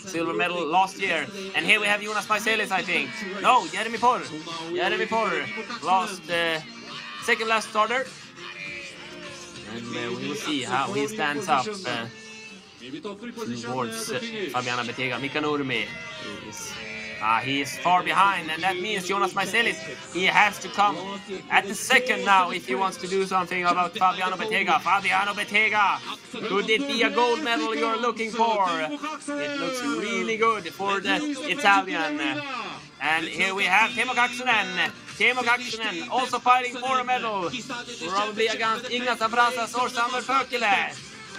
silver medal last year. And here we have Jonas Maiselis, I think. No, Jeremy Porr. Jeremy Porr lost second last starter. And we will see how he stands up towards Fabiana Bettega. Mika Nurmi he is far behind, and that means Jonas Maiselis, he has to come at the second now if he wants to do something about Fabiano Bettega. Fabiano Bettega, could it be a gold medal you're looking for? It looks really good for the Italian. And here we have Teemu Kaksonen. Teemu Kaksonen also fighting for a medal, probably against Ignas Ambrasas or Samuel Pökkelä.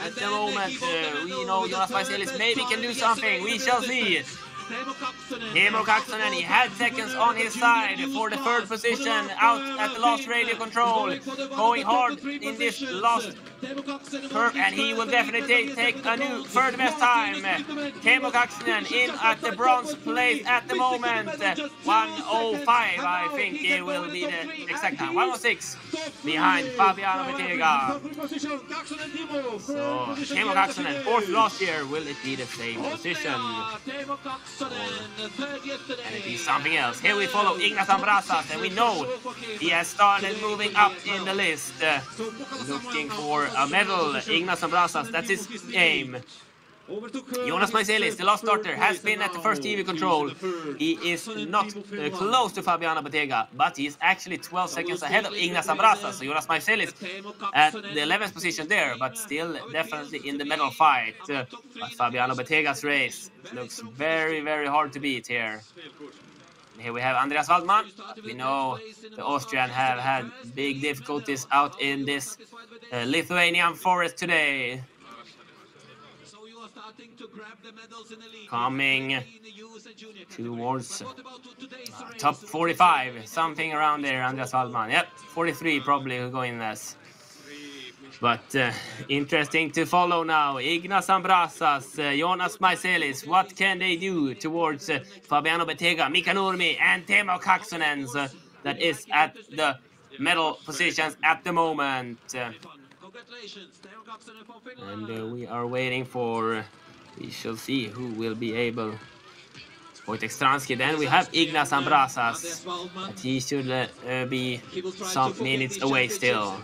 At the moment, we know Jonas Maiselis maybe can do something. We shall see. Teemu Kaksonen, he had seconds on his side for the 3rd position out at the last radio control. Going hard in this last curve, and he will definitely take a new 3rd best time. Teemu Kaksonen in at the bronze place at the moment. 1:05, I think it will be the exact time. 1:06 behind Fabiano Bettega. So Teemu Kaksonen, 4th last year. Will it be the same position? And it is something else. Here we follow Ignas Ambrasas, and we know he has started moving up in the list. Looking for a medal. Ignas Ambrasas, that's his aim. Jonas Maiselis, the last starter, has been at the first TV control. He is not close to Fabiano Bettega, but he is actually 12 seconds ahead of Ignas Ambrasas. So Jonas Maiselis at the 11th position there, but still definitely in the medal fight. But Fabiano Bettega's race looks very, very hard to beat here. Here we have Andreas Waldman. We know the Austrian have had big difficulties out in this Lithuanian forest today. Coming towards top 45, something around there, Andreas Waldman. Yep, 43 probably going as. But interesting to follow now. Ignas Ambrasas, Jonas Maiselis, what can they do towards Fabiano Bettega, Mika Nurmi and Teemu Kaksonen that is at the medal positions at the moment. And we are waiting for, we shall see who will be able. Wojtek Stransky, then we have Ignas Ambrasas, but he should be some minutes away still.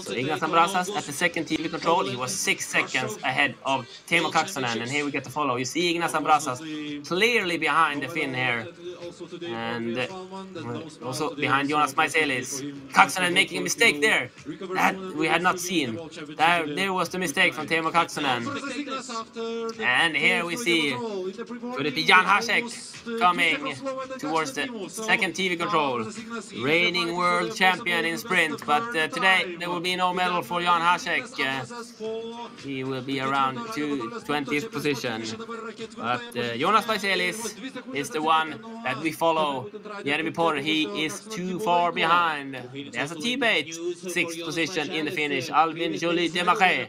So Ignas Ambrasas at the 2nd TV control, he was 6 seconds ahead of Teemu Kaksonen, and here we get to follow. You see Ignas Ambrasas clearly behind the Finn here, and also behind Jonas Maiselis. Kaksonen making a mistake there, that we had not seen. There was the mistake from Teemu Kaksonen. And here we see, could it be Jan Hasek coming towards the 2nd TV control. Reigning world champion in sprint, but today there will be no medal for Jan Hasek. He will be around 20th position. But Jonas Maiselis is the one that we follow. Jeremy Porr, he is too far behind. There's a teammate, 6th position in the finish, Albin Joly Demarais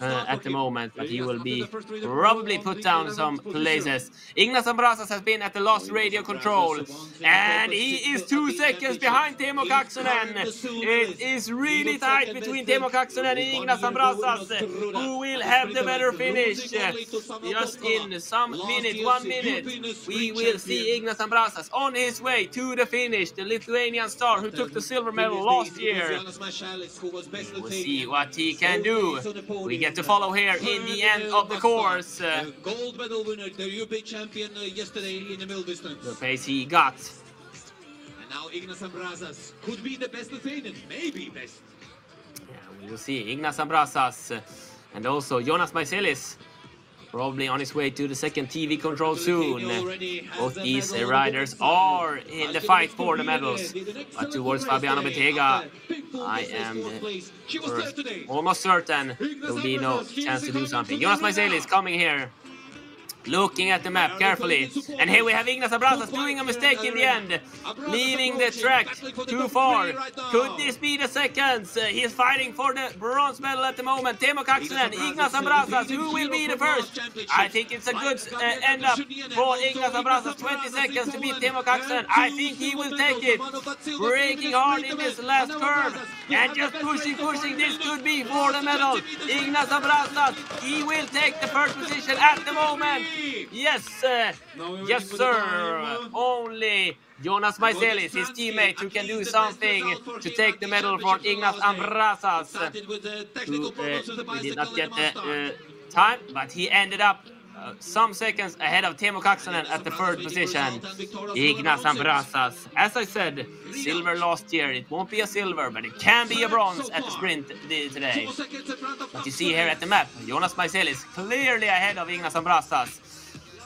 at the moment, but he will be probably put down some places. Ignas Ambrasas has been at the last radio control, and he is 2 seconds behind Teemu Kaksonen. It is really tight between Teemu Kaksonen and Ignas Ambrasas, who will have the better finish. Just in some minute, 1 minute, we will see Ignas Ambrasas on his way to the finish, the Lithuanian star who took the silver medal last year. We'll see what he can do. We get to follow here in the end of the course. Gold medal winner, the European champion yesterday in the middle distance. The pace he got. And now Ignas Ambrasas could be the best Lithuanian, maybe best. Yeah, We will see Ignas Ambrasas and also Jonas Maiselis probably on his way to the second TV control soon. Both these riders are in the fight for the medals. But towards Fabiano Bettega, I am almost certain there will be no chance to do something. Jonas Maiselis coming here, looking at the map carefully. And here we have Ignas Ambrasas doing a mistake in the end, leaving the track too far. Could this be the seconds? He is fighting for the bronze medal at the moment. Teemu Kaksonen, Ignas Ambrasas, who will be the first? I think it's a good end up for Ignas Ambrasas. 20 seconds to beat Teemu Kaksonen. I think he will take it. Braking hard in this last curve and just pushing. This could be for the medal. Ignas Ambrasas, he will take the first position at the moment. Yes, yes sir. Only Jonas Maiselis, his teammate, who can do something to take the medal for Ignas Ambrasas, who did not get the time, but he ended up some seconds ahead of Teemu Kaksonen at the third position. Ignas Ambrasas, as I said, silver last year. It won't be a silver, but it can be a bronze at the sprint today. But you see here at the map, Jonas Maiselis clearly ahead of Ignas Ambrasas.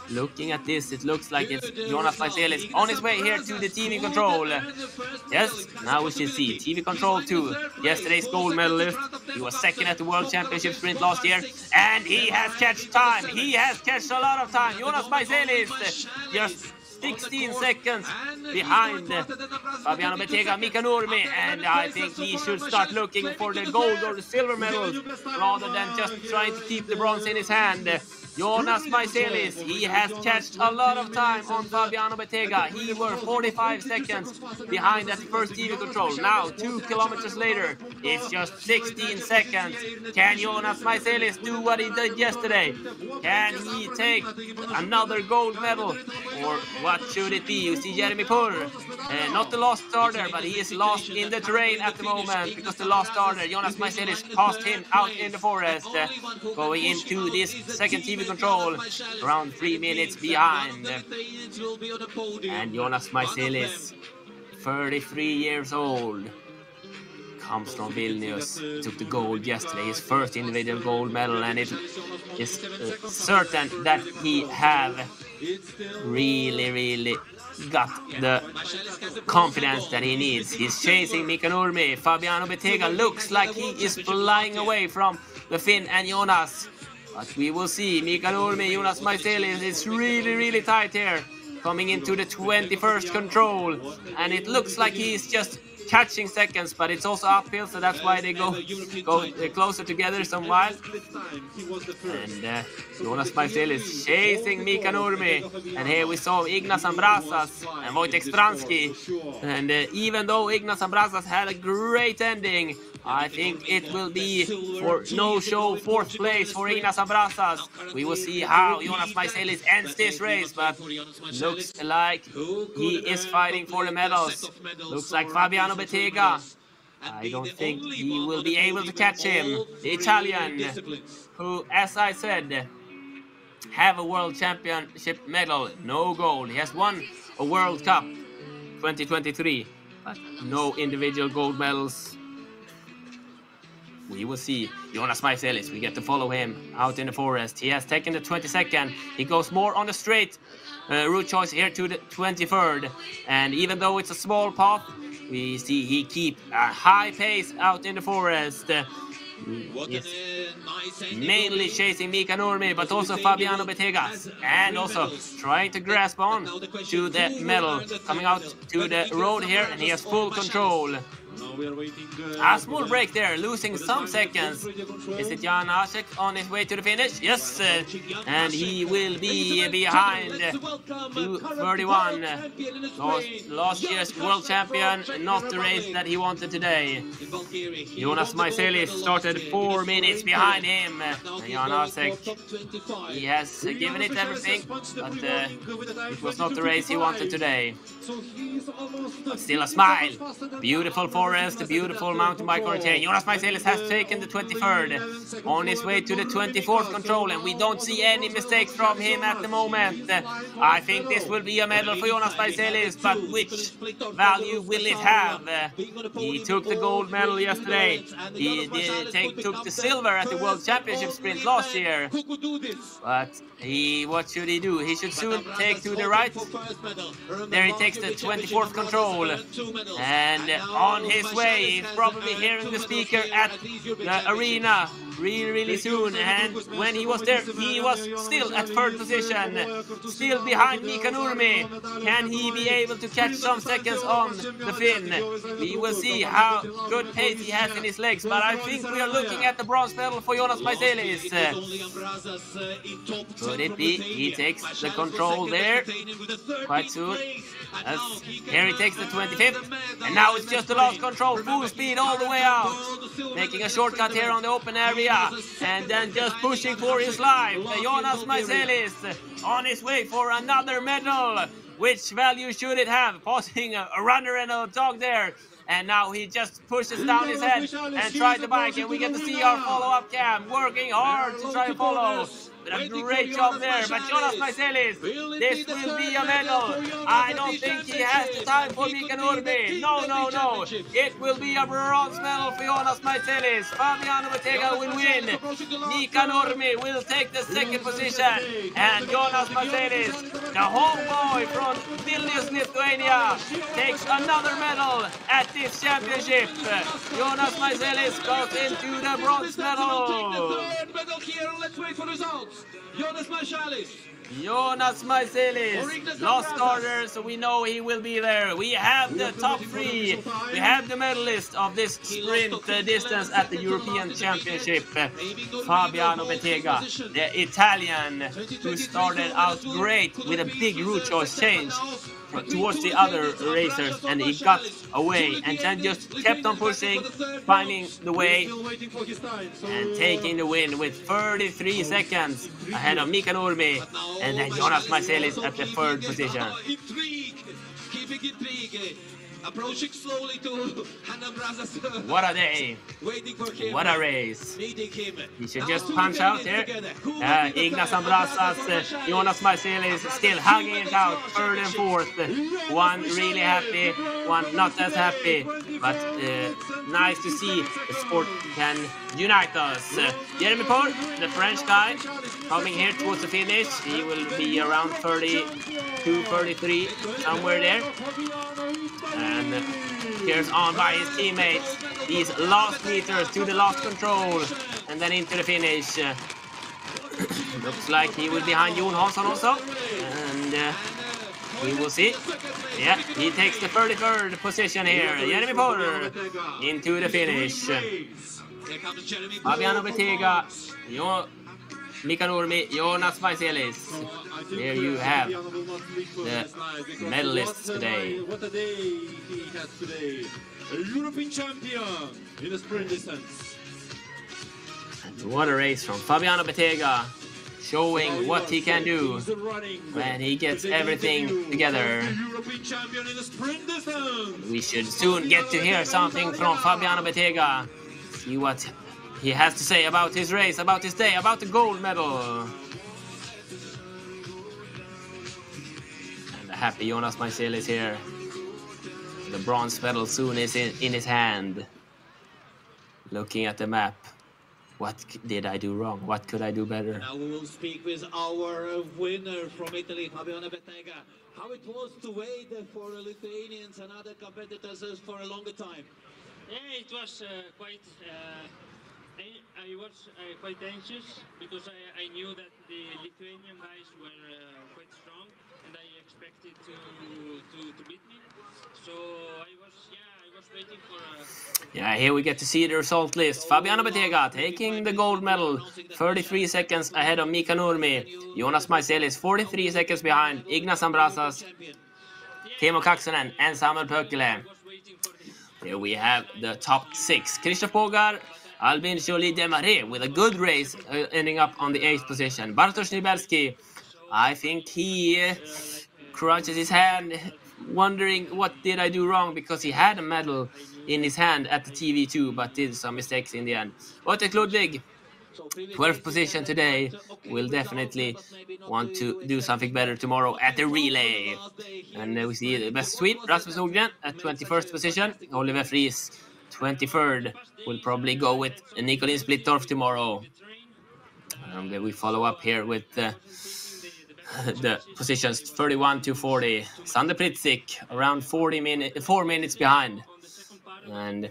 Looking at this, it looks like it's Jonas Maiselis on his way here to the TV control. Yes, now we should see TV control 2. Yesterday's gold medalist. He was second at the World Championship sprint last year. And he has catched time. He has catched a lot of time. Jonas Maiselis just 16 seconds behind Fabiano Bettega, Mika Nurmi, and I think he should start looking for the gold or the silver medals rather than just trying to keep the bronze in his hand. Jonas Maiselis, he has catched a lot of time on Fabiano Bettega. He were 45 seconds behind at first TV control. Now, 2 kilometers later, it's just 16 seconds. Can Jonas Maiselis do what he did yesterday? Can he take another gold medal? Or what should it be? You see Jeremy Purr, not the last starter, but he is lost in the terrain at the moment because the last starter, Jonas Maiselis, passed him out in the forest, going into this second TV control, around 3 minutes behind. And Jonas Maiselis, 33 years old, comes from Vilnius, took the gold yesterday, his first individual gold medal, and it is certain that he have really got the confidence that he needs. He's chasing Mika Nurmi. Fabiano Bettega looks like he is flying away from the Finn and Jonas. But we will see. Mika Nurmi, Jonas Maiselis is really tight here. Coming into the 21st control. And it looks like he's just catching seconds, but it's also uphill, so that's why they go closer together some while. And Jonas Maiselis chasing Mika Nurmi. And here we saw Ignas Ambrasas and Wojtek Stransky. And even though Ignas Ambrasas had a great ending, I think it will be for no-show 4th place for Ignas Ambrasas. We will see how Jonas Maiselis ends this race, but looks like he is fighting for the medals. Looks like Fabiano Bettega. I don't think he will be able to catch him. The Italian, who, as I said, have a World Championship medal, no gold. He has won a World Cup 2023, but no individual gold medals. We will see Jonas Maiselis. We get to follow him out in the forest. He has taken the 22nd. He goes more on the straight route choice here to the 23rd. And even though it's a small path, we see he keep a high pace out in the forest. Yes. Mainly chasing Mika Nurmi, but also Fabiano Bettega, and also trying to grasp on to the medal. Coming out to the road here, and he has full control. A small break there, losing some seconds. Is it Jan Asek on his way to the finish? Yes, and he will be behind 2:31. Last year's world champion, not the race that he wanted today. Jonas Maiselis started 4 minutes behind him. Jan Asek, he has given it everything, but it was not the race he wanted today. But still a smile. Beautiful forward forest, the beautiful mountain bike orientation. Jonas Maiselis has taken the 23rd on his way to the 24th control, and we don't see any mistakes from him at the moment. I think this will be a medal for Jonas Maiselis, but which value will it have? He took the gold medal yesterday. He took the silver at the World Championship sprint last year. But what should he do? He should soon take to the right. There he takes the 24th control. And on his way, he's probably hearing the speaker at the arena really soon. And when he was there, he was still at third position, still behind Mika Nurmi. Can he be able to catch some seconds on the Finn? We will see how good pace he has in his legs, but I think we are looking at the bronze medal for Jonas Maiselis. Could it be? He takes the control there quite soon. Here he takes the 25th, and now it's just the last control, full speed all the way out, making a shortcut here on the open area, and then just pushing for his life. Jonas Maiselis on his way for another medal. Which value should it have? Passing a runner and a dog there. And now he just pushes down his head and tries the bike, and we get to see our follow-up cam working hard to try to follow. A great job there, but Jonas Maiselis, this will be a medal. I don't think he has the time for Mika Nurmi. No. It will be a bronze medal for Jonas Maiselis. Fabiano Bettega will win. Mika Nurmi will take the second position. And Jonas Maiselis, the homeboy from Vilnius, Lithuania, takes another medal at this championship. Jonas Maiselis goes into the bronze medal. Let's wait for results. Jonas Maiselis. Jonas Maiselis, lost starter, so we know he will be there. We have the top three. We have the medalist of this sprint distance at the European Championship, Fabiano Bettega, the Italian, who started out great with a big route choice change towards the other racers, and he got away and then just kept on pushing, finding the way and taking the win with 33 seconds ahead of Mika Nurmi, and then Jonas Maiselis at the third position. Keeping intrigue. Approaching slowly to Hanna Brazas. What a day. What a race. He should just punch out here. Ignas Ambrasas, Jonas Maiselis still hugging it out, third and fourth. One really happy, one not as happy. But nice to see the sport can unite us. Jeremy Paul, the French guy, coming here towards the finish. He will be around 32, 33, somewhere there. And here's on by his teammates. These last meters to the last control, and then into the finish. Looks like he will be behind Jon Hansson also, and we will see. Yeah, he takes the 33rd position here. Jeremy Porter into the finish. Fabiano Bettega, Mika Nurmi, Jonas Maiselis. There you have the medalists today. What a day he has today. A European champion in the sprint distance. And what a race from Fabiano Bettega, showing what he can do when he gets everything together. We should soon get to hear something from Fabiano Bettega. See what he has to say about his race, about his day, about the gold medal. And the happy Jonas Maiselis here. The bronze medal soon is in his hand. Looking at the map. What did I do wrong? What could I do better? Now we will speak with our winner from Italy, Fabiano Bettega. How it was to wait for Lithuanians and other competitors for a longer time? Yeah, it was quite... I was quite anxious because I knew that the Lithuanian guys were quite strong, and I expected to beat me. So I was waiting for. Yeah, here we get to see the result list. Fabiano Bettega taking the gold medal, 33 seconds ahead of Mika Nurmi. Jonas Maiselis 43 seconds behind Ignas Ambrasas, Teemu Kaksonen, and Samuel Pökkele. Here we have the top six. Christophe Pogar, Albin Joly Desmarais with a good race, ending up on the 8th position. Bartosz Nibelski, I think he crunches his hand wondering what did I do wrong, because he had a medal in his hand at the TV too, but did some mistakes in the end. Wojtek Ludwig, 12th position today, will definitely want to do something better tomorrow at the relay. And we see the best Swede, Rasmus Nordgren, at 21st position. Oliver Friis, 23rd, will probably go with Nicolin Splittorff tomorrow. And we follow up here with the positions 31 to 40. Sander Pritzik around 4 minutes behind. And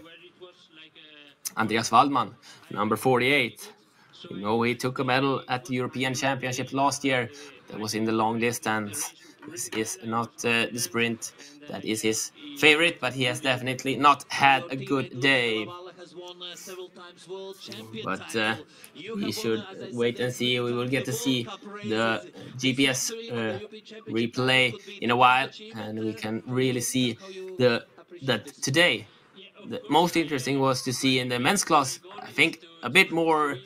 Andreas Waldman, number 48. You know, he took a medal at the European Championship last year. That was in the long distance. This is not the sprint that is his favorite, but he has definitely not had a good day. But we should wait and see. We will get to see the GPS replay in a while, and we can really see that today the most interesting was to see in the men's class, I think, a bit more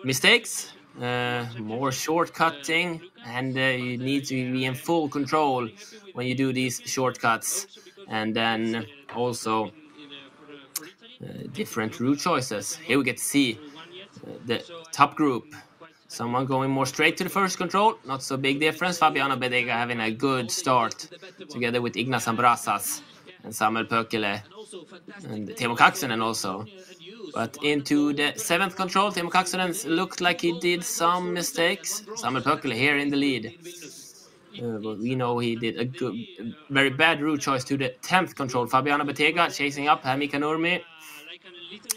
mistakes, more shortcutting, and you need to be in full control when you do these shortcuts. And then also different route choices. Here we get to see the top group. Someone going more straight to the first control, not so big difference. Fabiano Bedega having a good start together with Ignas Ambrasas and Samuel Pökele and Teemu Kaksonen also. But into the 7th control, Teemu Kaksonen looked like he did some mistakes. Samuel Pökele here in the lead. But we know he did a good, very bad route choice to the 10th control. Fabiano Betega chasing up Mika Nurmi.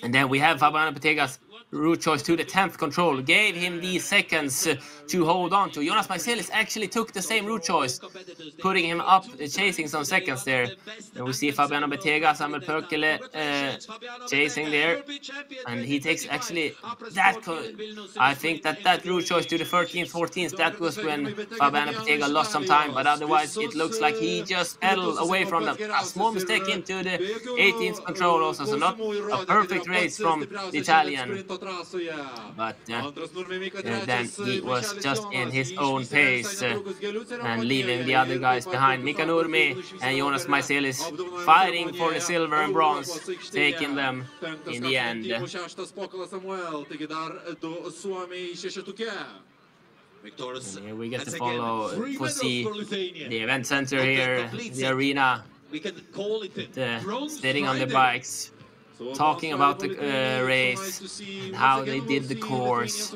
And then we have Fabiano Betega's route choice to the 10th control. Gave him these seconds to hold on to. Jonas Marcelis actually took the same route choice, putting him up, chasing some seconds there. And we see Fabiano Betega, Samuel Pökele chasing there. And he takes actually that. I think that route choice to the 13th, 14th, that was when Fabiano Betega lost some time. But otherwise, it looks like he just pedaled away from them. A small mistake into the 18th control also. So not a perfect race from the Italian. But then he was just in his own pace and leaving the other guys behind. Mika Nurmi and Jonas Marcelis fighting for the silver and bronze, taking them in the end. Here we get to see the event center here, the arena, sitting on the bikes, talking about the race, and how they did the course,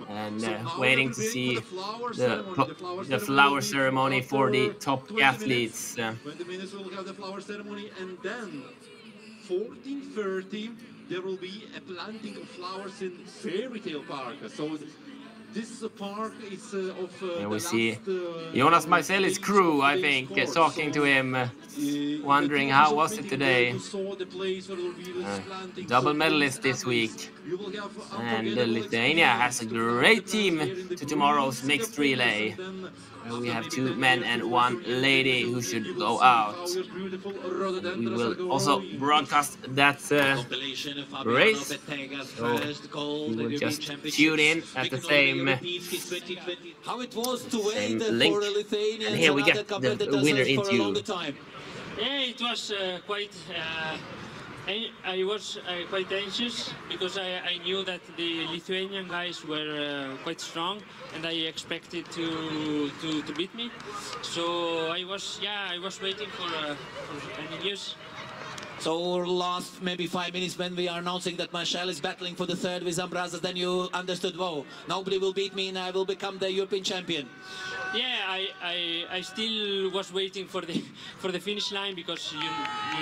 and waiting to see the flower ceremony for the top athletes. 14:30 there will be a planting of flowers in Fairy Tale Park. So this park is of and we see Jonas Marcelis' crew, I think, talking to him, wondering how was it today. Double medalist this week. And Lithuania has a great team to tomorrow's mixed relay. We have 2 men and 1 lady who should go out. And we will also broadcast that race. So we will just tune in at the same link. And here we get the winner interview. Yeah, it was quite. I was quite anxious because I knew that the Lithuanian guys were quite strong, and I expected to beat me. So I was waiting for any news. So last maybe 5 minutes when we are announcing that Marshall is battling for the 3rd with Ambrasas, then you understood, whoa, nobody will beat me and I will become the European champion. Yeah, I still was waiting for the finish line because you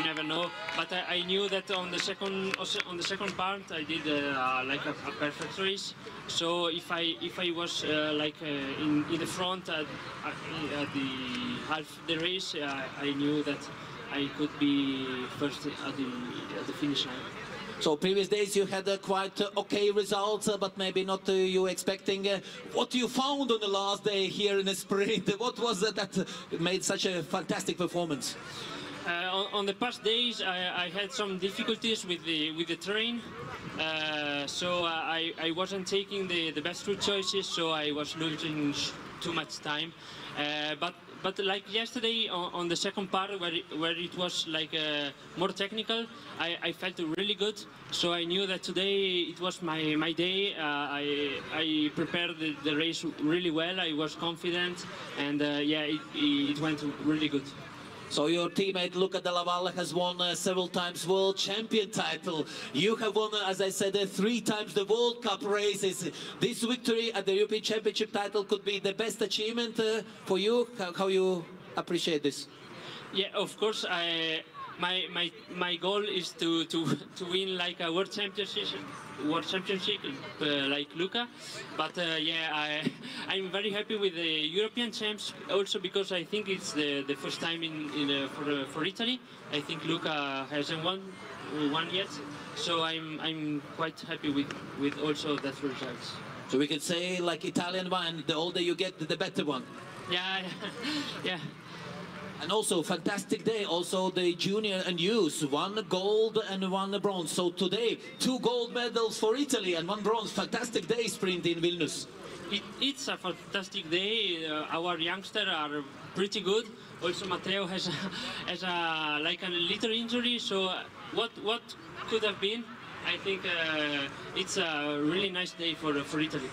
never know. But I knew that on the second part I did like a perfect race. So if I was in the front at the half the race, I knew that I could be first at the finish line. So previous days you had quite okay results, but maybe not you expecting. What you found on the last day here in the sprint? What was it that made such a fantastic performance? On the past days, I had some difficulties with the terrain, so I wasn't taking the best route choices, so I was losing too much time. but like yesterday on the second part where it was like more technical, I felt really good. So I knew that today it was my day. I prepared the race really well. I was confident, and yeah, it went really good. So your teammate Luca Della Valle has won several times world champion title. You have won, as I said, 3 times the World Cup races. This victory at the European Championship title could be the best achievement for you. How you appreciate this? Yeah, of course. My goal is to win like a world championship like Luca, but yeah, I'm very happy with the European champs also because I think it's the first time for Italy. I think Luca hasn't won yet, so I'm quite happy with also that results. So we can say like Italian wine, the older you get, the better one. Yeah, yeah. And also, fantastic day, also the junior and youth, 1 gold and 1 bronze. So today, 2 gold medals for Italy and 1 bronze. Fantastic day sprint in Vilnius. It's a fantastic day. Our youngsters are pretty good. Also, Matteo has like a little injury. So what could have been? I think it's a really nice day for Italy.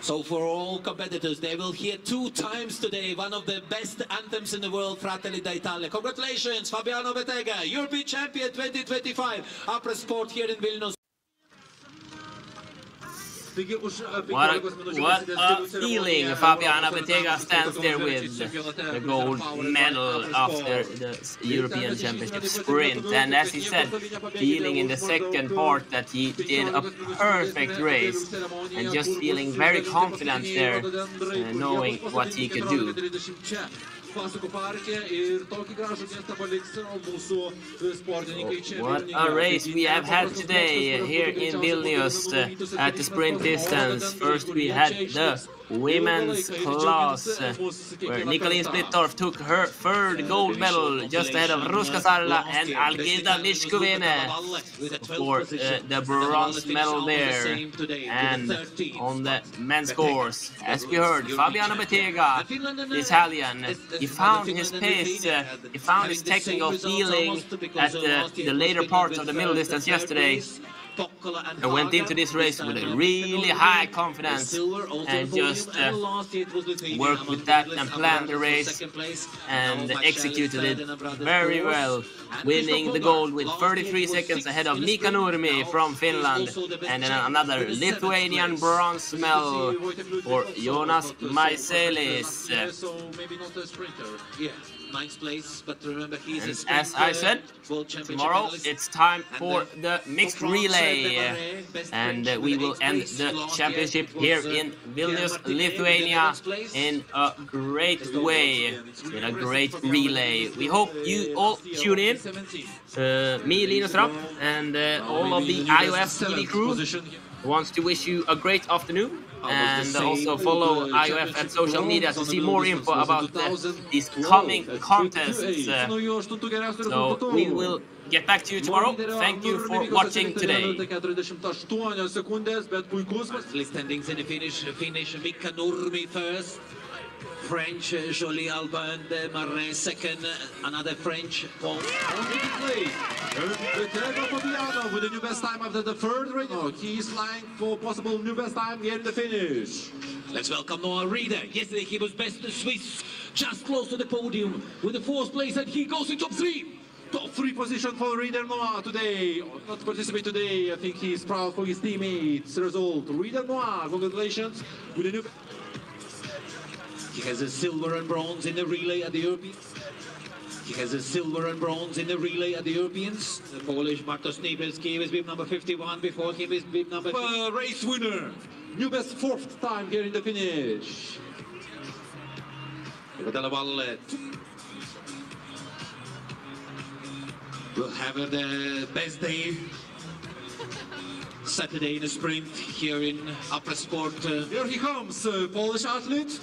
So for all competitors, they will hear 2 times today one of the best anthems in the world, Fratelli d'Italia. Congratulations, Fabiano Bettega, European Champion 2025, Upper Sport here in Vilnius. What a feeling Fabiana Bettega stands there with the gold medal after the European Championship sprint. And as he said, feeling in the second part that he did a perfect race and just feeling very confident there, knowing what he could do. What a race we have had today here in Vilnius at the sprint distance. First we had the women's class where Nicolene Splittorff took her 3rd gold medal just ahead of Ruska Sarla and Algirda Liškovene for the bronze medal there. And on the men's course, as we heard, Fabiano Bettega, the Italian, he found his pace, he found his technical feeling at the later parts of the middle distance yesterday. I went into this race with a really high confidence and just worked with that and planned the race and executed it very well, winning the gold with 33 seconds ahead of Mika Nurmi from Finland, and then another Lithuanian bronze medal for Jonas Maiselis. Ninth place, but remember he's as I said, tomorrow it's time for the mixed relay, and we will end the championship here in Vilnius, Lithuania, in a great way, in a great relay. We hope you all tune in. Me, Linus Rapp, and all of the IOF TV crew wants to wish you a great afternoon. And also follow IOF at social media to see more info about these coming contests. So we will get back to you tomorrow. Thank you for watching today. Standings in the finish, Mika Nurmi first. French, Jolie Albin, Marin second, another French. With the new best time after the 3rd race. He is flying for possible new best time here in the finish. Let's welcome Noah Reeder. Yesterday he was best in Swiss, just close to the podium with the 4th place, and he goes in top 3. Top 3 position for Reeder Noah today. Not to participate today. I think he's proud for his teammates. Result, Reeder Noah, congratulations with the new. He has a silver and bronze in the relay at the Europeans. He has a silver and bronze in the relay at the Europeans. The Polish Bartosz Niebelski is bib number 51. Before him is bib number... race winner. New best 4th time here in the finish. Della Valle will have the best day Saturday in a sprint here in Upper Sport. Here he comes, Polish athlete.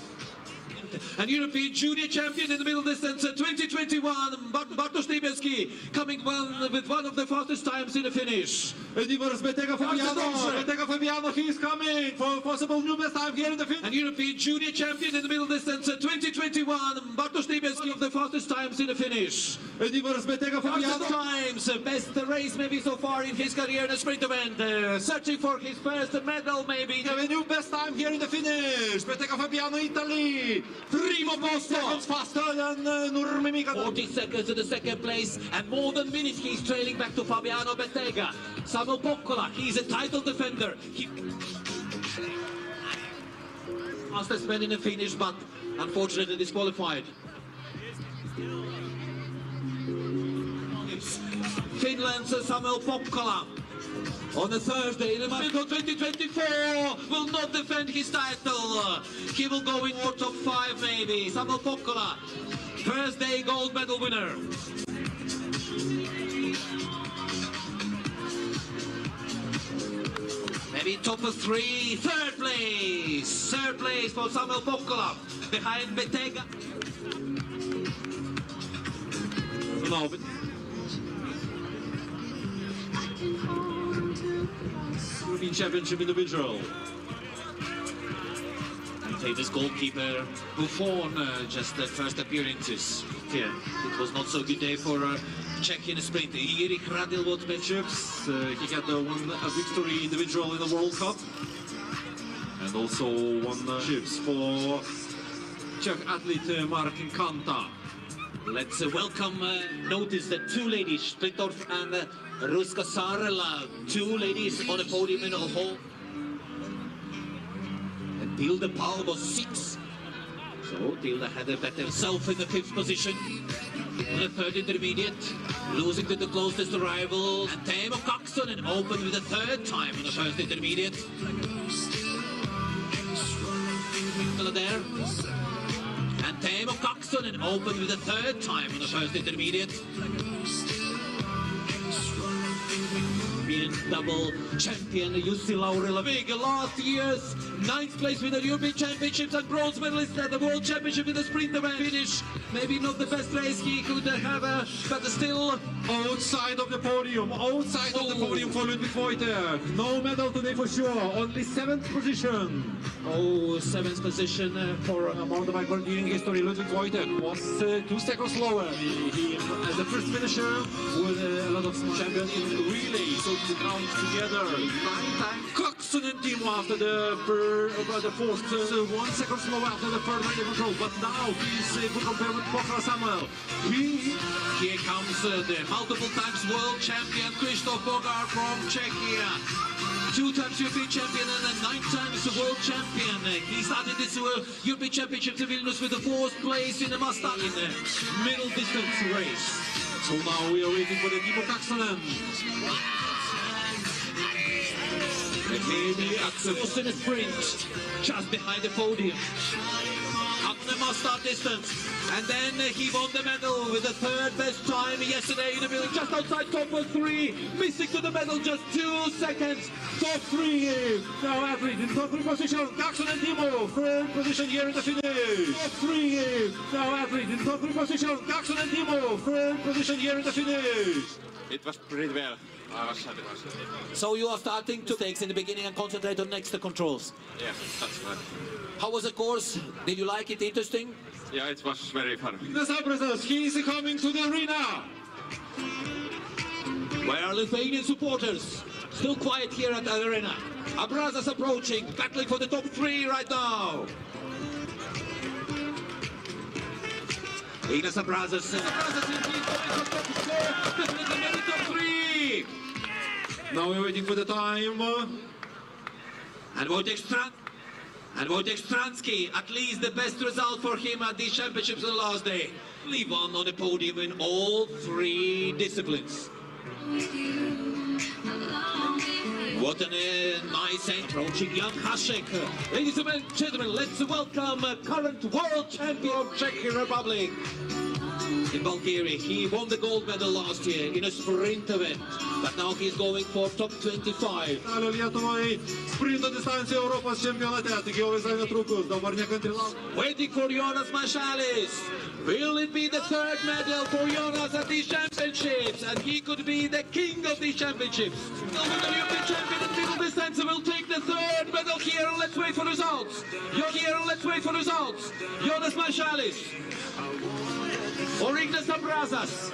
And European junior champion in the middle distance, 2021, Bartosz Niebieski, coming with one of the fastest times in the finish. Fabiano, he is coming for possible new best time here in the finish. And European junior champion in the middle distance, 2021, Bartosz Niebieski, of the fastest times in the finish. Fastest times, best race maybe so far in his career in a sprint event, searching for his first medal maybe. A new best time here in the finish. Bettega Fabiano, Italy. Primo posto. Seconds faster than Nurmi Mika. 40 seconds to the second place, and more than minutes he's trailing back to Fabiano Bettega. Samuel Pokkola, he's a title defender. Fastest man in the finish, but unfortunately disqualified. Finland's Samuel Pokkola on a Thursday in Moscow 2024 will not defend his title. He will go in for top 5 maybe. Samuel Pokkola, Thursday gold medal winner. Maybe top of 3, third place for Samuel Pokkola, behind Bettega. European Championship individual. And this goalkeeper Buffon, just the first appearances. Yeah, it was not so good day for Czech in the sprint. Erik Radil was Championships. He had one victory individual in the World Cup, and also won ships for Czech athlete Martin Kanta. Let's welcome, notice the 2 ladies, Splitorf and Ruska Sarela, 2 ladies on the podium in a whole. And Tilde Paul was 6. So Tilde had a better self in the 5th position. On the 3rd intermediate, losing to the closest rival. And Teemu Kaksonen opened with the 3rd time in the 1st intermediate. There. And Teemu Kaksonen opened with the 3rd time in the 1st intermediate. European double champion Jussi Lauri-Lavig, last year's 9th place with the European Championships and bronze medalist at the World Championship in the sprint event. Finish, maybe not the best race he could have, but still outside of the podium, for Ludwig Wojtek. No medal today for sure, only 7th position. 7th position for mountain bike in history. Ludwig Wojtek was 2 seconds slower. He as the first finisher with a lot of champions in relay, so the count together. 9-time Kaksonen and Timo after the 4th, 1 second slower after the 3rd radio control. But now he's good compared with Pokkola Samuel. Here comes the multiple times world champion Krzysztof Bogar from Czechia. 2 times European champion and a 9 times world champion. He started this European Championship in Vilnius with the 4th place in the Mustang in the middle distance race. So now we are waiting for the Timo Kaksonen. Was in a sprint, just behind the podium. Up the must-start distance, and then he won the medal with the 3rd best time yesterday in the middle, just outside top 3, missing to the medal just 2 seconds. Top 3 now athlete in top 3 position. Kaksonen and Timo, 3rd position here in the finish. Top 3 now athlete in top 3 position. Kaksonen and Timo, 3rd position here in the finish. It was pretty well. I was happy. So you are starting to takes in the beginning and concentrate on next controls. Yeah, that's right. How was the course? Did you like it? Interesting? Yeah, it was very fun. The Sabres, he is coming to the arena. Where are Lithuanian supporters? Still quiet here at the arena. Abrazas approaching, battling for the top 3 right now. Ignas Abrazas. Definitely maybe top 3. Now we're waiting for the time. And Wojtek Stransky, at least the best result for him at these championships on the last day. He won on the podium in all 3 disciplines. What a nice approaching young Hasek. Ladies and gentlemen, let's welcome current world champion of Czech Republic. In Bulgaria, he won the gold medal last year in a sprint event, but now he's going for top 25. Waiting for Jonas Marshalis. Will it be the third medal for Jonas at these championships? And he could be the king of these championships. The European champion at middle distance will take the third medal here. Let's wait for results. Jonas Marshalis. Or Ignas Abrazas.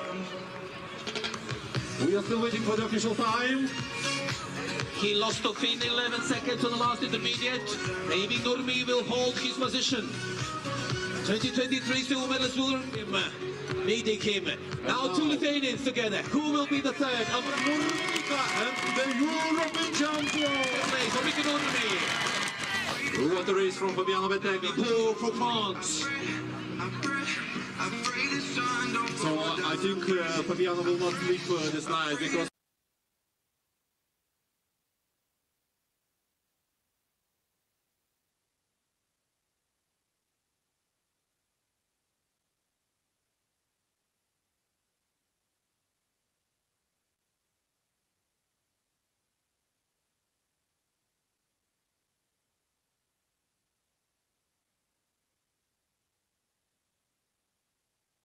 We are still waiting for the official time. He lost to Finn 11 seconds on the last intermediate. Maybe Nurmi will hold his position. 2023 silver medalists will meeting him. Now two Lithuanians together. Who will be the third? Nurmika and the European champion. What a race from Fabiano Betteghi. Pour for France. So I think Fabiano will not sleep this night because